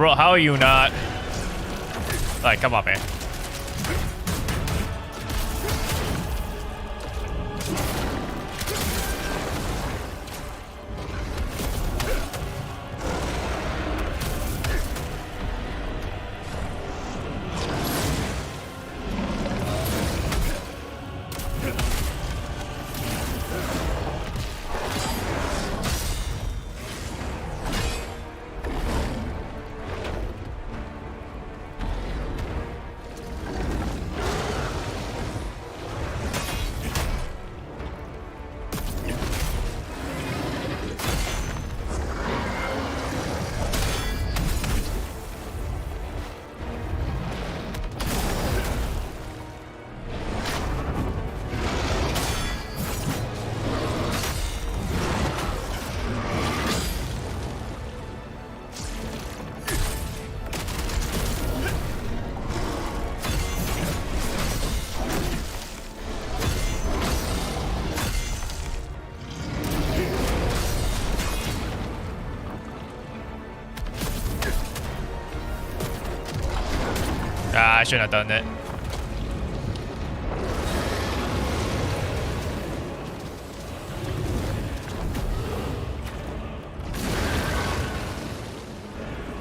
Bro, how are you not? Like, come on, man. Ah, I shouldn't have done that.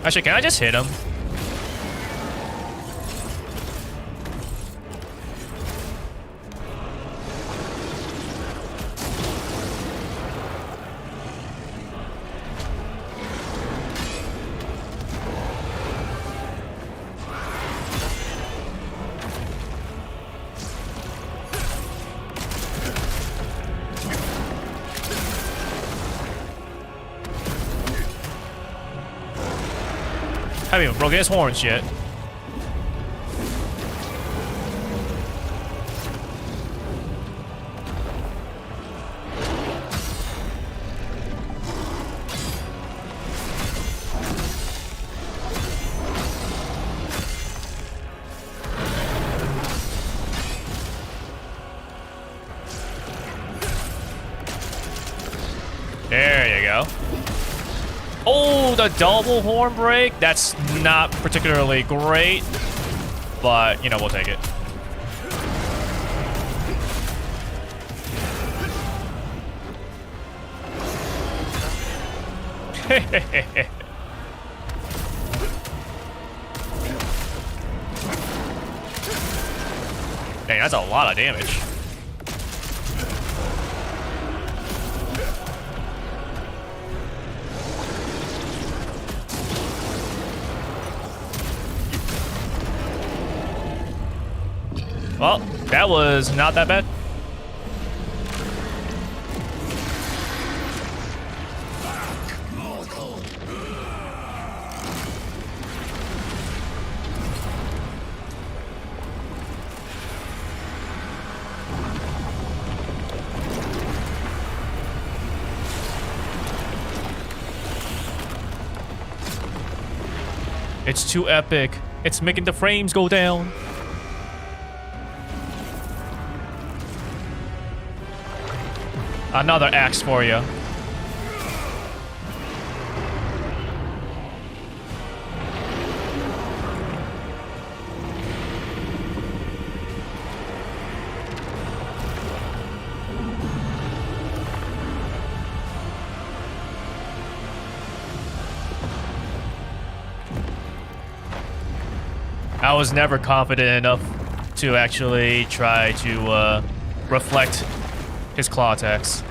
Actually, can I just hit him? Haven't even broken his horns yet. There you go. Oh, the double horn break. That's not particularly great, but, you know, we'll take it. Dang, that's a lot of damage. Well, that was not that bad. It's too epic. It's making the frames go down. Another axe for you. I was never confident enough to actually try to reflect his claw attacks.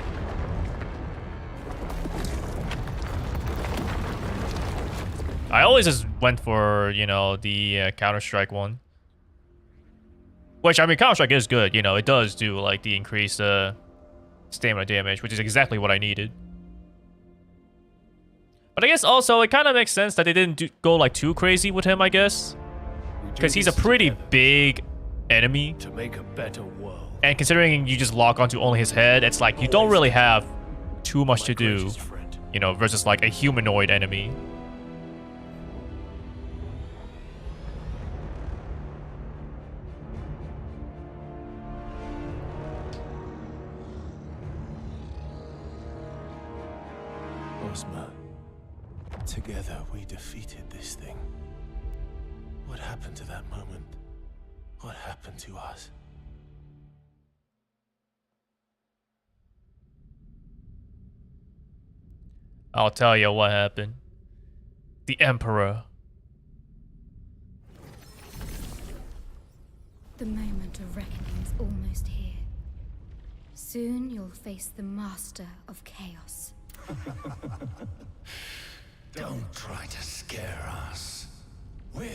I always just went for, you know, the Counter-Strike one. Which, I mean, Counter-Strike is good, you know, it does do, like, the increased stamina damage, which is exactly what I needed. But I guess also, it kind of makes sense that they didn't go, like, too crazy with him, I guess. Because he's a pretty big enemy. To make a better world. And considering you just lock onto only his head, it's like you don't really have too much to do, you know, versus like a humanoid enemy. Ozma, Together we defeated this thing. What happened to that moment? What happened to us? I'll tell you what happened. The Emperor. The moment of reckoning's almost here. Soon you'll face the Master of Chaos. Don't try to scare us. We're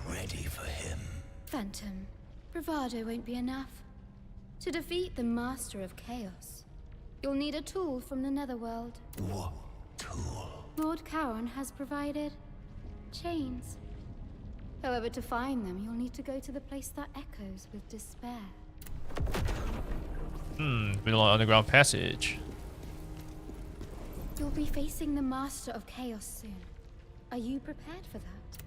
ready for him. Phantom, bravado won't be enough. To defeat the Master of Chaos, you'll need a tool from the Netherworld. What tool? Lord Charon has provided chains. However, to find them, you'll need to go to the place that echoes with despair. Vitalon underground passage. You'll be facing the Master of Chaos soon. Are you prepared for that?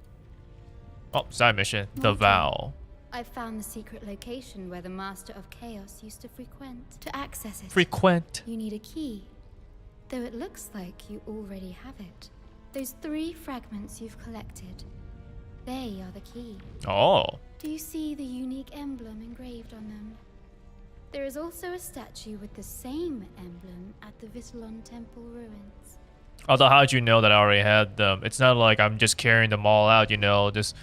Oh, side mission. The Mortal, Vow. I've found the secret location where the Master of Chaos used to frequent. To access it, Frequent. you need a key. Though it looks like you already have it. Those 3 fragments you've collected, they are the key. Oh. Do you see the unique emblem engraved on them? There is also a statue with the same emblem at the Vitalon Temple ruins. Although, how'd you know that I already had them? It's not like I'm just carrying them all out, you know, just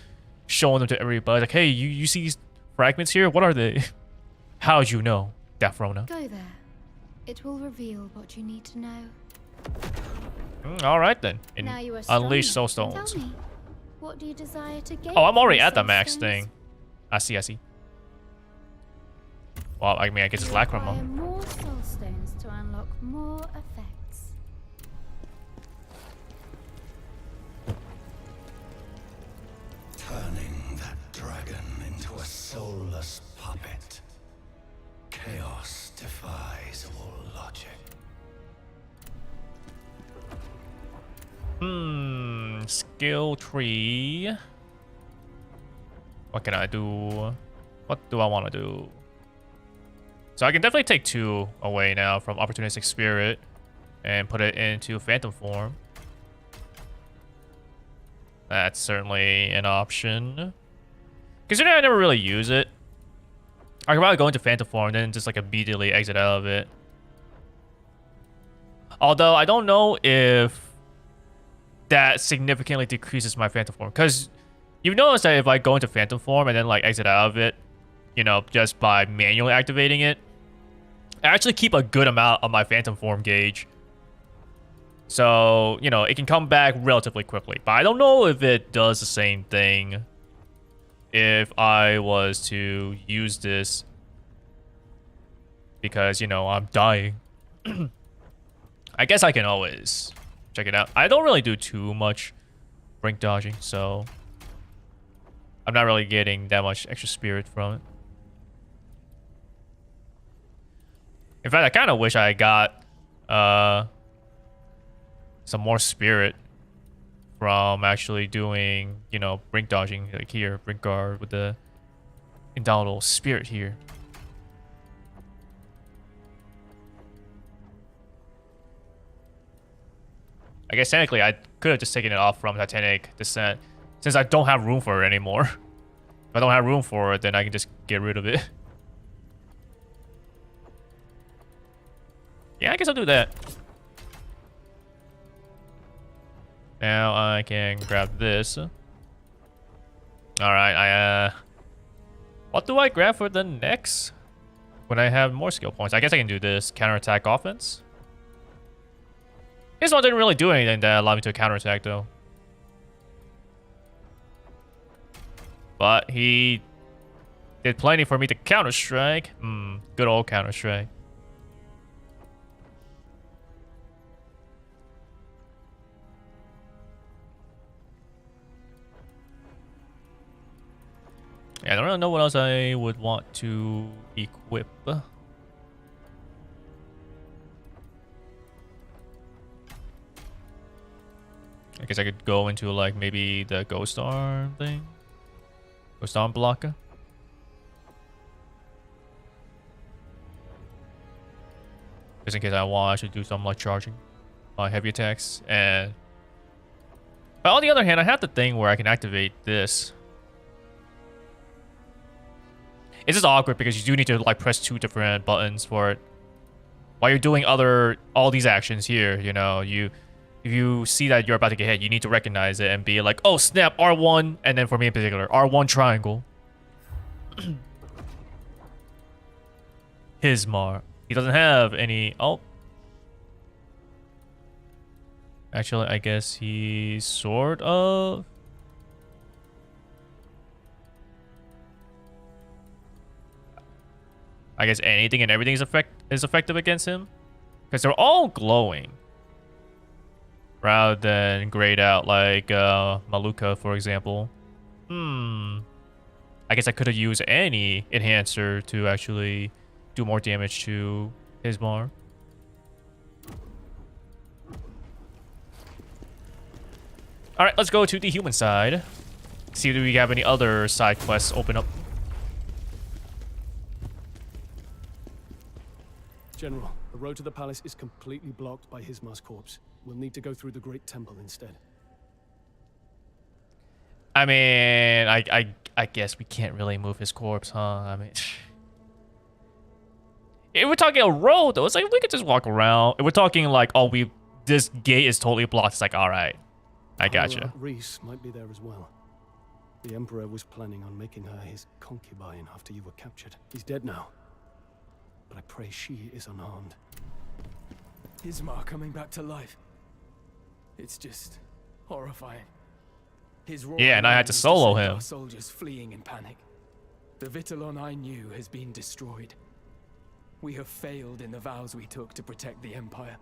showing them to everybody. Like, hey, you see these fragments here? What are they? How'd you know, Daphrona? Go there. It will reveal what you need to know. All right then. Now you are Unleash Soul stronger. Stones. Tell me, what do you desire to gain? Oh, I'm already from at the Soul max Stones? thing. I see. Well, I mean, I guess it's Lacrimon. Require more soul stones to unlock more effects. Turning that dragon into a soulless puppet. Chaos defies all logic. Skill tree. What can I do? What do I want to do? So I can definitely take 2 away now from Opportunistic Spirit and put it into Phantom form. That's certainly an option. Considering I never really use it, I could probably go into Phantom form and then just like immediately exit out of it. Although I don't know if that significantly decreases my Phantom form, because you've noticed that if I go into Phantom form and then like exit out of it, you know, just by manually activating it, I actually keep a good amount of my Phantom form gauge. So, you know, it can come back relatively quickly. But I don't know if it does the same thing if I was to use this because, you know, I'm dying. I guess I can always check it out. I don't really do too much brink dodging, so I'm not really getting that much extra spirit from it. In fact, I kind of wish I got some more spirit from actually doing, you know, brink dodging, like here, brink guard with the indomitable spirit here. I guess technically I could have just taken it off from Titanic Descent, since I don't have room for it anymore. If I don't have room for it, then I can just get rid of it. Yeah, I guess I'll do that. Now I can grab this. Alright, what do I grab for the next? When I have more skill points. I guess I can do this. Counterattack offense. This one didn't really do anything that allowed me to counterattack though. But he did plenty for me to counter-strike. Good old counter-strike. Yeah, I don't really know what else I would want to equip. I guess I could go into like maybe the Ghost Arm thing. Ghost Arm blocker. Just in case I want to do some like charging my heavy attacks and But on the other hand, I have the thing where I can activate this. It's just awkward because you do need to like press 2 different buttons for it. While you're doing all these actions here, you know, if you see that you're about to get hit, you need to recognize it and be like, oh snap, R1, and then for me in particular, R1 triangle. Hismar. He doesn't have any. Oh. Actually, I guess he sort of. I guess anything and everything is effective against him, because they're all glowing, rather than grayed out like Maluka, for example. I guess I could have used any enhancer to actually do more damage to Hismar. All right, let's go to the human side. See if we have any other side quests open up. General, the road to the palace is completely blocked by Hismar's corpse. We'll need to go through the Great Temple instead. I mean, I guess we can't really move his corpse, huh? I mean, if we're talking a road, though, it's like we could just walk around. If we're talking like, oh, this gate is totally blocked, it's like, all right, I gotcha. Reese might be there as well. The Emperor was planning on making her his concubine after you were captured. He's dead now. But I pray she is unharmed. Hismar coming back to life. It's just horrifying. Yeah, and I had to solo him. Our soldiers fleeing in panic. The Vitalon I knew has been destroyed. We have failed in the vows we took to protect the Empire.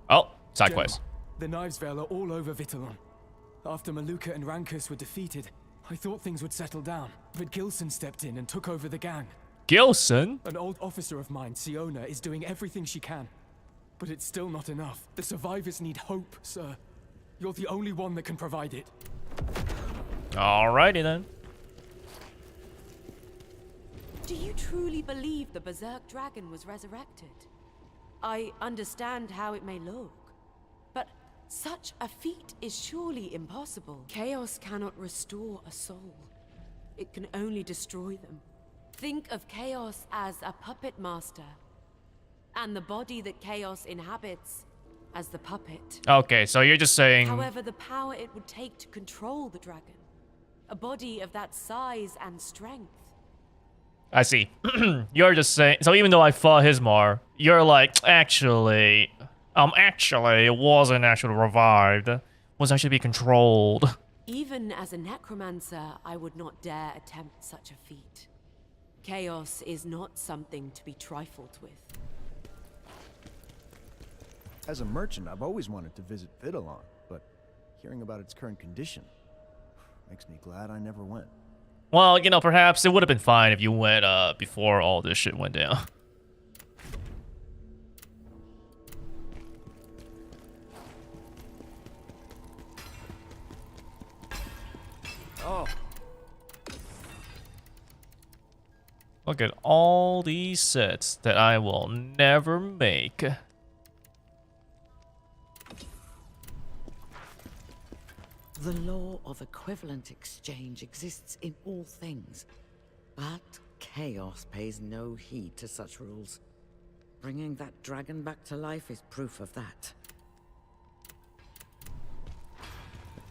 Oh, side quest. The Knives Vale are all over Vitalon. After Maluka and Rankus were defeated, I thought things would settle down, but Gilson stepped in and took over the gang. Gilson? An old officer of mine, Siona, is doing everything she can. But it's still not enough. The survivors need hope, sir. You're the only one that can provide it. Alrighty then. Do you truly believe the Berserk Dragon was resurrected? I understand how it may look, but such a feat is surely impossible. Chaos cannot restore a soul. It can only destroy them. Think of Chaos as a puppet master, and the body that Chaos inhabits as the puppet. Okay, so you're just saying... However, the power it would take to control the dragon, a body of that size and strength. I see. You're just saying... So even though I fought Hismar, you're like, actually, it wasn't actually revived. It was actually be controlled. Even as a necromancer, I would not dare attempt such a feat. Chaos is not something to be trifled with. As a merchant, I've always wanted to visit Vitalon, but hearing about its current condition makes me glad I never went. Well, you know, perhaps it would have been fine if you went before all this shit went down. Oh. Look at all these sets that I will never make. The law of equivalent exchange exists in all things, but Chaos pays no heed to such rules. Bringing that dragon back to life is proof of that.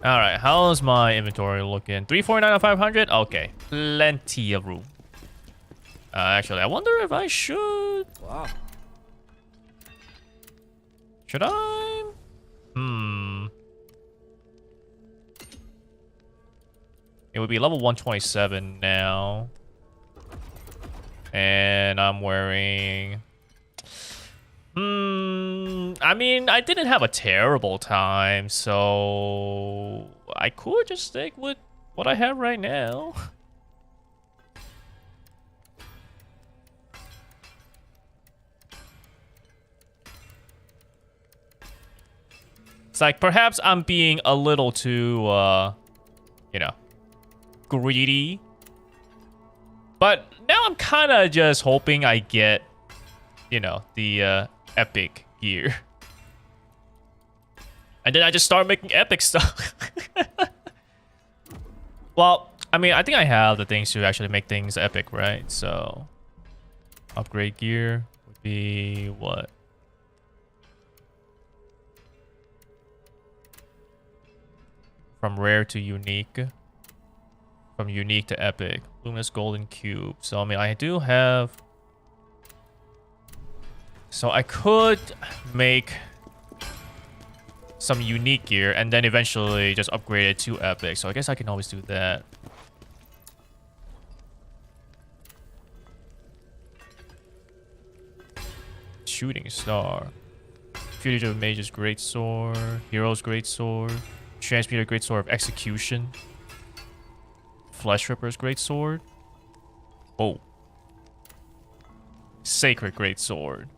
Alright, how's my inventory looking? 349 out of 500? Okay, plenty of room. Actually, I wonder if I should... Wow. Should I? It would be level 127 now. And I'm wearing... I mean, I didn't have a terrible time, so... I could just stick with what I have right now. It's like, perhaps I'm being a little too, you know, greedy. But now I'm kind of just hoping I get, you know, the epic gear. And then I just started making epic stuff. Well, I mean, I think I have the things to actually make things epic, right? So, upgrade gear would be what? From rare to unique. From unique to epic. Luminous golden cube. So, I mean, I do have... So, I could make some unique gear and then eventually just upgrade it to epic. So, I guess I can always do that. Shooting star. Fugitive mage's great sword. Hero's great sword. Transmuter great sword of execution. Flesh ripper's great sword. Oh. Sacred great sword.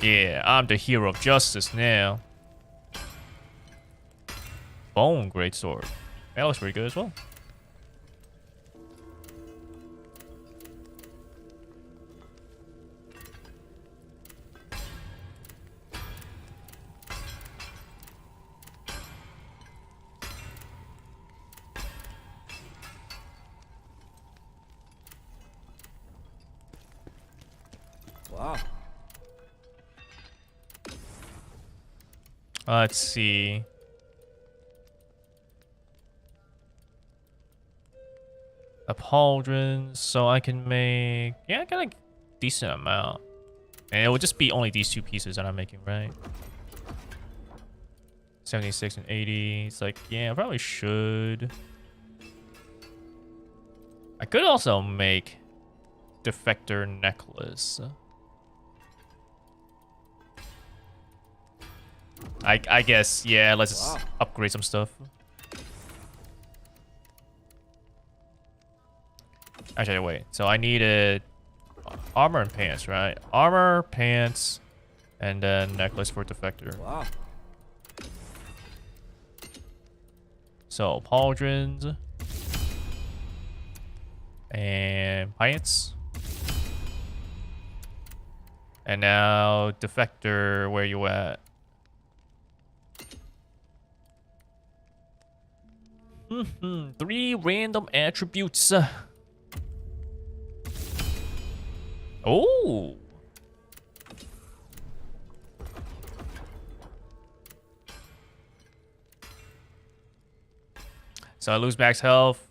Yeah, I'm the hero of justice now. Bone great sword. That looks pretty good as well. Wow. Let's see. A pauldron, so I can make... Yeah, I got a decent amount. And it would just be only these two pieces that I'm making, right? 76 and 80. It's like, yeah, I probably should. I could also make Defector necklace. I guess, yeah, let's just upgrade some stuff. Actually, wait. So I needed armor and pants, right? Armor, pants, and then necklace for Defector. Wow. So, pauldrons. And pants. And now, Defector, where you at? Three random attributes. Oh. So I lose max health.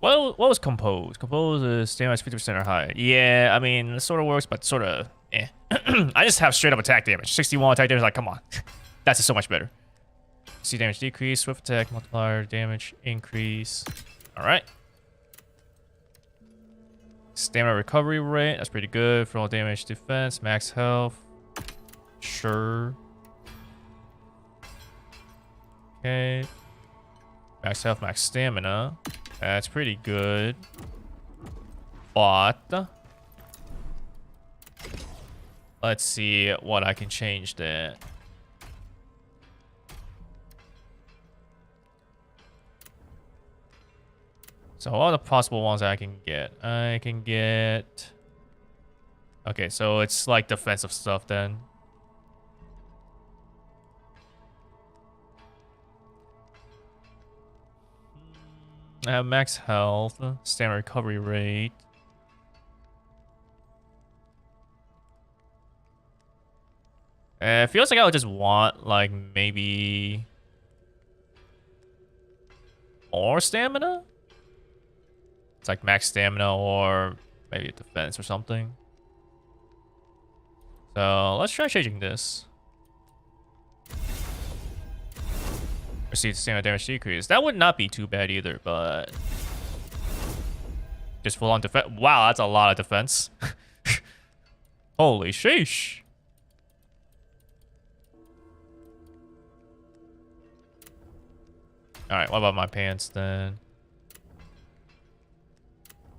What was compose? Compose is stamina 50% or higher. Yeah, I mean, it sort of works, but sort of eh. I just have straight up attack damage. 61 attack damage, like, come on. That's just so much better. See damage decrease, swift attack, multiplier, damage increase. Alright. Stamina recovery rate, that's pretty good. For all damage defense, max health. Sure. Okay. Max health, max stamina. That's pretty good. But let's see what I can change that. So all the possible ones I can get. I can get... Okay, so it's like defensive stuff then. I have max health, stamina recovery rate. It feels like I would just want, like, maybe... more stamina? It's like max stamina or maybe a defense or something. So let's try changing this. Receive stamina damage decrease. That would not be too bad either, but just full on defense. Wow, that's a lot of defense. Holy sheesh. Alright, what about my pants then?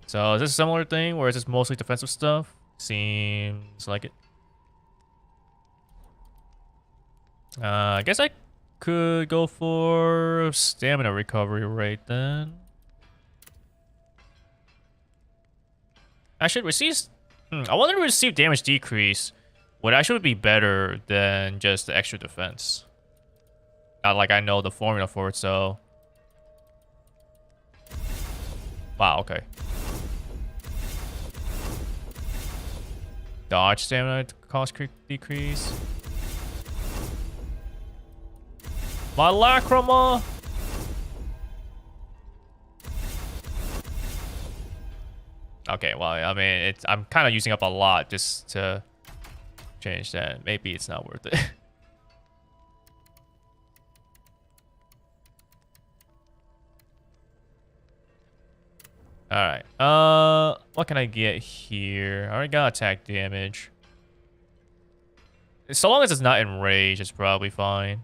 So is this a similar thing where it's just mostly defensive stuff? Seems like it. I guess I could go for stamina recovery rate then. I should receive... I want to receive damage decrease would actually be better than just the extra defense. Not like I know the formula for it, so... Wow, okay. Dodge stamina cost decrease. My lacrima! Okay, well, I mean, I'm kind of using up a lot just to change that. Maybe it's not worth it. Alright, what can I get here? I already got attack damage. So long as it's not in rage, it's probably fine.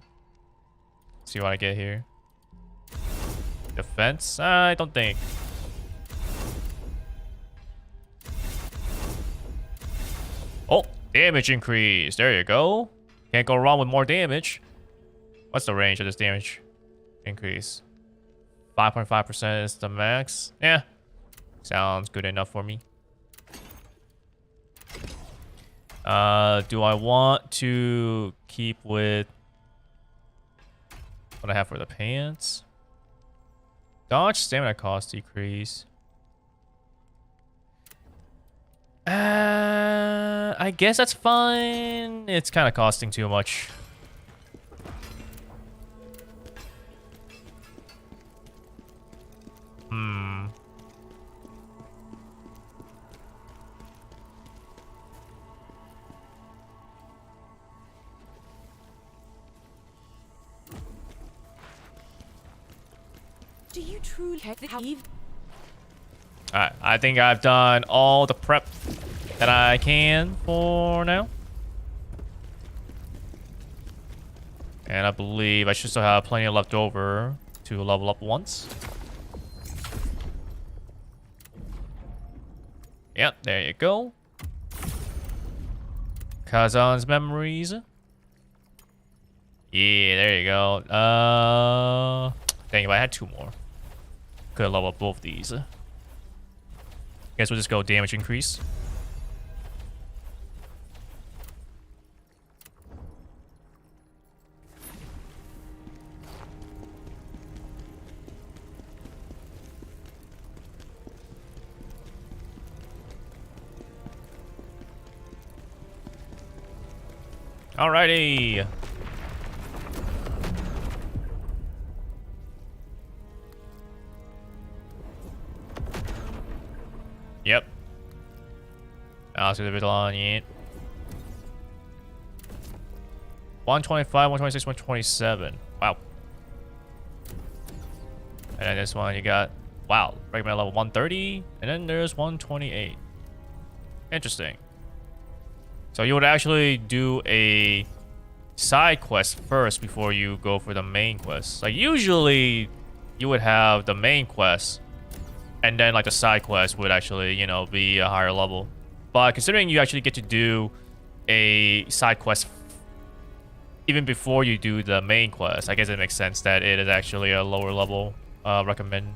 Let's see what I get here. Defense? I don't think. Oh, damage increase. There you go. Can't go wrong with more damage. What's the range of this damage increase? 5.5% is the max. Yeah. Sounds good enough for me. Do I want to keep with what I have for the pants? Dodge stamina cost decrease. I guess that's fine. It's kind of costing too much. Do you truly believe? Alright, I think I've done all the prep that I can for now. And I believe I should still have plenty left over to level up once. Yep, there you go. Khazan's memories. Yeah, there you go. Dang, if I had 2 more. Could have leveled up both these. Guess we'll just go damage increase. Alrighty. Yep. I'll see the Vitalon, yeah. 125, 126, 127. Wow. And then this one you got, wow, recommend level 130. And then there's 128. Interesting. So you would actually do a side quest first before you go for the main quest. Like usually you would have the main quest and then like the side quest would actually, you know, be a higher level. But considering you actually get to do a side quest even before you do the main quest, I guess it makes sense that it is actually a lower level recommended.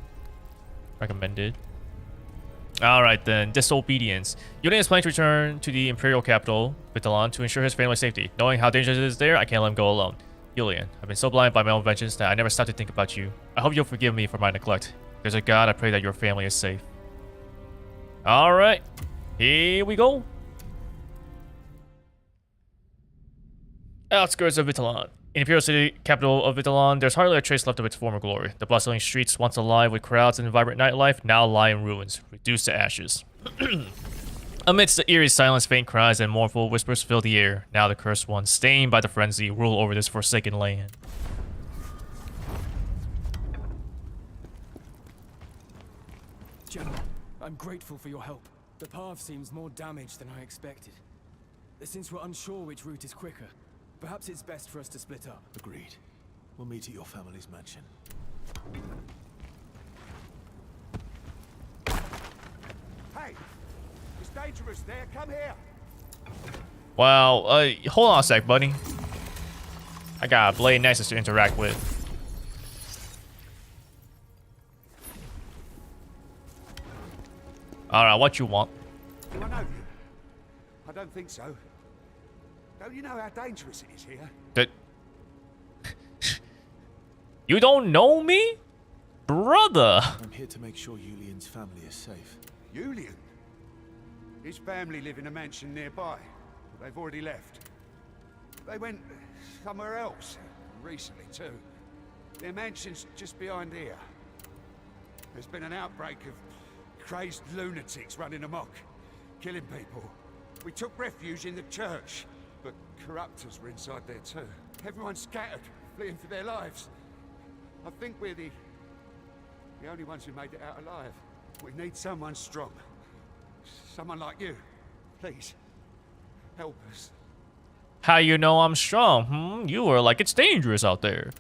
Alright then, Disobedience. Yulian is planning to return to the Imperial capital, Vitalon, to ensure his family's safety. Knowing how dangerous it is there, I can't let him go alone. Yulian, I've been so blinded by my own vengeance that I never stopped to think about you. I hope you'll forgive me for my neglect. There's a God, I pray that your family is safe. Alright, here we go. Outskirts of Vitalon. In Imperial City, capital of Vitalon, there's hardly a trace left of its former glory. The bustling streets, once alive with crowds and vibrant nightlife, now lie in ruins, reduced to ashes. Amidst the eerie silence, faint cries and mournful whispers fill the air. Now the cursed ones, stained by the frenzy, rule over this forsaken land. General, I'm grateful for your help. The path seems more damaged than I expected. Since we're unsure which route is quicker, perhaps it's best for us to split up. Agreed. We'll meet at your family's mansion. Hey! It's dangerous there. Come here. Wow, hold on a sec, buddy. I got a Blade Nexus to interact with. Alright, what you want? Do I know you? I don't think so. Don't you know how dangerous it is here? That you don't know me, brother. I'm here to make sure Yulian's family is safe. Julian? His family live in a mansion nearby. They've already left. They went somewhere else. Recently, too. Their mansion's just behind here. There's been an outbreak of crazed lunatics running amok, killing people. We took refuge in the church, but corruptors were inside there too. Everyone's scattered, fleeing for their lives. I think we're the only ones who made it out alive. We need someone strong. Someone like you. Please, help us. How you know I'm strong? You were like, it's dangerous out there.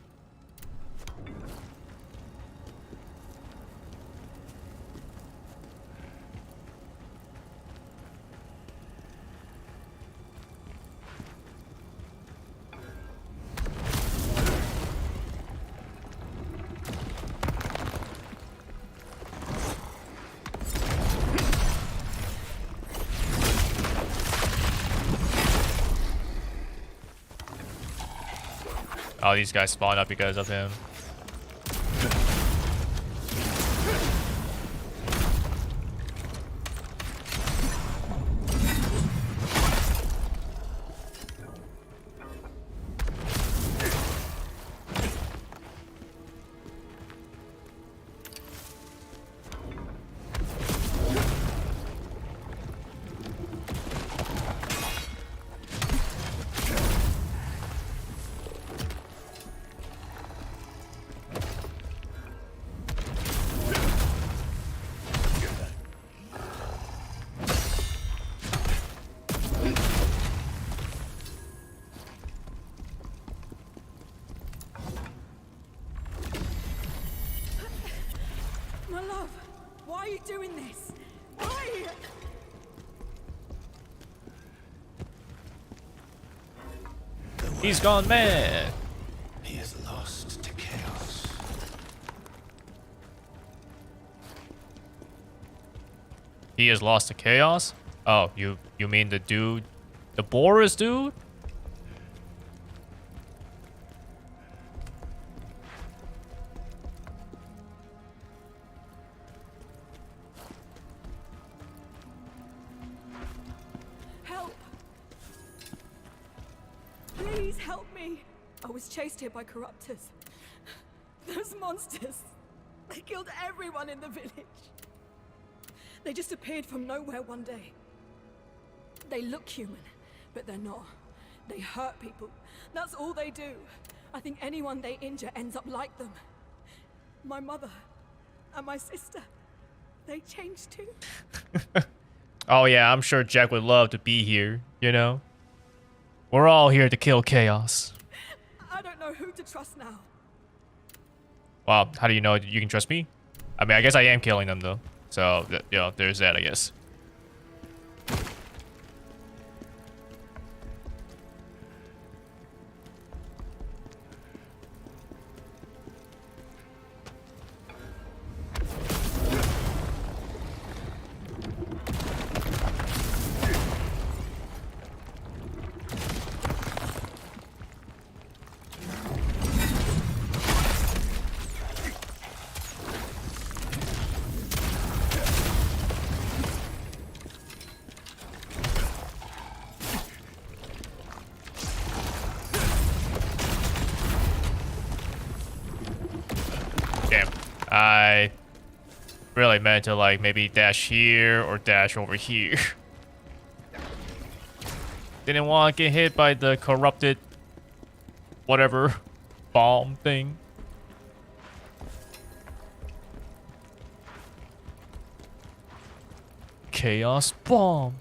Oh, these guys spawn up because of him. My love, why are you doing this? Why? He's gone mad. He is lost to chaos. He is lost to chaos? Oh, you mean the dude, the Boris dude? Help! Please help me! I was chased here by corruptors. Those monsters. They killed everyone in the village. They just appeared from nowhere one day. They look human, but they're not. They hurt people. That's all they do. I think anyone they injure ends up like them. My mother and my sister, they changed too. Oh yeah, I'm sure Jack would love to be here, you know? We're all here to kill chaos. I don't know who to trust now. Well, how do you know you can trust me? I mean, I guess I am killing them though. So, you know, there's that, I guess. I really meant to like maybe dash here or dash over here. Didn't want to get hit by the corrupted whatever bomb thing. Chaos bomb.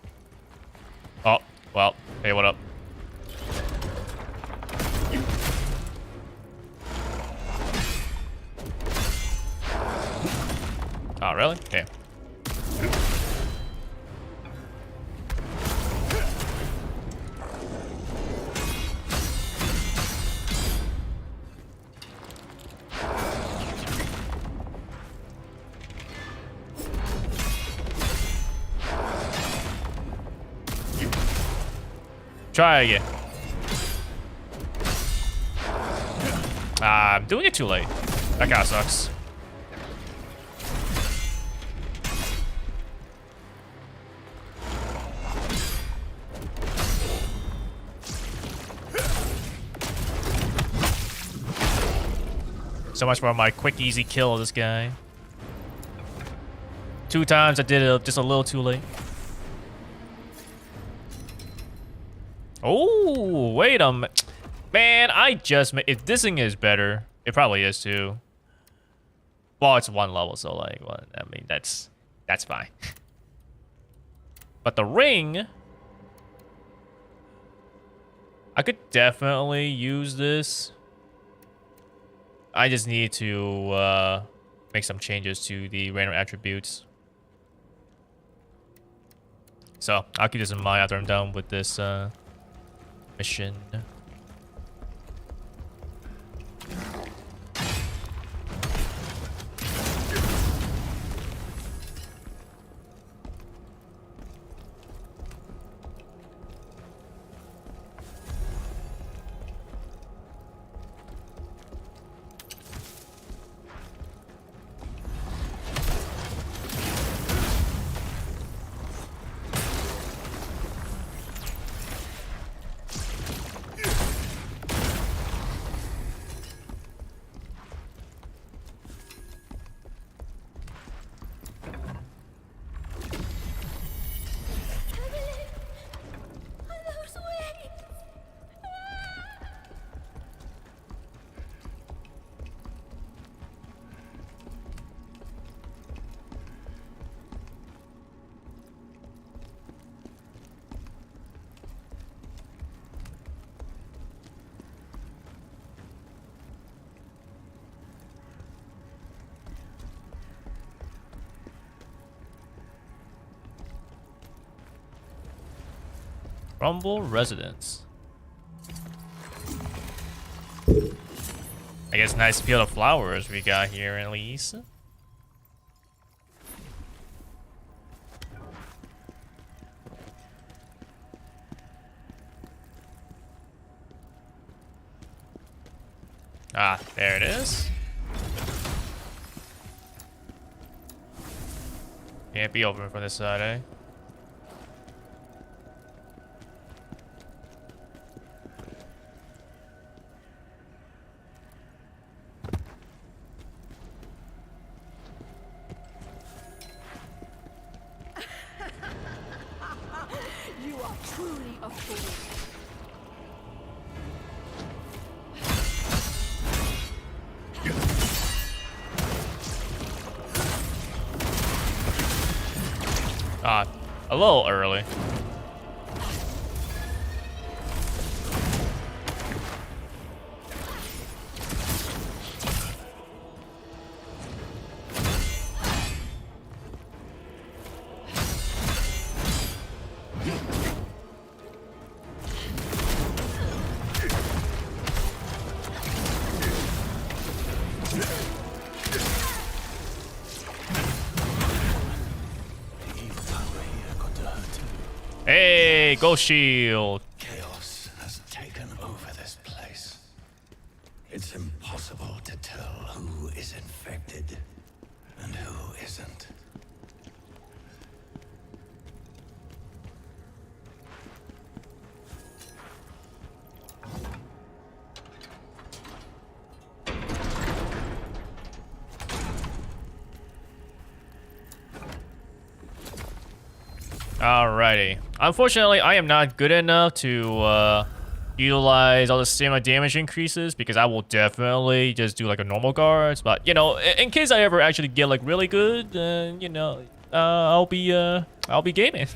Oh, well, hey, what up? Oh, really? Yeah. Try again. I'm doing it too late. That kinda sucks. So much for my quick, easy kill of this guy. 2 times I did it just a little too late. Oh, wait a minute. Man, I just made... If this thing is better, it probably is too. Well, it's 1 level, so like, well, I mean, that's fine. But the ring... I could definitely use this. I just need to make some changes to the random attributes. So, I'll keep this in mind after I'm done with this mission. Rumble Residence. I guess nice field of flowers we got here at least. Ah, there it is. Can't be open from this side, eh? You are truly a fool. Ah, a little early. Hey, go shield. Chaos has taken over this place. It's impossible to tell who is infected and who isn't. Alrighty. Unfortunately, I am not good enough to utilize all the stamina damage increases because I will definitely just do like a normal guards. But you know, in case I ever actually get like really good, then you know, I'll be gaming.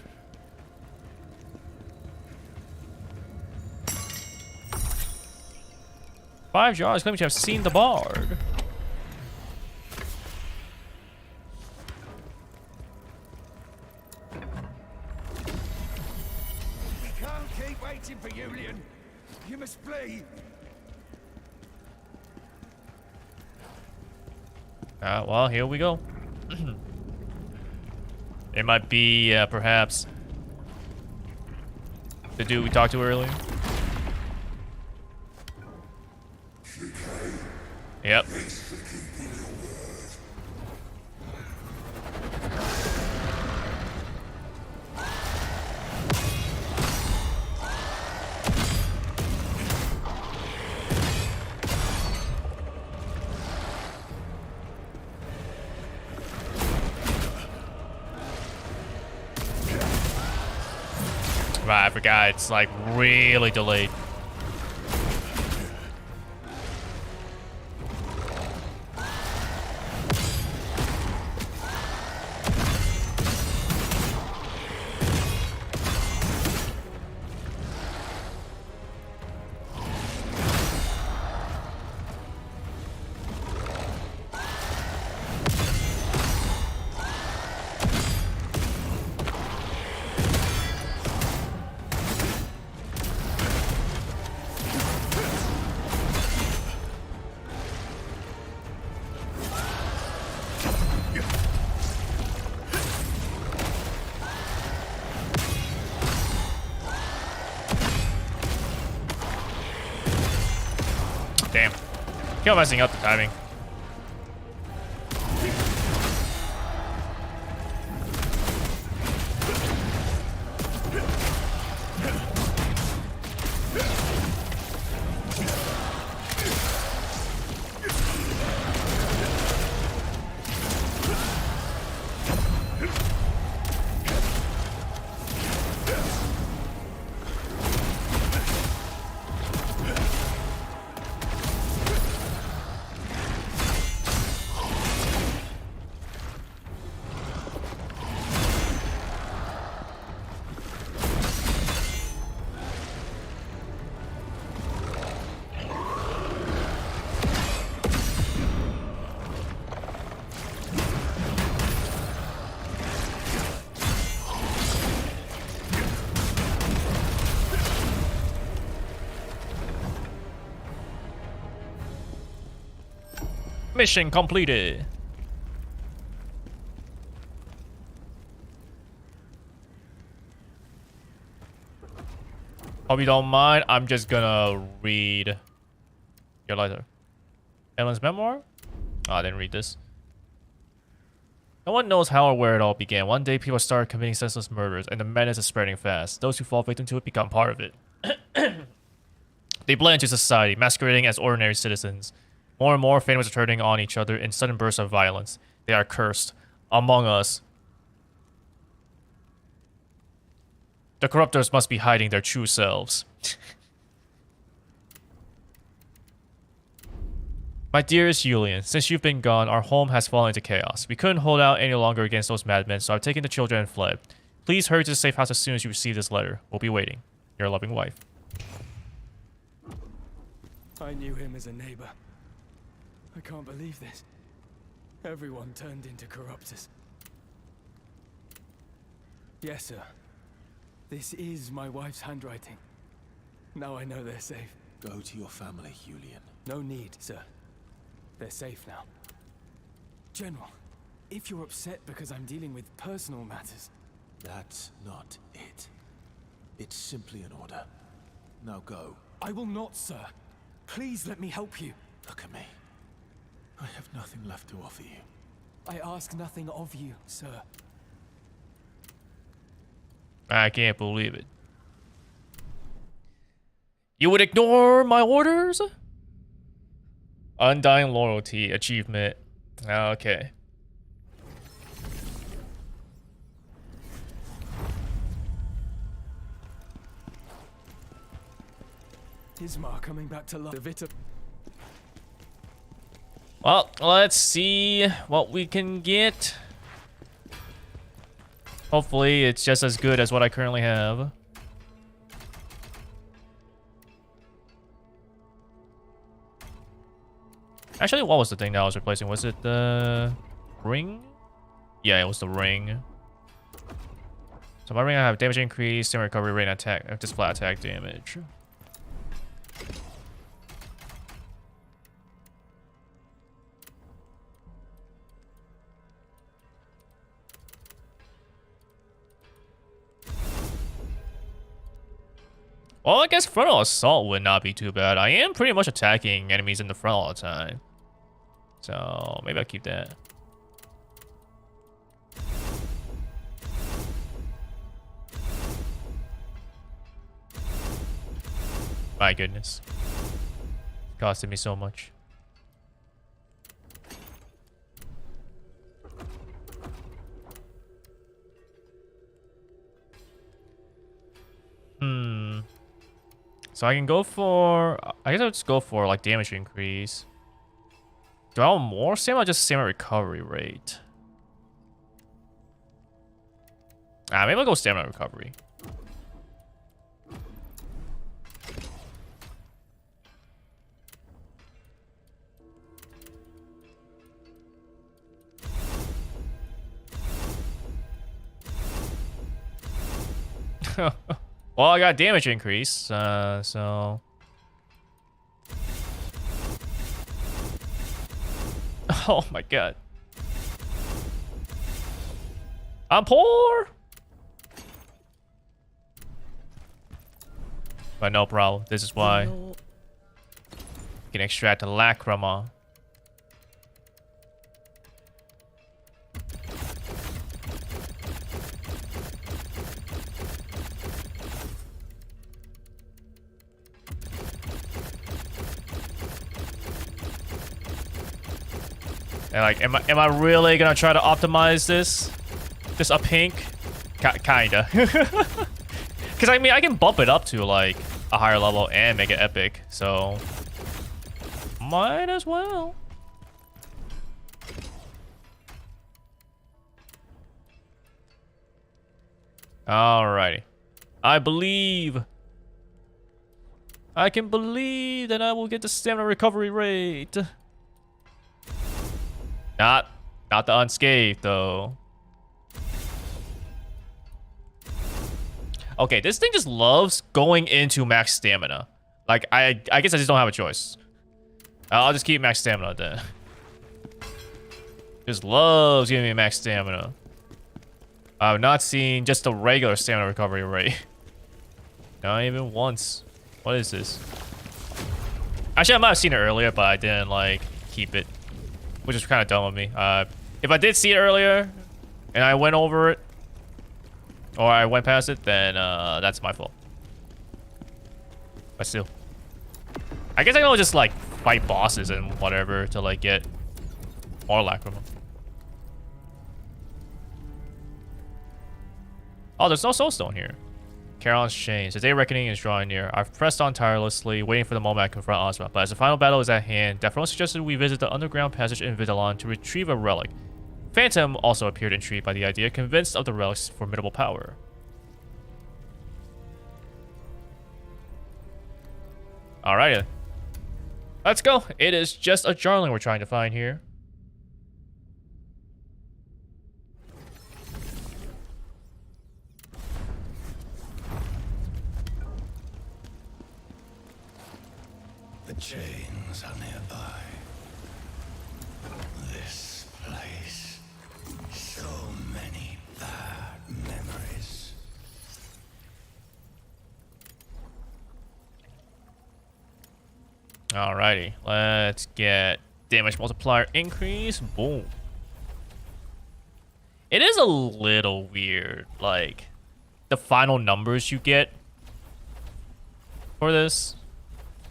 Five jars claim to have seen the bard. For Julian, you must flee. Well, here we go. It might be perhaps the dude we talked to earlier. Yep. Right, I forgot it's like really delayed. Damn. Keep messing up the timing. Mission completed. Hope you don't mind. I'm just gonna read your letter. Ellen's memoir? Oh, I didn't read this. No one knows how or where it all began. One day, people started committing senseless murders, and the menace is spreading fast. Those who fall victim to it become part of it. They blend into society, masquerading as ordinary citizens. More and more families are turning on each other in sudden bursts of violence. They are cursed. Among us, the corruptors must be hiding their true selves. My dearest Julian, since you've been gone, our home has fallen into chaos. We couldn't hold out any longer against those madmen, so I've taken the children and fled. Please hurry to the safe house as soon as you receive this letter. We'll be waiting. Your loving wife. I knew him as a neighbor. I can't believe this. Everyone turned into corruptors. Yes, sir. This is my wife's handwriting. Now I know they're safe. Go to your family, Julian. No need, sir. They're safe now. General, if you're upset because I'm dealing with personal matters... That's not it. It's simply an order. Now go. I will not, sir. Please let me help you. Look at me. I have nothing left to offer you. I ask nothing of you, sir. I can't believe it. You would ignore my orders? Undying loyalty achievement. Okay. Hismar coming back to life. Well, let's see what we can get. Hopefully, it's just as good as what I currently have. Actually, what was the thing that I was replacing? Was it the ring? Yeah, it was the ring. So my ring, I have damage increase, stim recovery rate, and attack, just flat attack damage. Well, I guess frontal assault would not be too bad. I am pretty much attacking enemies in the front all the time. So maybe I'll keep that. My goodness. It costed me so much. So I can go for... I guess I'll just go for like damage increase. Do I want more stamina or just stamina recovery rate? Maybe I'll go stamina recovery. Well, I got damage increase, so... Oh my god. I'm poor! But no problem. This is why you can extract the lacrima. And like, am I really gonna try to optimize this? Just a pink? Kinda. Because I mean, I can bump it up to like a higher level and make it epic. So, might as well. Alrighty. I can believe that I will get the stamina recovery rate. Not the unscathed though. Okay, this thing just loves going into max stamina. Like I guess I just don't have a choice. I'll just keep max stamina then. Just loves giving me max stamina. I've not seen just the regular stamina recovery rate. Not even once. What is this? Actually, I might have seen it earlier, but I didn't like keep it. Which is kind of dumb of me. If I did see it earlier, and I went over it, or I went past it, then that's my fault. But still. I guess I can just like fight bosses and whatever to like get more lacrima. Oh, there's no soulstone here. Charon's chains. The day of reckoning is drawing near. I've pressed on tirelessly, waiting for the moment I confront Ozma. But as the final battle is at hand, Daphron suggested we visit the underground passage in Vitalon to retrieve a relic. Phantom also appeared intrigued by the idea, convinced of the relic's formidable power. Alrighty. Let's go. It is just a Jarling we're trying to find here. The chains are nearby. This place. So many bad memories. Alrighty. Let's get damage multiplier increase. Boom. It is a little weird, like, the final numbers you get for this.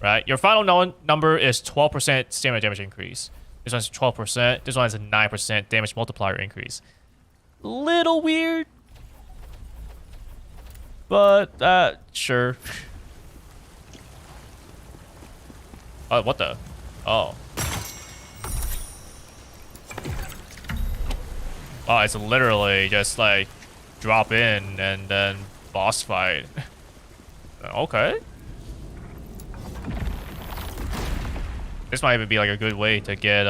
Right, your final number is 12% stamina damage increase. This one's 12%. This one has a 9% damage multiplier increase. Little weird, but sure. Oh, what the? Oh. Oh, it's literally just like drop in and then boss fight. Okay. This might even be like a good way to get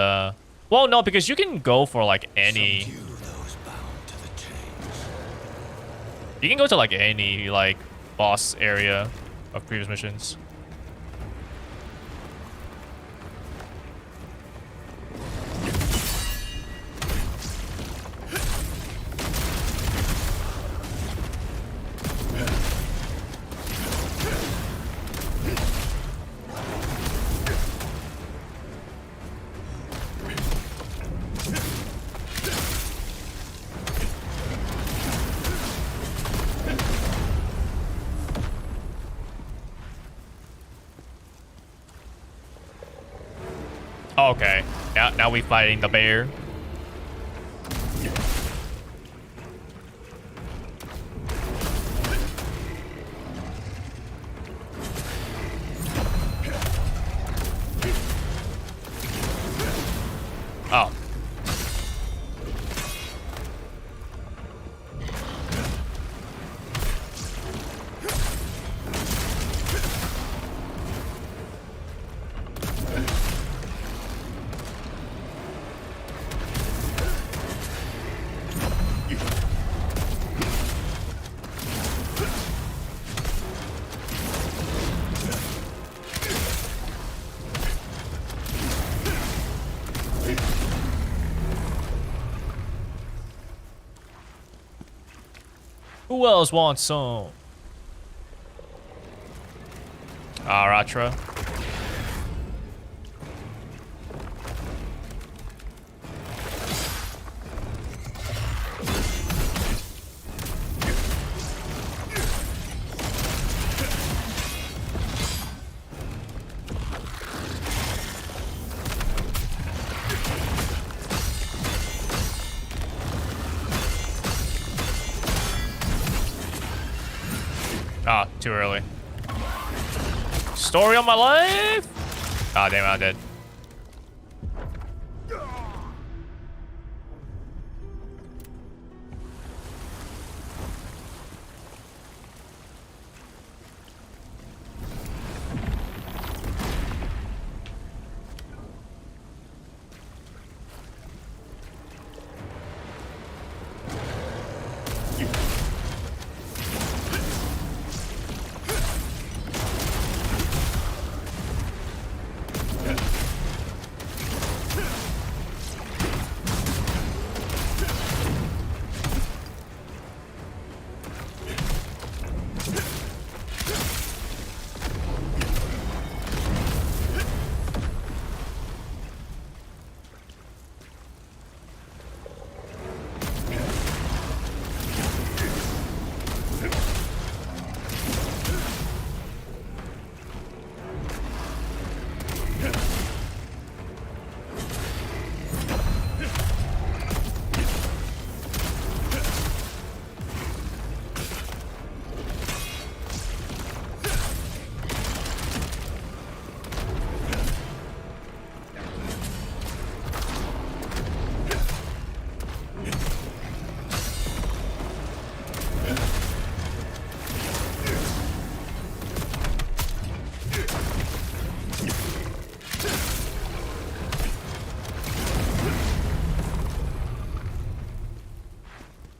well, no, because you can go for like any. You can go to like any like boss area of previous missions. Okay. Now we fighting the bear. Oh. Who else wants some? Aratra. Ah, too early. Story of my life? Ah, damn, I'm dead.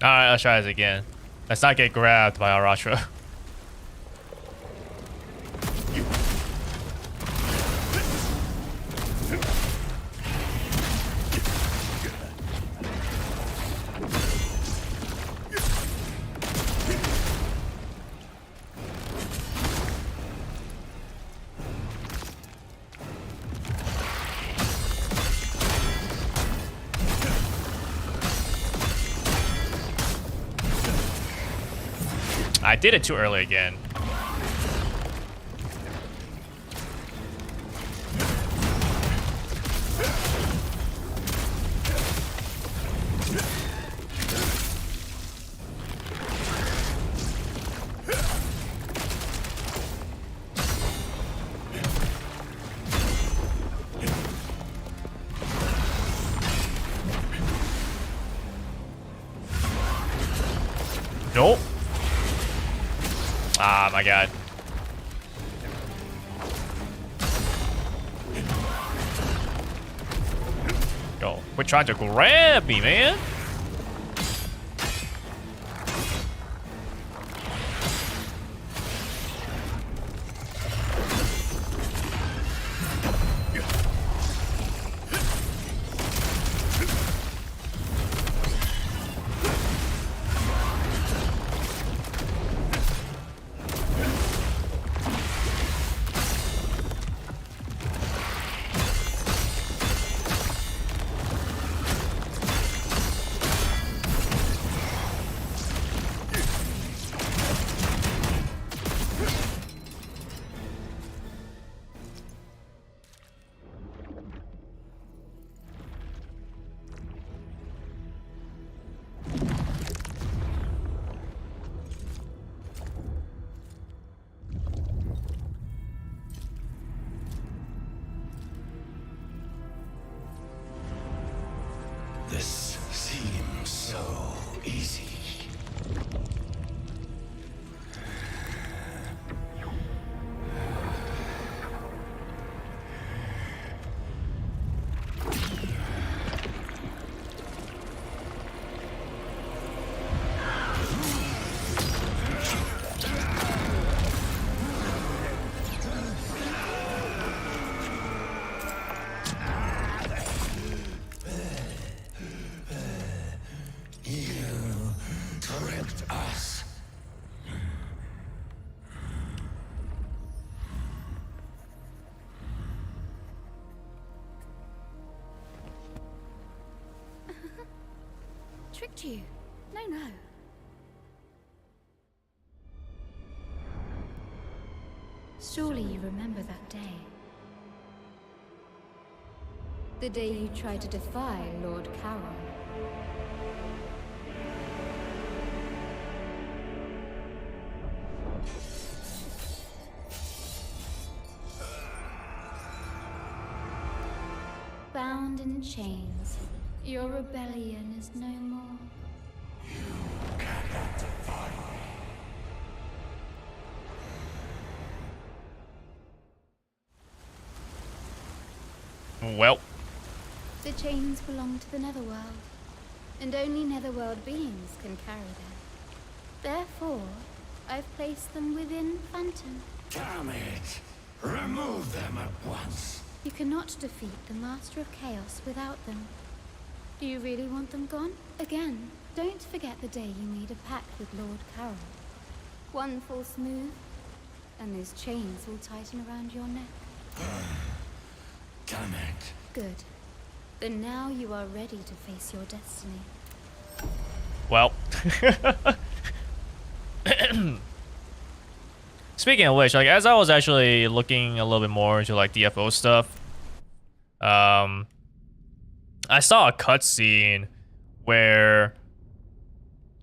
Alright, let's try this again. Let's not get grabbed by Aratra. I did it too early again. Nope. Ah, my God. Yo, quit trying to grab me, man. tricked you. No, no. Surely you remember that day. The day you tried to defy Lord Charon. Bound in chains, your rebellion is no more. You cannot defy me. Well. The chains belong to the Netherworld, and only Netherworld beings can carry them. Therefore, I've placed them within Phantom. Damn it! Remove them at once. You cannot defeat the Master of Chaos without them. Do you really want them gone? Again, don't forget the day you made a pact with Lord Charon. One false move, and those chains will tighten around your neck. Damn it. Good. Then now you are ready to face your destiny. Well. Speaking of which, like as I was actually looking a little bit more into like DFO stuff, I saw a cutscene where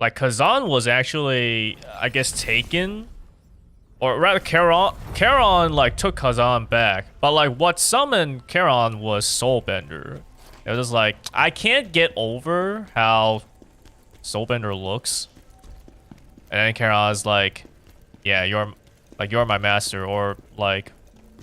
like Khazan was actually, I guess, taken, or rather Charon like took Khazan back, but like what summoned Charon was Soulbender. It was just like, I can't get over how Soulbender looks. And then Charon's like, yeah, you're my master, or like,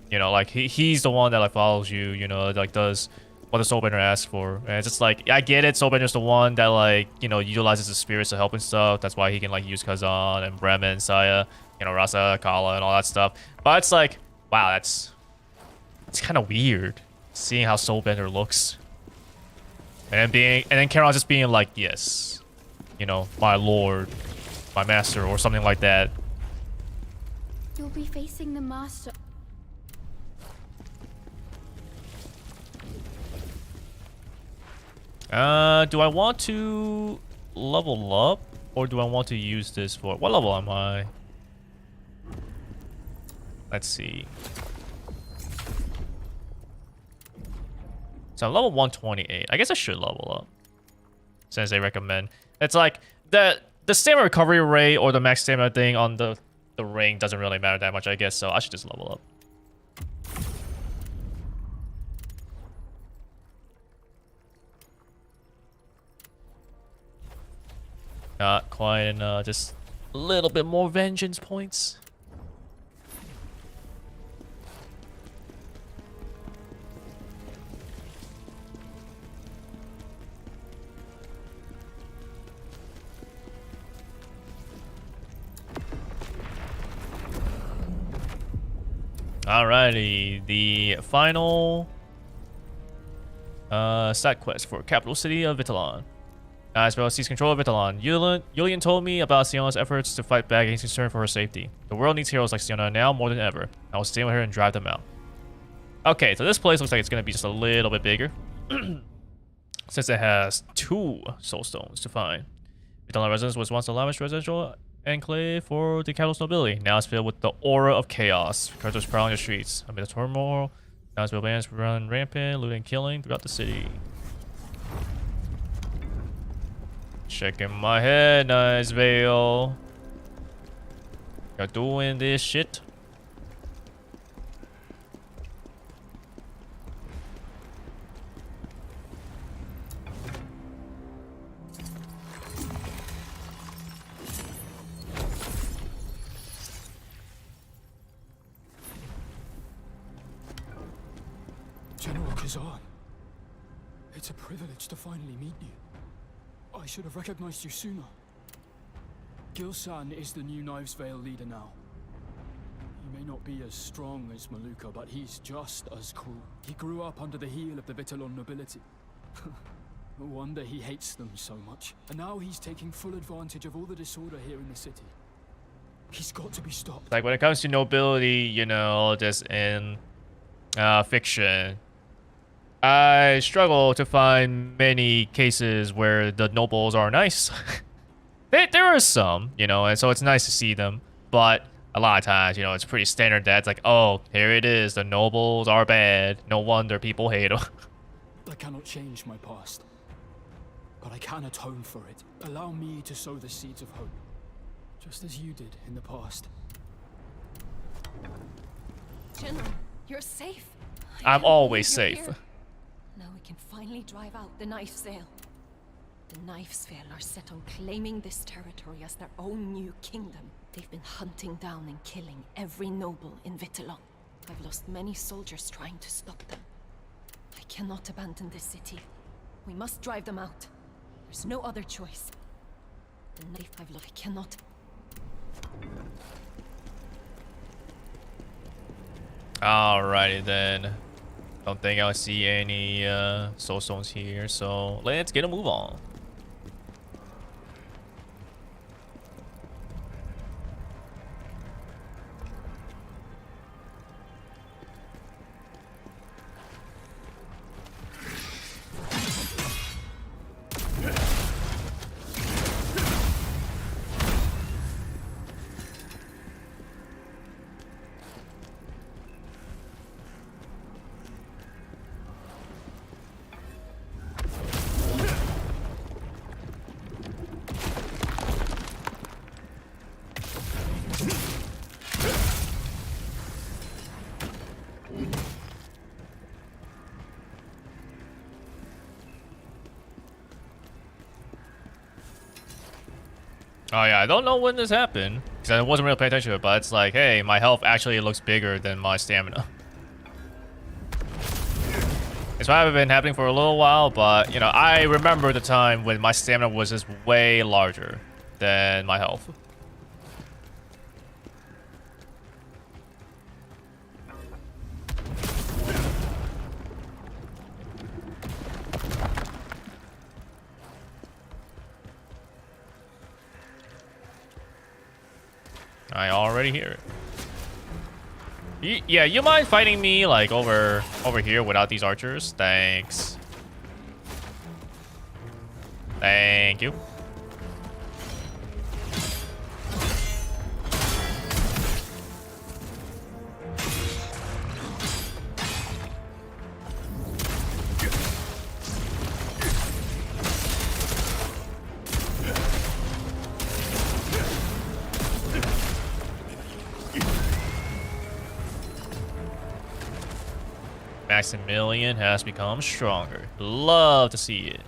you know, like he's the one that like follows you, you know, like does what the Soulbender asks for. And it's just like, I get it, Soulbender's the one that like, you know, utilizes the spirits to help and stuff. That's why he can like use Khazan and Bremen, Saya, you know, Rasa, Kala, and all that stuff. But it's like, wow, it's kind of weird seeing how Soulbender looks. And then Charon just being like, yes, you know, my lord, my master, or something like that. You'll be facing the Master. Do I want to level up, or do I want to use this for... What level am I? Let's see. So I'm level 128. I guess I should level up, since they recommend. It's like the stamina recovery rate or the max stamina thing on the ring doesn't really matter that much, I guess. So I should just level up. Not quite enough. Just a little bit more vengeance points. Alrighty, the final side quest for capital city of Vitalon. Isabel seized control of Vitalon. Yulian told me about Siona's efforts to fight back against concern for her safety. The world needs heroes like Siona now more than ever. I will stay with her and drive them out. Okay, so this place looks like it's going to be just a little bit bigger. Since it has 2 soul stones to find. Vitalon residence was once a lavish residential enclave for the capital's nobility. Now it's filled with the aura of chaos. Characters prowling the streets. Amid the turmoil, Townsville bands run rampant, looting and killing throughout the city. Shaking my head, nice Vale. You're doing this shit. General Khazan, it's a privilege to finally meet you. I should have recognized you sooner. Gilsan is the new Knives Vale leader now. He may not be as strong as Maluka, but he's just as cool. He grew up under the heel of the Vitalon nobility. No wonder he hates them so much. And now he's taking full advantage of all the disorder here in the city. He's got to be stopped. Like when it comes to nobility, you know, just in fiction, I struggle to find many cases where the nobles are nice. There are some, you know, and so it's nice to see them. But a lot of times, you know, it's pretty standard that it's like, oh, here it is. The nobles are bad. No wonder people hate them. I cannot change my past, but I can atone for it. Allow me to sow the seeds of hope, just as you did in the past. General, you're safe. I'm always safe. Here. Now we can finally drive out the Knife Vale. The Knife Vale are set on claiming this territory as their own new kingdom. They've been hunting down and killing every noble in Vitalon. I've lost many soldiers trying to stop them. I cannot abandon this city. We must drive them out. There's no other choice. The knife I've lost, I cannot. Alrighty then. Don't think I'll see any soul stones here, so let's get a move on. Oh yeah, I don't know when this happened, because I wasn't really paying attention to it, but it's like, hey, my health actually looks bigger than my stamina. It's probably been happening for a little while, but, you know, I remember the time when my stamina was just way larger than my health. I already hear it. Yeah, you mind fighting me like over here without these archers? Thanks. Thank you. Maximilian has become stronger. Love to see it.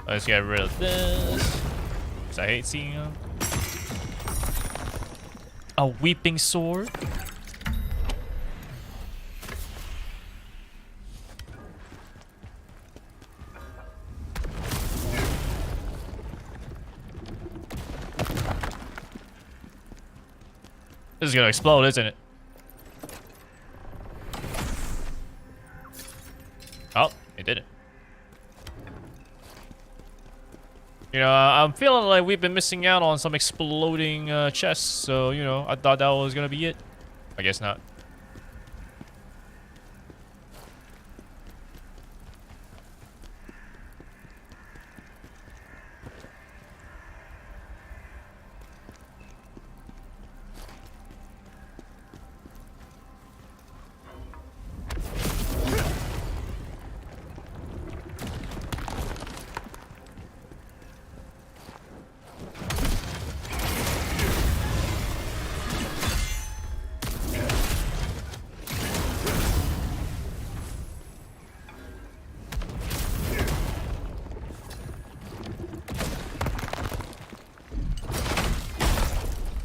Let's get rid of this, because I hate seeing them. A weeping sword. This is gonna explode, isn't it? Oh, it didn't. You know, I'm feeling like we've been missing out on some exploding chests, so, you know, I thought that was gonna be it. I guess not.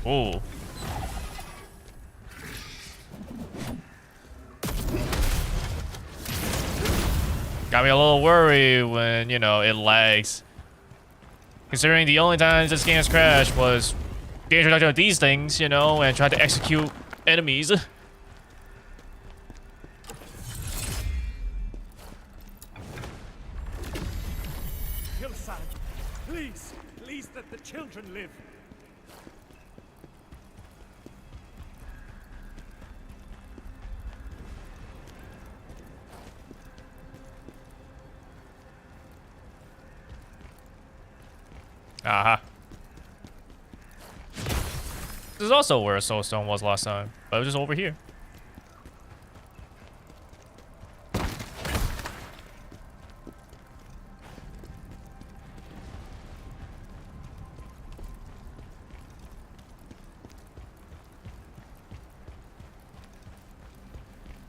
Oh. Got me a little worried when, you know, it lags. Considering the only times this game has crashed was the introduction of these things, you know, and trying to execute enemies. Please, please let the children live. Aha. This is also where a soulstone was last time, but it was just over here.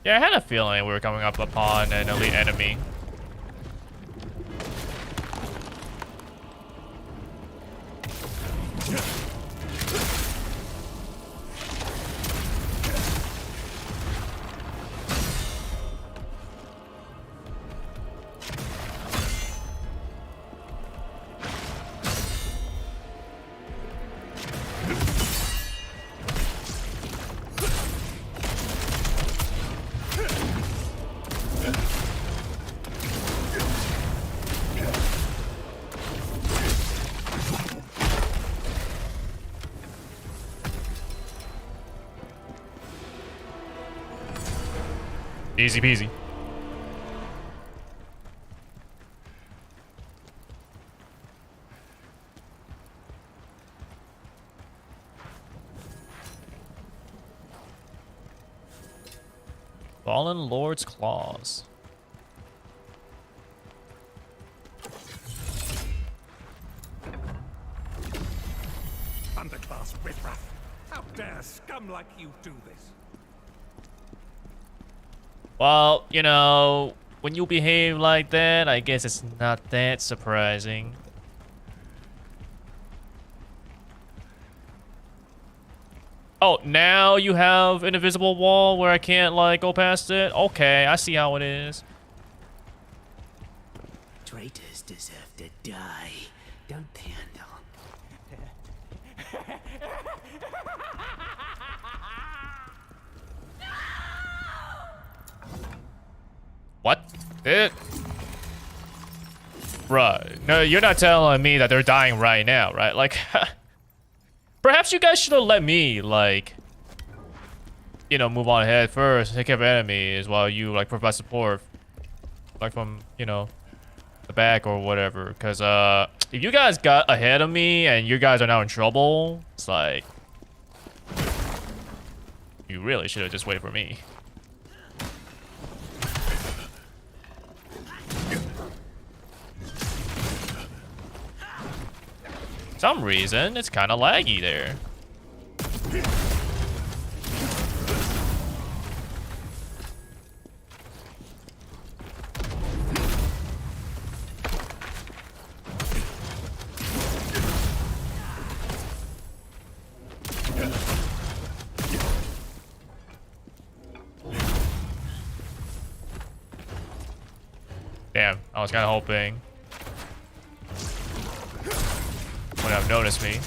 Yeah, I had a feeling we were coming up upon an elite enemy. Easy peasy. Fallen Lord's Claws. Underclass riffraff. How dare scum like you do this? Well, you know, when you behave like that, I guess it's not that surprising. Oh, now you have an invisible wall where I can't, like, go past it? Okay, I see how it is. Traitors deserve to die, don't they, Andal? What? Bruh, no, you're not telling me that they're dying right now, right? Like, perhaps you guys should have let me, like, you know, move on ahead first, take care of enemies while you, like, provide support, like, from, you know, the back or whatever. Because, if you guys got ahead of me and you guys are now in trouble, it's like, you really should have just waited for me. Some reason, it's kind of laggy there. Damn, I was kind of hoping would have noticed me.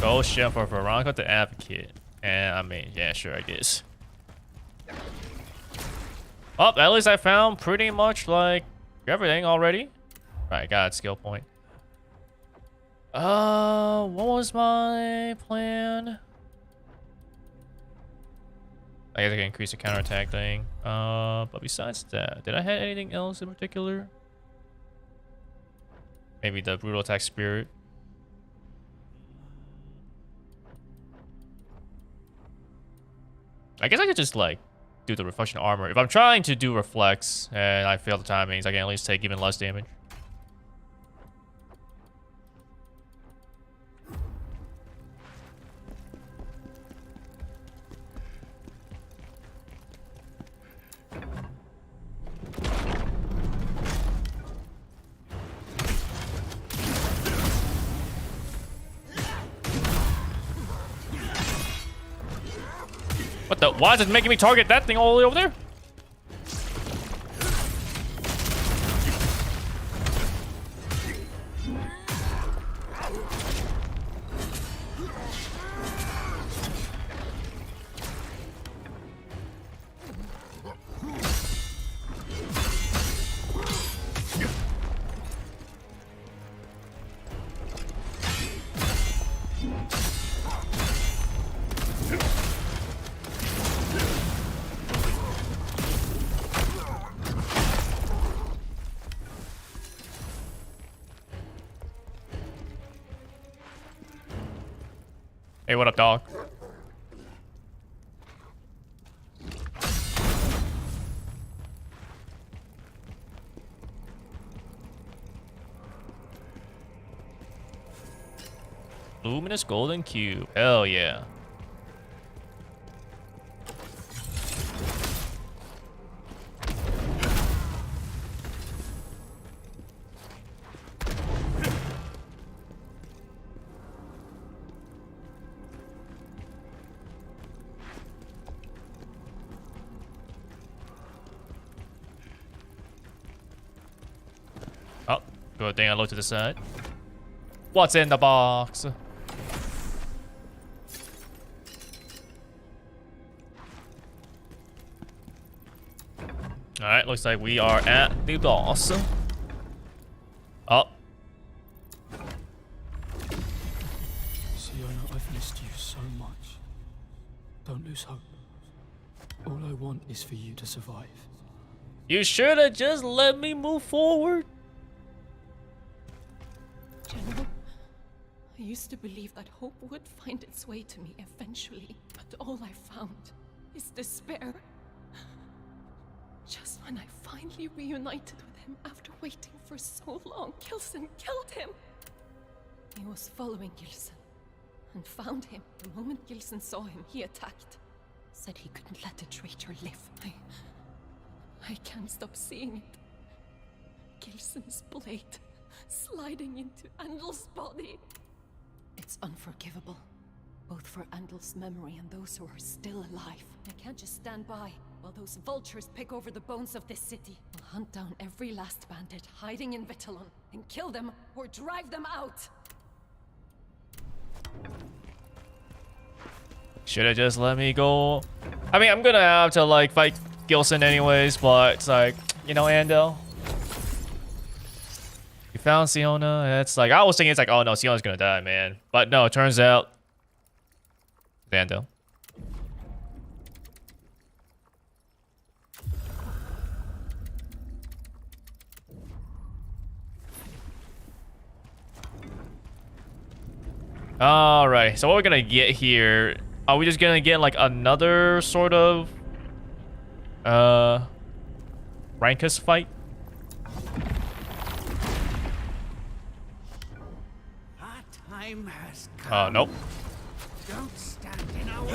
Go shit for Veronica the Advocate. And I mean, yeah, sure, I guess. Oh, at least I found pretty much like everything already. Right, got a skill point. What was my plan? I guess I can increase the counterattack thing. But besides that, did I have anything else in particular? Maybe the brutal attack spirit. I guess I could just like do the reflection armor. If I'm trying to do reflex and I fail the timings, I can at least take even less damage. What the? Why is it making me target that thing all the way over there? Hey, what up, dog? Luminous golden cube. Hell yeah. Oh, good thing I looked to the side. What's in the box? Alright, looks like we are at the boss. Oh. Siona, I've missed you so much. Don't lose hope. All I want is for you to survive. You should have just let me move forward. General, I used to believe that hope would find its way to me eventually, but all I found is despair. Just when I finally reunited with him after waiting for so long, Gilson killed him. He was following Gilson and found him. The moment Gilson saw him, he attacked. Said he couldn't let a traitor live. I can't stop seeing it. Gilson's blade sliding into Andel's body. It's unforgivable, both for Andel's memory and those who are still alive. I can't just stand by while those vultures pick over the bones of this city. I'll hunt down every last bandit hiding in Vitalon and kill them or drive them out. Should have just let me go. I mean, I'm gonna have to like fight Gilson anyways, but it's like, you know, Andel. You found Siona. It's like, I was thinking it's like, oh no, Siona's gonna die, man. But no, it turns out Andel. Alright, so what we're gonna get here, are we just gonna get like another sort of Rankus fight? Our time has come. Nope. Don't stand in our way.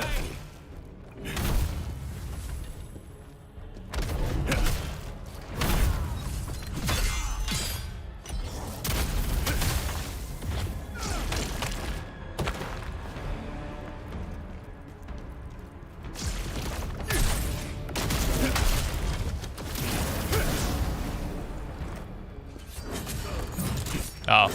Oh.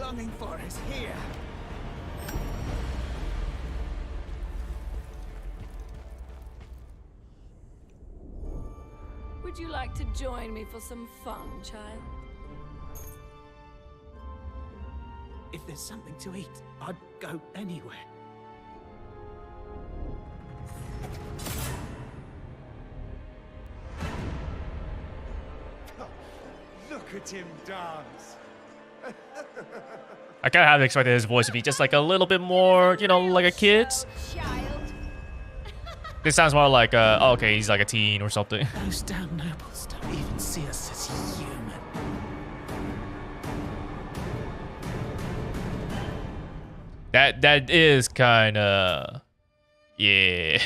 longing for is here. Would you like to join me for some fun, child? If there's something to eat, I'd go anywhere. Look at him dance. I kind of have expected his voice to be just like a little bit more, you know, like a kid's. This sounds more like, oh, okay, he's like a teen or something. Those damn nobles don't even see us as human. That is kind of, yeah.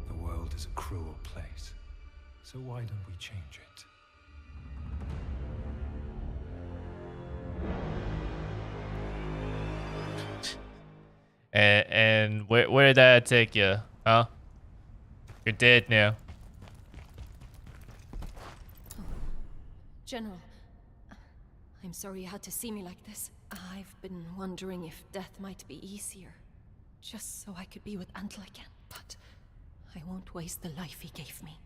The world is a cruel place, so why don't we change it? And where did that take you, huh? You're dead now. General, I'm sorry you had to see me like this. I've been wondering if death might be easier, just so I could be with Antle again. But I won't waste the life he gave me.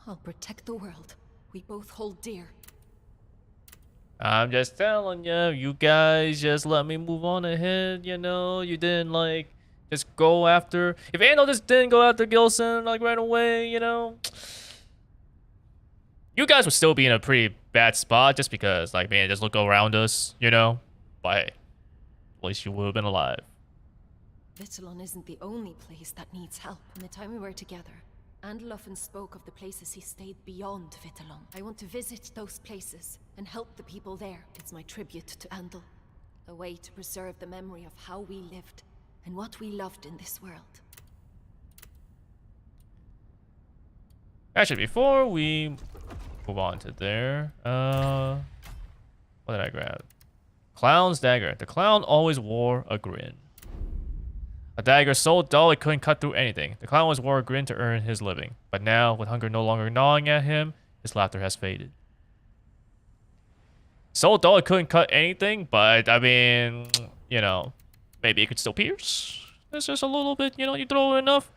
I'll protect the world we both hold dear. I'm just telling you, you guys just let me move on ahead, you know? You didn't, like, just go after... If Andal just didn't go after Gilson, like, right away, you know? You guys would still be in a pretty bad spot just because, like, man, just look around us, you know? But hey, at least you would have been alive. Vitalon isn't the only place that needs help. In the time we were together, Andal often spoke of the places he stayed beyond Vitalon. I want to visit those places and help the people there. It's my tribute to Andal. A way to preserve the memory of how we lived and what we loved in this world. Actually, before we move on to there, what did I grab? Clown's dagger. The clown always wore a grin. A dagger so dull it couldn't cut through anything. The clown always wore a grin to earn his living. But now, with hunger no longer gnawing at him, his laughter has faded. So dull it couldn't cut anything, but I mean, you know, maybe it could still pierce. It's just a little bit, you know, you throw enough.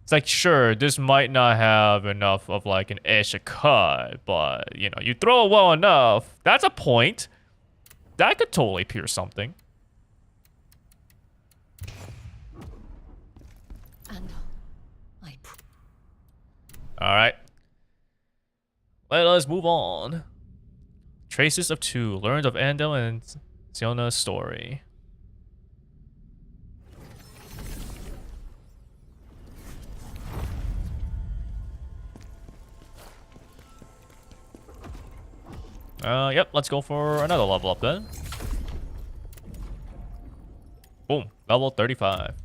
It's like, sure, this might not have enough of like an edge to cut, but you know, you throw it well enough. That's a point. That could totally pierce something. Alright. Let us move on. Traces of Two. Learned of Andal and Siona's story. Yep, let's go for another level up then. Boom, level 35.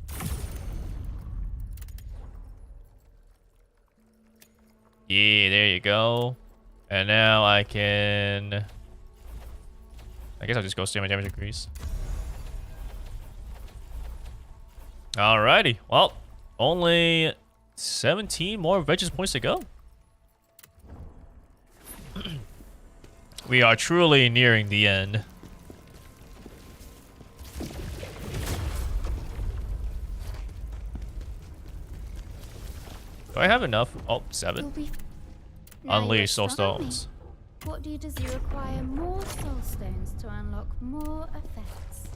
Yeah, there you go. And now I can... I guess I'll just go steal my damage increase. Alrighty, well, only 17 more vengeance points to go. We are truly nearing the end. Do I have enough? Oh, 7. Unleash soul stones. What do you do? You require more soul stones to unlock more effects.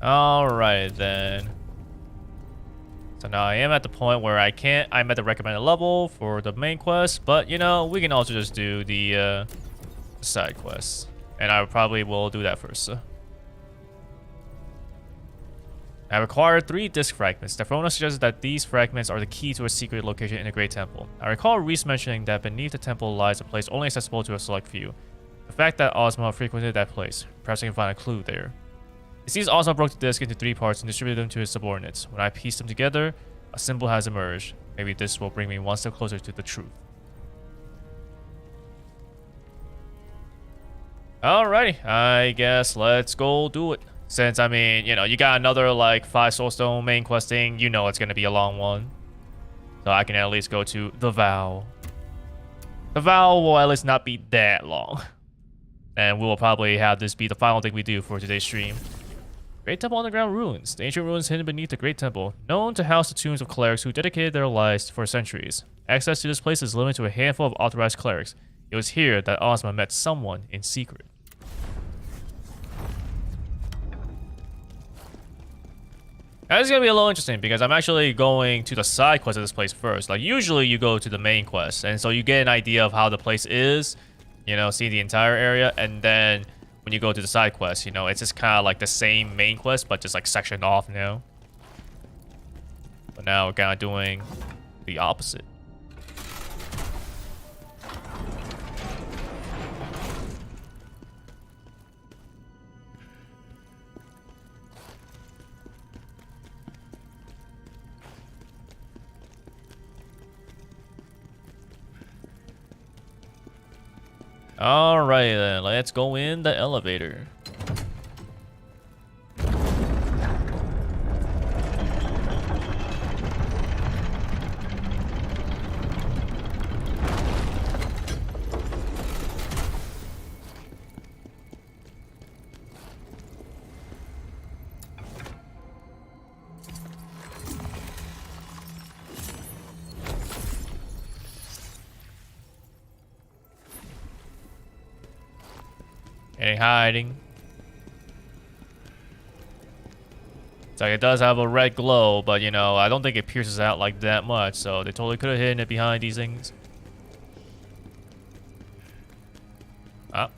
Alright then. So now I am at the point where I'm at the recommended level for the main quest, but you know, we can also just do the side quests. And I probably will do that first. I require 3 disc fragments. Stefrona suggested that these fragments are the key to a secret location in the Great Temple. I recall Reese mentioning that beneath the temple lies a place only accessible to a select few. The fact that Ozma frequented that place, perhaps I can find a clue there. It seems Ozma broke the disc into 3 parts and distributed them to his subordinates. When I piece them together, a symbol has emerged. Maybe this will bring me one step closer to the truth. Alrighty, I guess let's go do it. Since, I mean, you know, you got another, like, 5 Soulstone main quest thing, you know it's gonna be a long one. So I can at least go to the Vow. The Vow will at least not be that long. And we will probably have this be the final thing we do for today's stream. Great Temple Underground Ruins. The ancient ruins hidden beneath the Great Temple, known to house the tombs of clerics who dedicated their lives for centuries. Access to this place is limited to a handful of authorized clerics. It was here that Ozma met someone in secret. Now, this is going to be a little interesting because I'm actually going to the side quest of this place first. Like, usually you go to the main quest, and so you get an idea of how the place is, you know, see the entire area, and then when you go to the side quest, you know, it's just kind of like the same main quest, but just like sectioned off now. But now we're kind of doing the opposite. Alright then, let's go in the elevator. Any hiding? It's like it does have a red glow, but you know, I don't think it pierces out like that much, so they totally could have hidden it behind these things. Ah.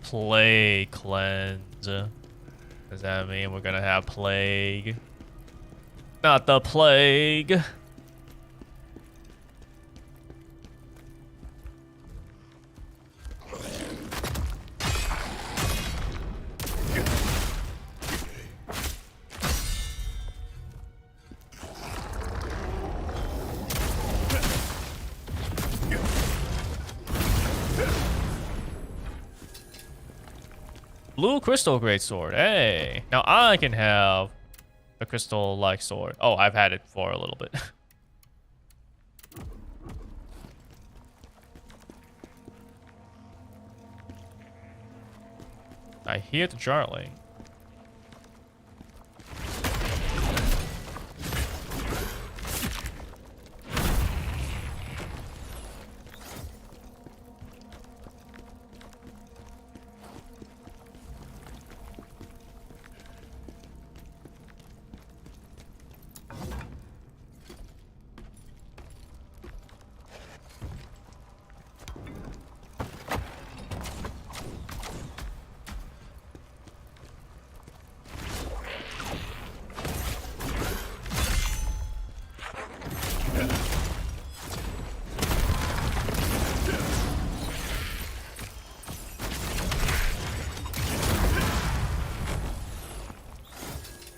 Plague cleanse. Does that mean we're gonna have plague? Not the plague. Blue crystal greatsword. Hey, now I can have a crystal-like sword. Oh, I've had it for a little bit. I hear the Jarling.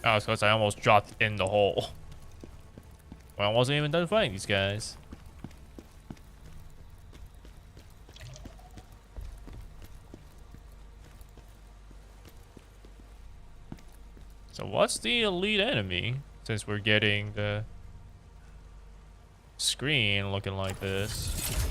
Oh, it's because I almost dropped in the hole. Well, I wasn't even done fighting these guys. So what's the elite enemy? Since we're getting the screen looking like this.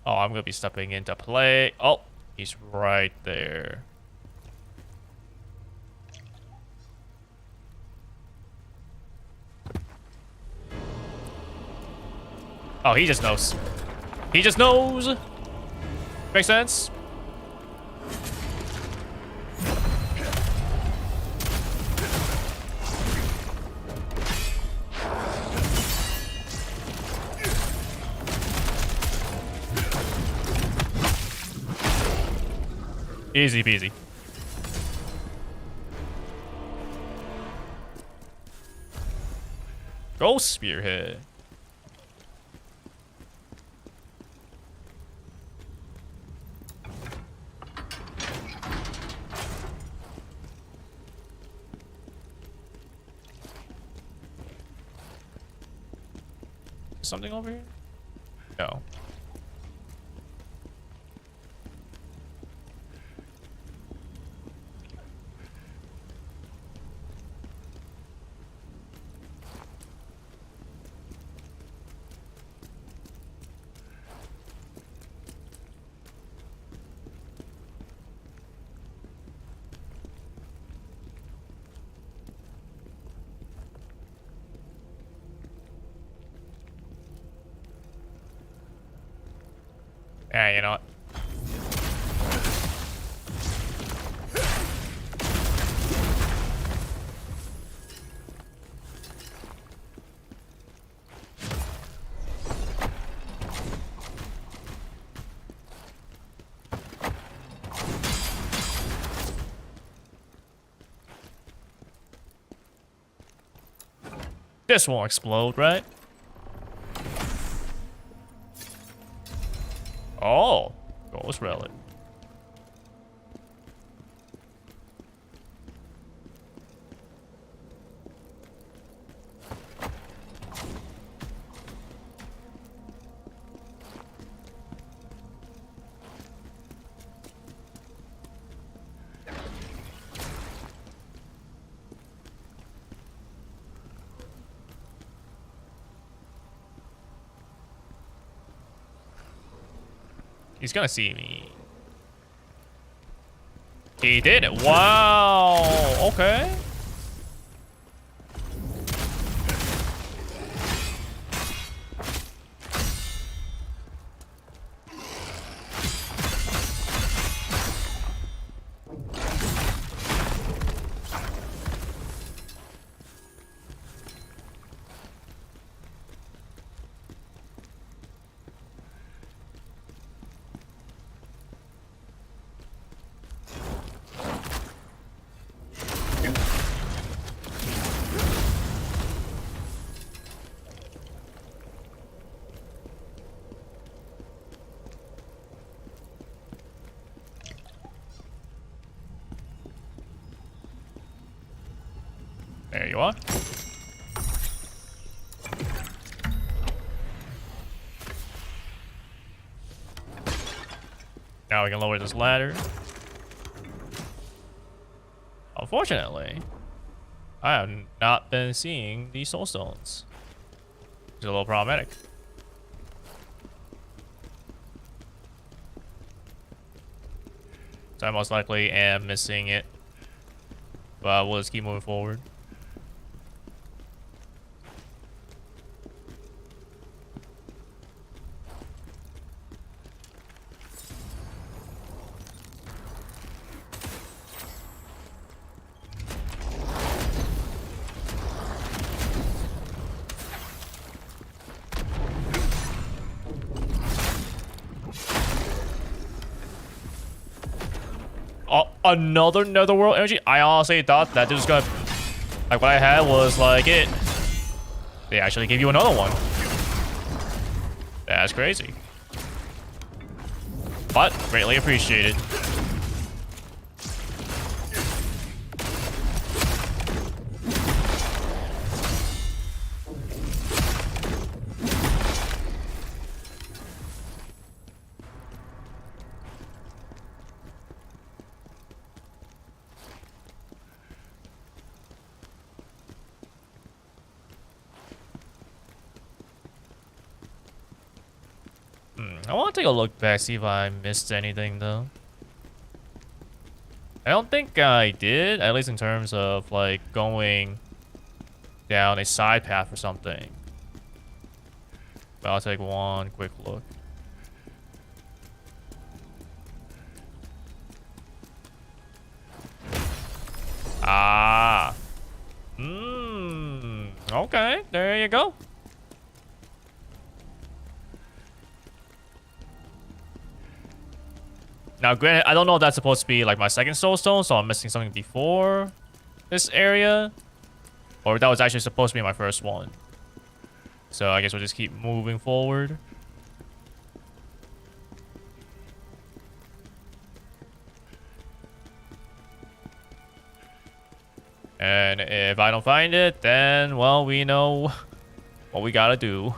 Oh, I'm gonna be stepping into play. Oh, he's right there. Oh, he just knows. He just knows. Makes sense. Easy peasy. Ghost Spearhead. Something over here? No. Yeah, you know what? This won't explode, right? Oh, Ghost Relic. He's gonna see me. He did it. Wow. Okay. There you are. Now we can lower this ladder. Unfortunately, I have not been seeing these soul stones. It's a little problematic. So I most likely am missing it. But we'll just keep moving forward. Another netherworld energy? I honestly thought that this was gonna... Like, what I had was, like, it. They actually gave you another one. That's crazy. But, greatly appreciated. I want to take a look back, see if I missed anything, though. I don't think I did, at least in terms of, like, going down a side path or something. But I'll take one quick look. Ah. Okay, there you go. Now, granted, I don't know if that's supposed to be like my second soul stone, so I'm missing something before this area, or if that was actually supposed to be my first one. So I guess we'll just keep moving forward. And if I don't find it, then, well, we know what we gotta do.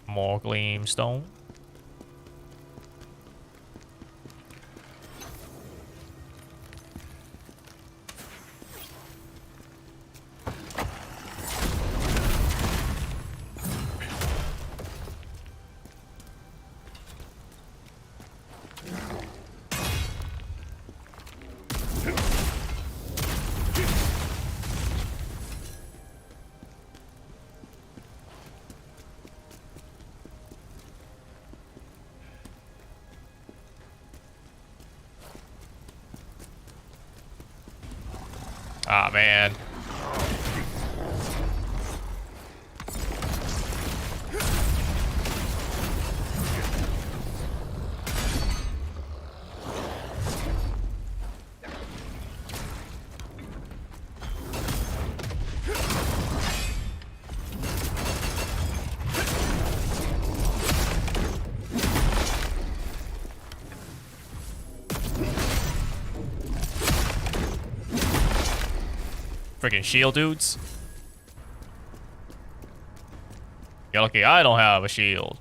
More gleamstone. Ah, man. Freaking shield dudes. You're lucky I don't have a shield.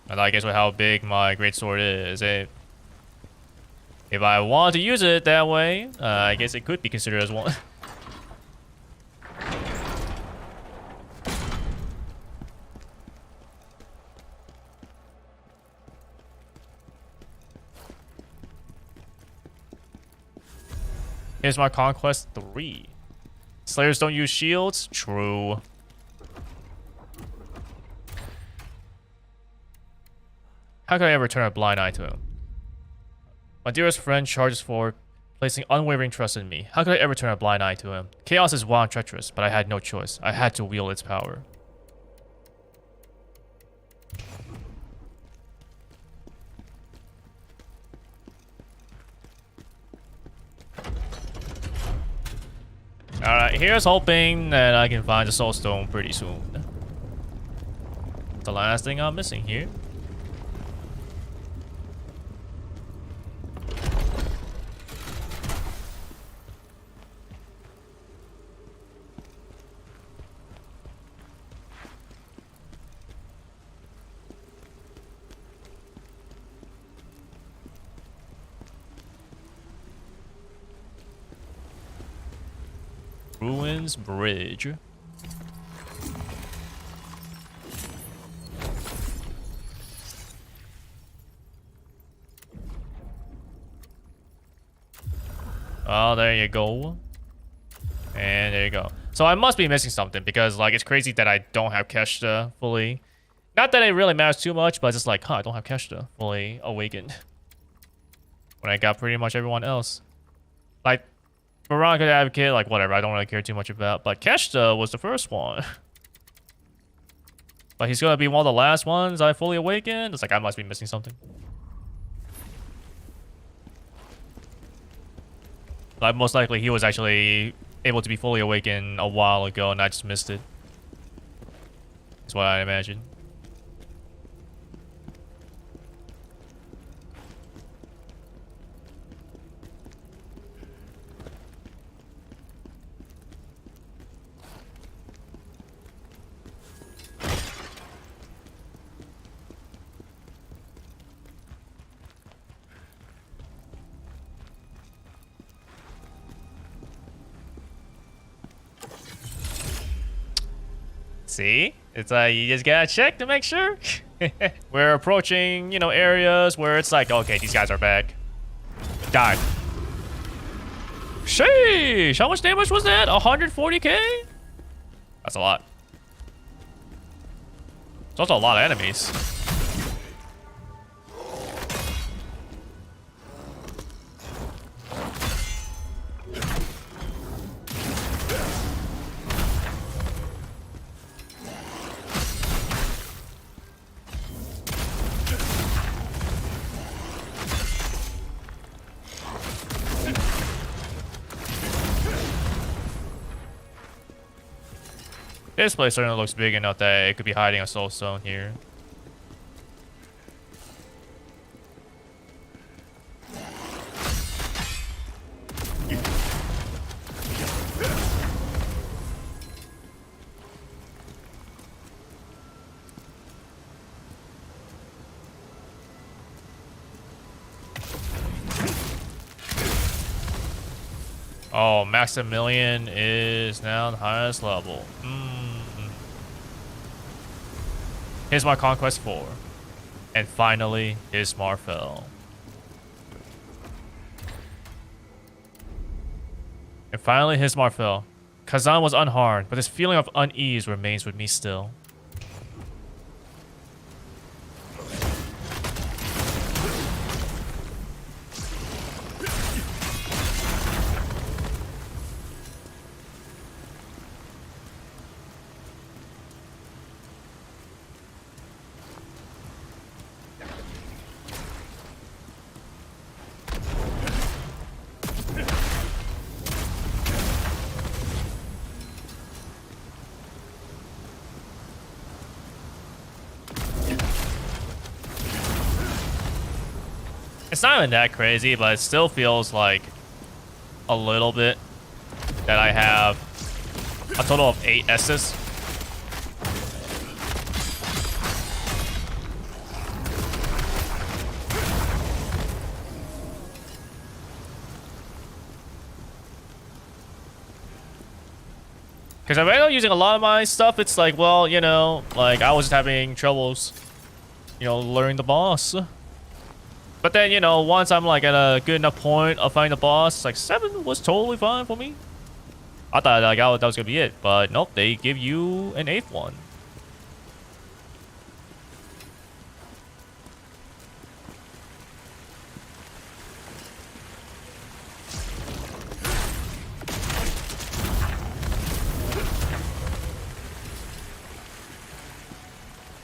And I guess with how big my greatsword is, if I want to use it that way, I guess it could be considered as one. Here's my Conquest 3. Slayers don't use shields? True. How could I ever turn a blind eye to him? My dearest friend charges for placing unwavering trust in me. How could I ever turn a blind eye to him? Chaos is wild and treacherous, but I had no choice. I had to wield its power. Alright, here's hoping that I can find the soul stone pretty soon. The last thing I'm missing here. Ruins Bridge. Oh, there you go. And there you go. So I must be missing something because, like, it's crazy that I don't have Keshta fully. Not that it really matters too much, but it's just like, huh, I don't have Keshta fully awakened. When I got pretty much everyone else. Like, Veronica the Advocate, like, whatever, I don't really care too much about. But Keshta was the first one. But he's gonna be one of the last ones I fully awakened. It's like, I must be missing something. Like, most likely he was actually able to be fully awakened a while ago and I just missed it. That's what I imagine. See? It's like you just gotta check to make sure. We're approaching, you know, areas where it's like, okay, these guys are back. Die. Sheesh! How much damage was that? 140k? That's a lot. It's also a lot of enemies. This place certainly looks big enough that it could be hiding a soul stone here. Oh, Maximilian is now the highest level. Hismar Conquest 4. And finally, Hismar fell. And finally, Hismar fell. Khazan was unharmed, but this feeling of unease remains with me still. It's not even that crazy, but it still feels like a little bit that I have a total of 8 S's. Because I ended up using a lot of my stuff. It's like, well, you know, like I was having troubles, you know, learning the boss. But then, you know, once I'm like at a good enough point of finding the boss, like 7 was totally fine for me. I thought like that was gonna be it, but nope, they give you an 8th one.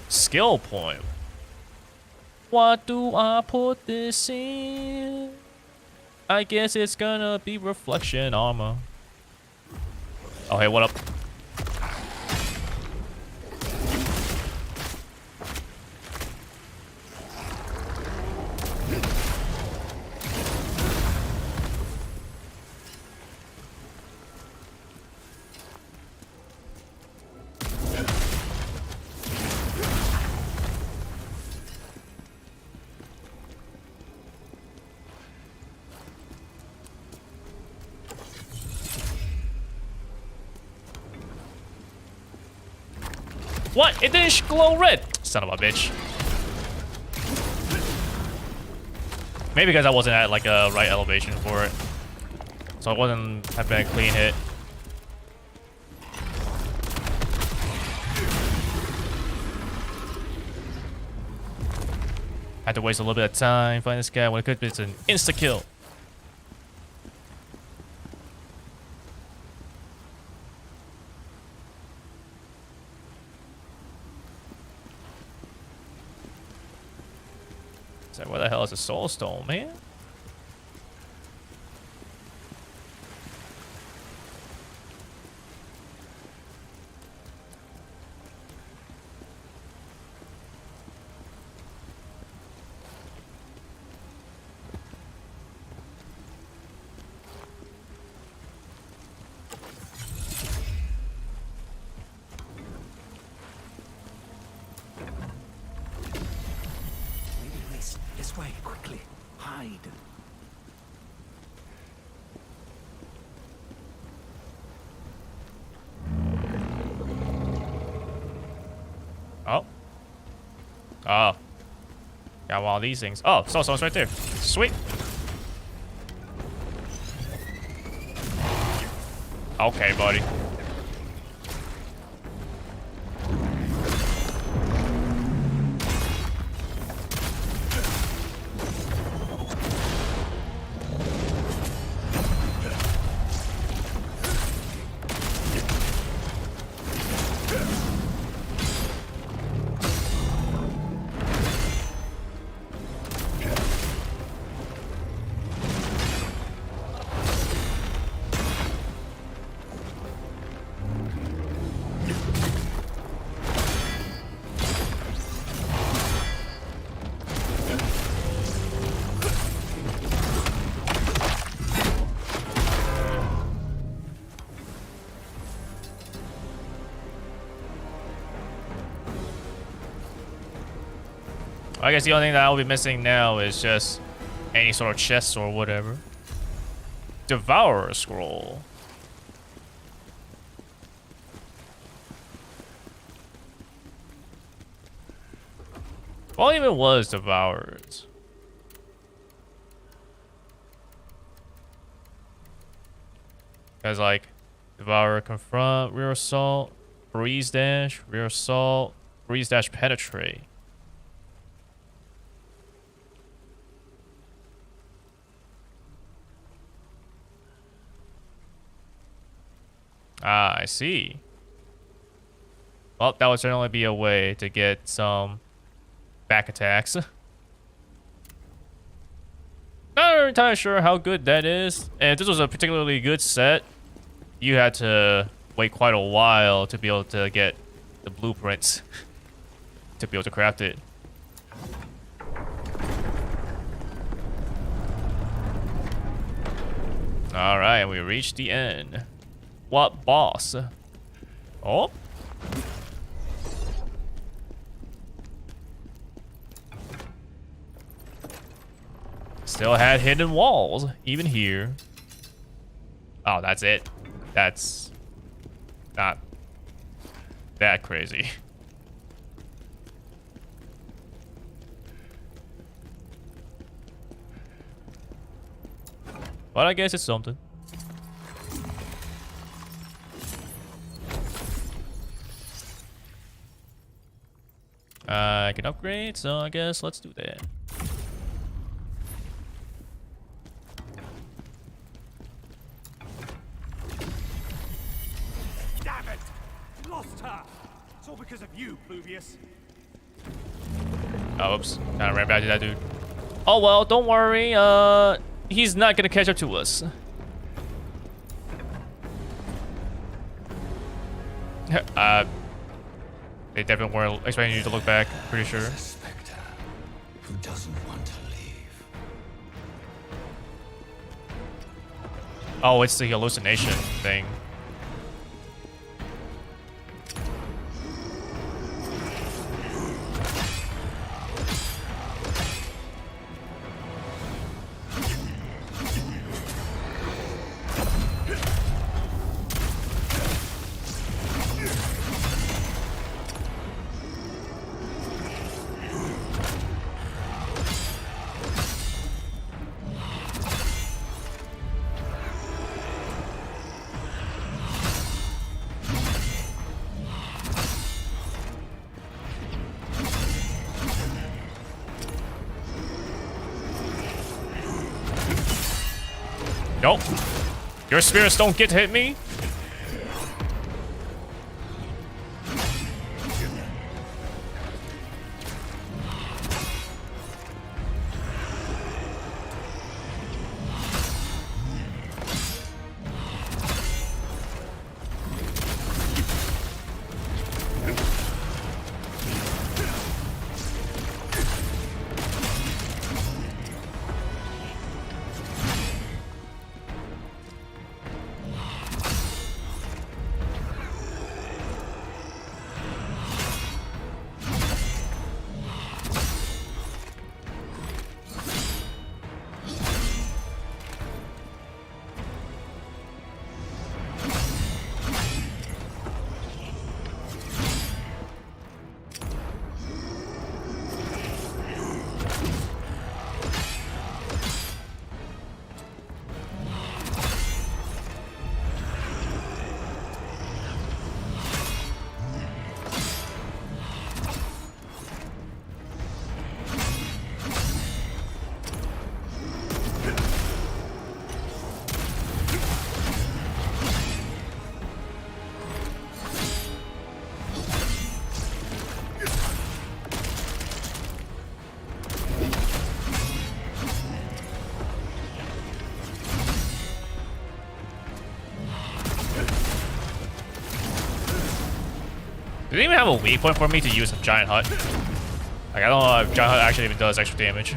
Skill point. What do I put this in? I guess it's gonna be reflection armor. Oh, hey, what up? What? It didn't glow red. Son of a bitch. Maybe because I wasn't at like a right elevation for it. So it wasn't having a clean hit. Had to waste a little bit of time finding this guy when it could be an insta kill. So where the hell is a soul stone, man? This way, quickly. Hide. Oh. Got one of these things. Oh, saw someone's right there. Sweet. Okay, buddy. I guess the only thing that I'll be missing now is just any sort of chest or whatever. Devourer scroll. What even was Devourers? Because like Devourer confront, rear assault, freeze dash, rear assault, freeze dash penetrate. Ah, I see. Well, that would certainly be a way to get some back attacks. Not entirely sure how good that is. And if this was a particularly good set, you had to wait quite a while to be able to get the blueprints to be able to craft it. Alright, we reached the end. What boss? Oh? Still had hidden walls, even here. Oh, that's it. That's not that crazy. But I guess it's something. I can upgrade, so I guess let's do that. Damn it! Lost her! It's all because of you, Pluvius. Oh, oops. Kind of ran back to that dude. Oh well, don't worry. He's not gonna catch up to us. They definitely weren't expecting you to look back, pretty sure. A spectre who doesn't want to leave. Oh, it's the hallucination thing. Nope. Your spirits don't get to hit me. Does it even have a weak point for me to use a giant hut? Like, I don't know if giant hut actually even does extra damage.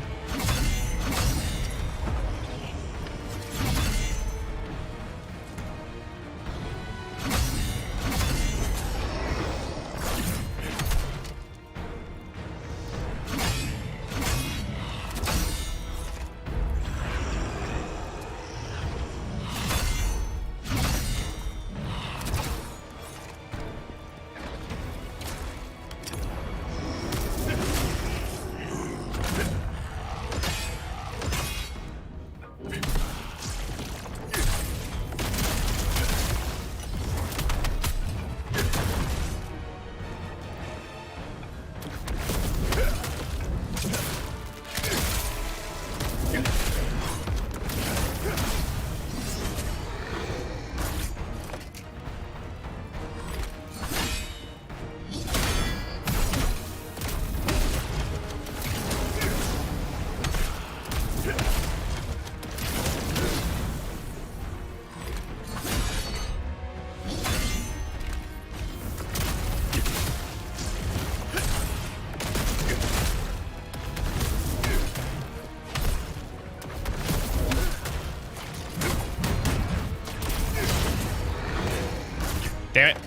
Damn it.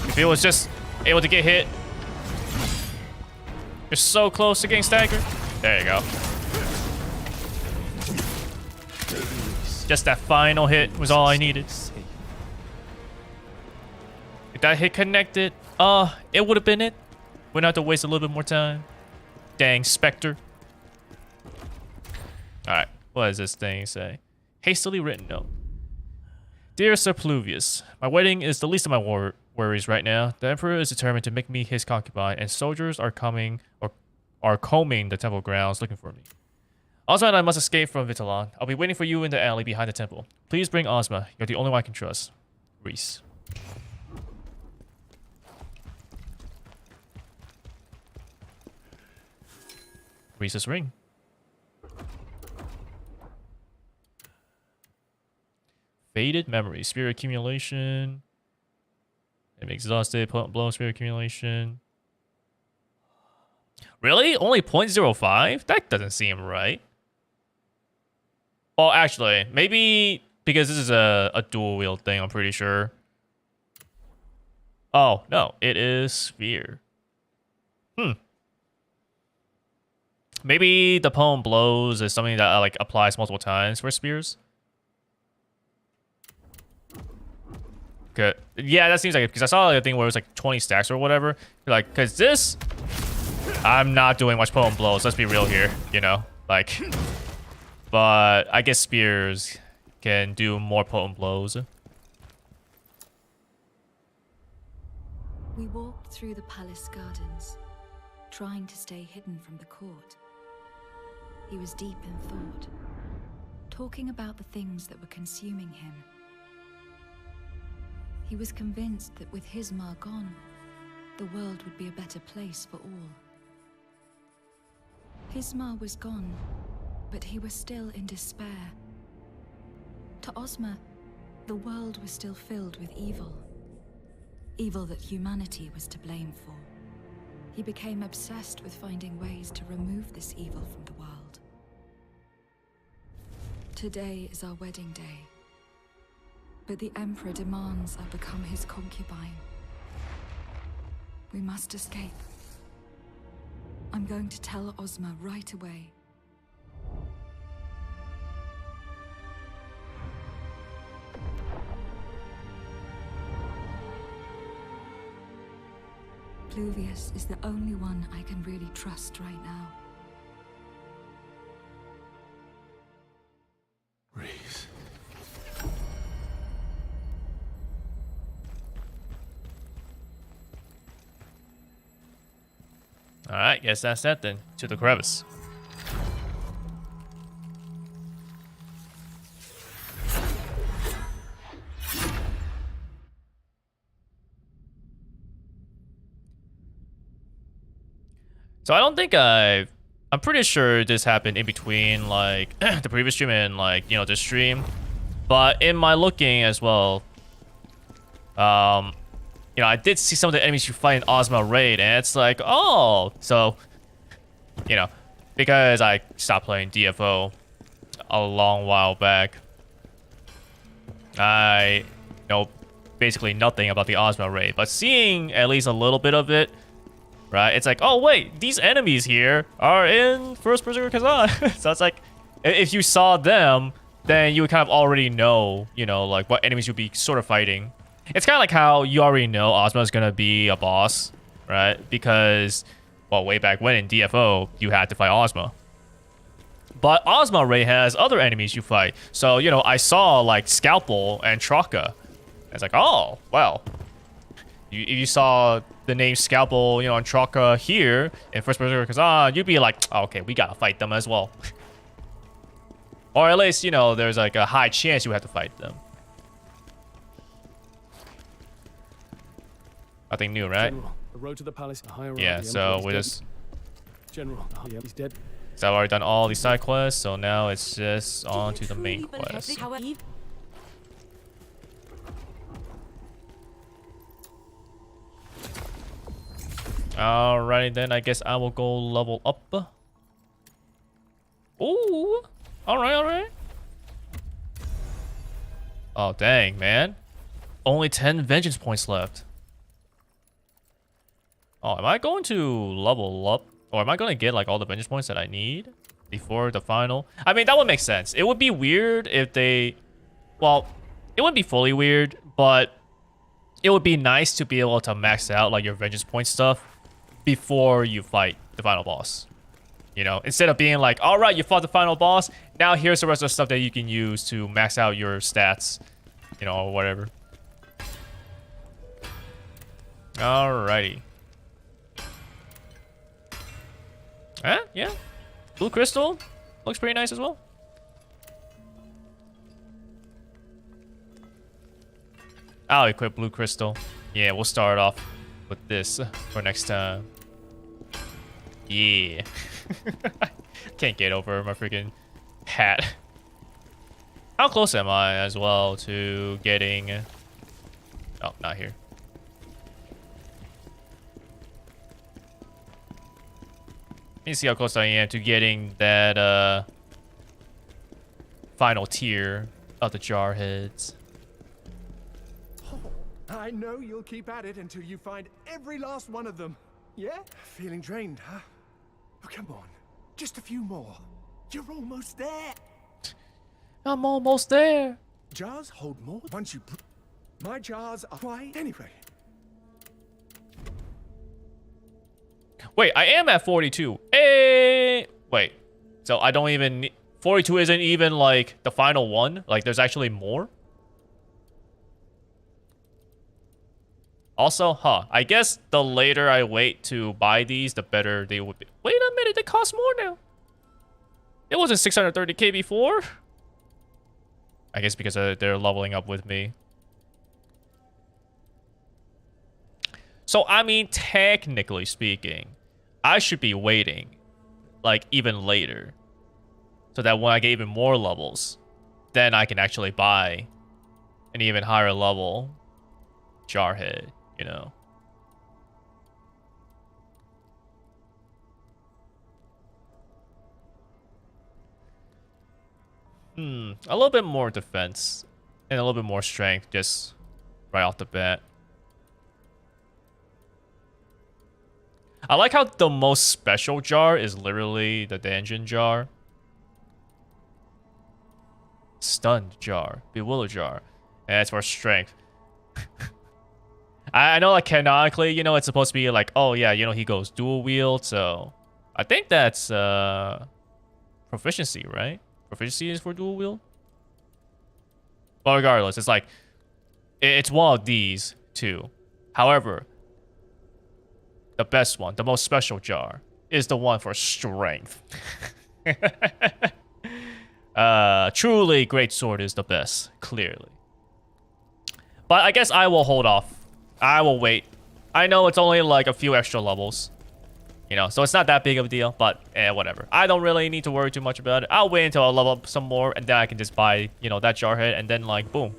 If it was just able to get hit. You're so close to getting staggered. There you go. Just that final hit was all I needed. If that hit connected, it would have been it. Wouldn't have to waste a little bit more time. Dang, Spectre. Alright, what does this thing say? Hastily written note. Dear Sir Pluvius, my wedding is the least of my worries right now. The Emperor is determined to make me his concubine, and soldiers are combing the temple grounds looking for me. Ozma and I must escape from Vitalon. I'll be waiting for you in the alley behind the temple. Please bring Ozma. You're the only one I can trust. Reese. Reese's ring. Faded memory, spirit accumulation. I'm exhausted, blow, spirit accumulation. Really? Only 0.05? That doesn't seem right. Well, actually, maybe because this is a dual wield thing, I'm pretty sure. Oh, no, it is sphere. Maybe the poem blows is something that like applies multiple times for spears. Good. Yeah, that seems like it, because I saw like, a thing where it was like 20 stacks or whatever. Like, because this, I'm not doing much poem blows. Let's be real here, you know? Like, but I guess spears can do more potent blows. We walked through the palace gardens, trying to stay hidden from the court. He was deep in thought, talking about the things that were consuming him. He was convinced that with Hismar gone, the world would be a better place for all. Hismar was gone, but he was still in despair. To Ozma, the world was still filled with evil. Evil that humanity was to blame for. He became obsessed with finding ways to remove this evil from the world. Today is our wedding day. But the Emperor demands I become his concubine. We must escape. I'm going to tell Ozma right away. Pluvius is the only one I can really trust right now. Reese. Alright, guess that's that then. To the crevice. So I don't think I'm pretty sure this happened in between like the previous stream and like, you know, this stream. But in my looking as well, You know, I did see some of the enemies you fight in Ozma Raid, and it's like, oh, so, you know, because I stopped playing DFO a long while back, I know basically nothing about the Ozma Raid, but seeing at least a little bit of it, right, it's like, oh wait, these enemies here are in First Berserker Khazan. So it's like, if you saw them, then you would kind of already know, you know, like what enemies you'd be sort of fighting. It's kind of like how you already know Ozma is going to be a boss, right? Because, well, way back when in DFO, you had to fight Ozma. But Ozma Ray has other enemies you fight. So, you know, I saw like Scalpel and Traka. It's like, oh, well. If you saw the name Scalpel, you know, and Traka here in First Berserker Khazan, you'd be like, oh, okay, we gotta fight them as well. Or at least, you know, there's like a high chance you have to fight them. Nothing new, right? General, the road to the palace, yeah, so we just... General, he's dead. So I've already done all these side quests, so now it's just on to the main quest. Alrighty then, I guess I will go level up. Ooh! Alright. Oh, dang, man. Only 10 vengeance points left. Oh, am I going to level up? Or am I going to get, like, all the vengeance points that I need before the final? I mean, that would make sense. It would be weird if they... Well, it wouldn't be fully weird, but it would be nice to be able to max out, like, your vengeance point stuff before you fight the final boss. You know, instead of being like, all right, you fought the final boss, now here's the rest of the stuff that you can use to max out your stats, you know, or whatever. Alrighty. Yeah. Blue crystal looks pretty nice as well. I'll equip blue crystal. Yeah, we'll start off with this for next time. Yeah. Can't get over my freaking hat. How close am I as well to getting... Oh, not here. Let me see how close I am to getting that final tier of the jar heads. I know you'll keep at it until you find every last one of them. Yeah? Feeling drained, huh? Oh, come on. Just a few more. You're almost there. I'm almost there. Jars hold more once you... My jars are... Why? Anyway. Wait, I am at 42. Hey! Wait. So I don't even... 42 isn't even, like, the final one? Like, there's actually more? Also, I guess the later I wait to buy these, the better they would be. Wait a minute, they cost more now. It wasn't 630k before. I guess because they're leveling up with me. So, I mean, technically speaking, I should be waiting, like, even later. So that when I get even more levels, then I can actually buy an even higher level Jarhead, you know. A little bit more defense and a little bit more strength just right off the bat. I like how the most special jar is literally the dungeon jar. Stunned jar, bewildered jar, and it's for strength. I know, like, canonically, you know, it's supposed to be like, oh yeah, you know, he goes dual wield, so I think that's proficiency, right? Proficiency is for dual wield. But regardless, it's like it's one of these two. However, the best one, the most special jar, is the one for strength. Truly, great sword is the best, clearly. But I guess I will hold off. I will wait. I know it's only like a few extra levels, you know, so it's not that big of a deal, but whatever. I don't really need to worry too much about it. I'll wait until I level up some more, and then I can just buy, you know, that Jarhead, and then, like, boom.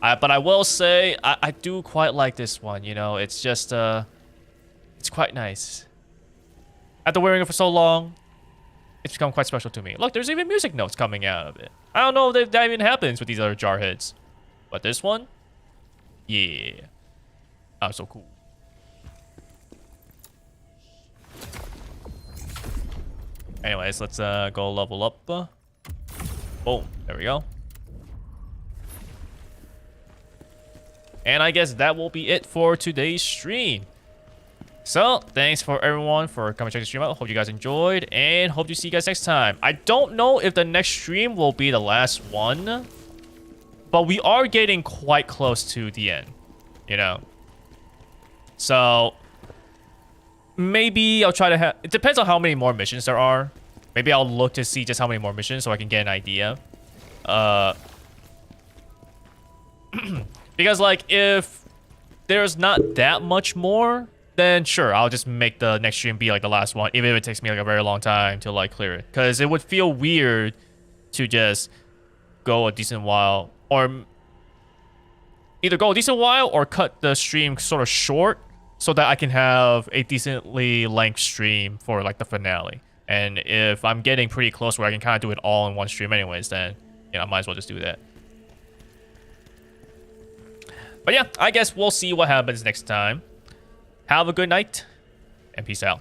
But I will say, I do quite like this one, you know? It's just, it's quite nice. After wearing it for so long, it's become quite special to me. Look, there's even music notes coming out of it. I don't know if that even happens with these other jar heads. But this one, yeah. Oh, so cool. Anyways, let's go level up. Boom, there we go. And I guess that will be it for today's stream. So, thanks for everyone for coming to check the stream out. Hope you guys enjoyed, and hope to see you guys next time. I don't know if the next stream will be the last one, but we are getting quite close to the end, you know? So, maybe I'll try to have... It depends on how many more missions there are. Maybe I'll look to see just how many more missions so I can get an idea. Because, like, if there's not that much more, then sure, I'll just make the next stream be, like, the last one, even if it takes me, like, a very long time to, like, clear it. Because it would feel weird to just go a decent while, or either go a decent while or cut the stream sort of short so that I can have a decently length stream for, like, the finale. And if I'm getting pretty close where I can kind of do it all in one stream anyways, then, you know, I might as well just do that. But yeah, I guess we'll see what happens next time. Have a good night, and peace out.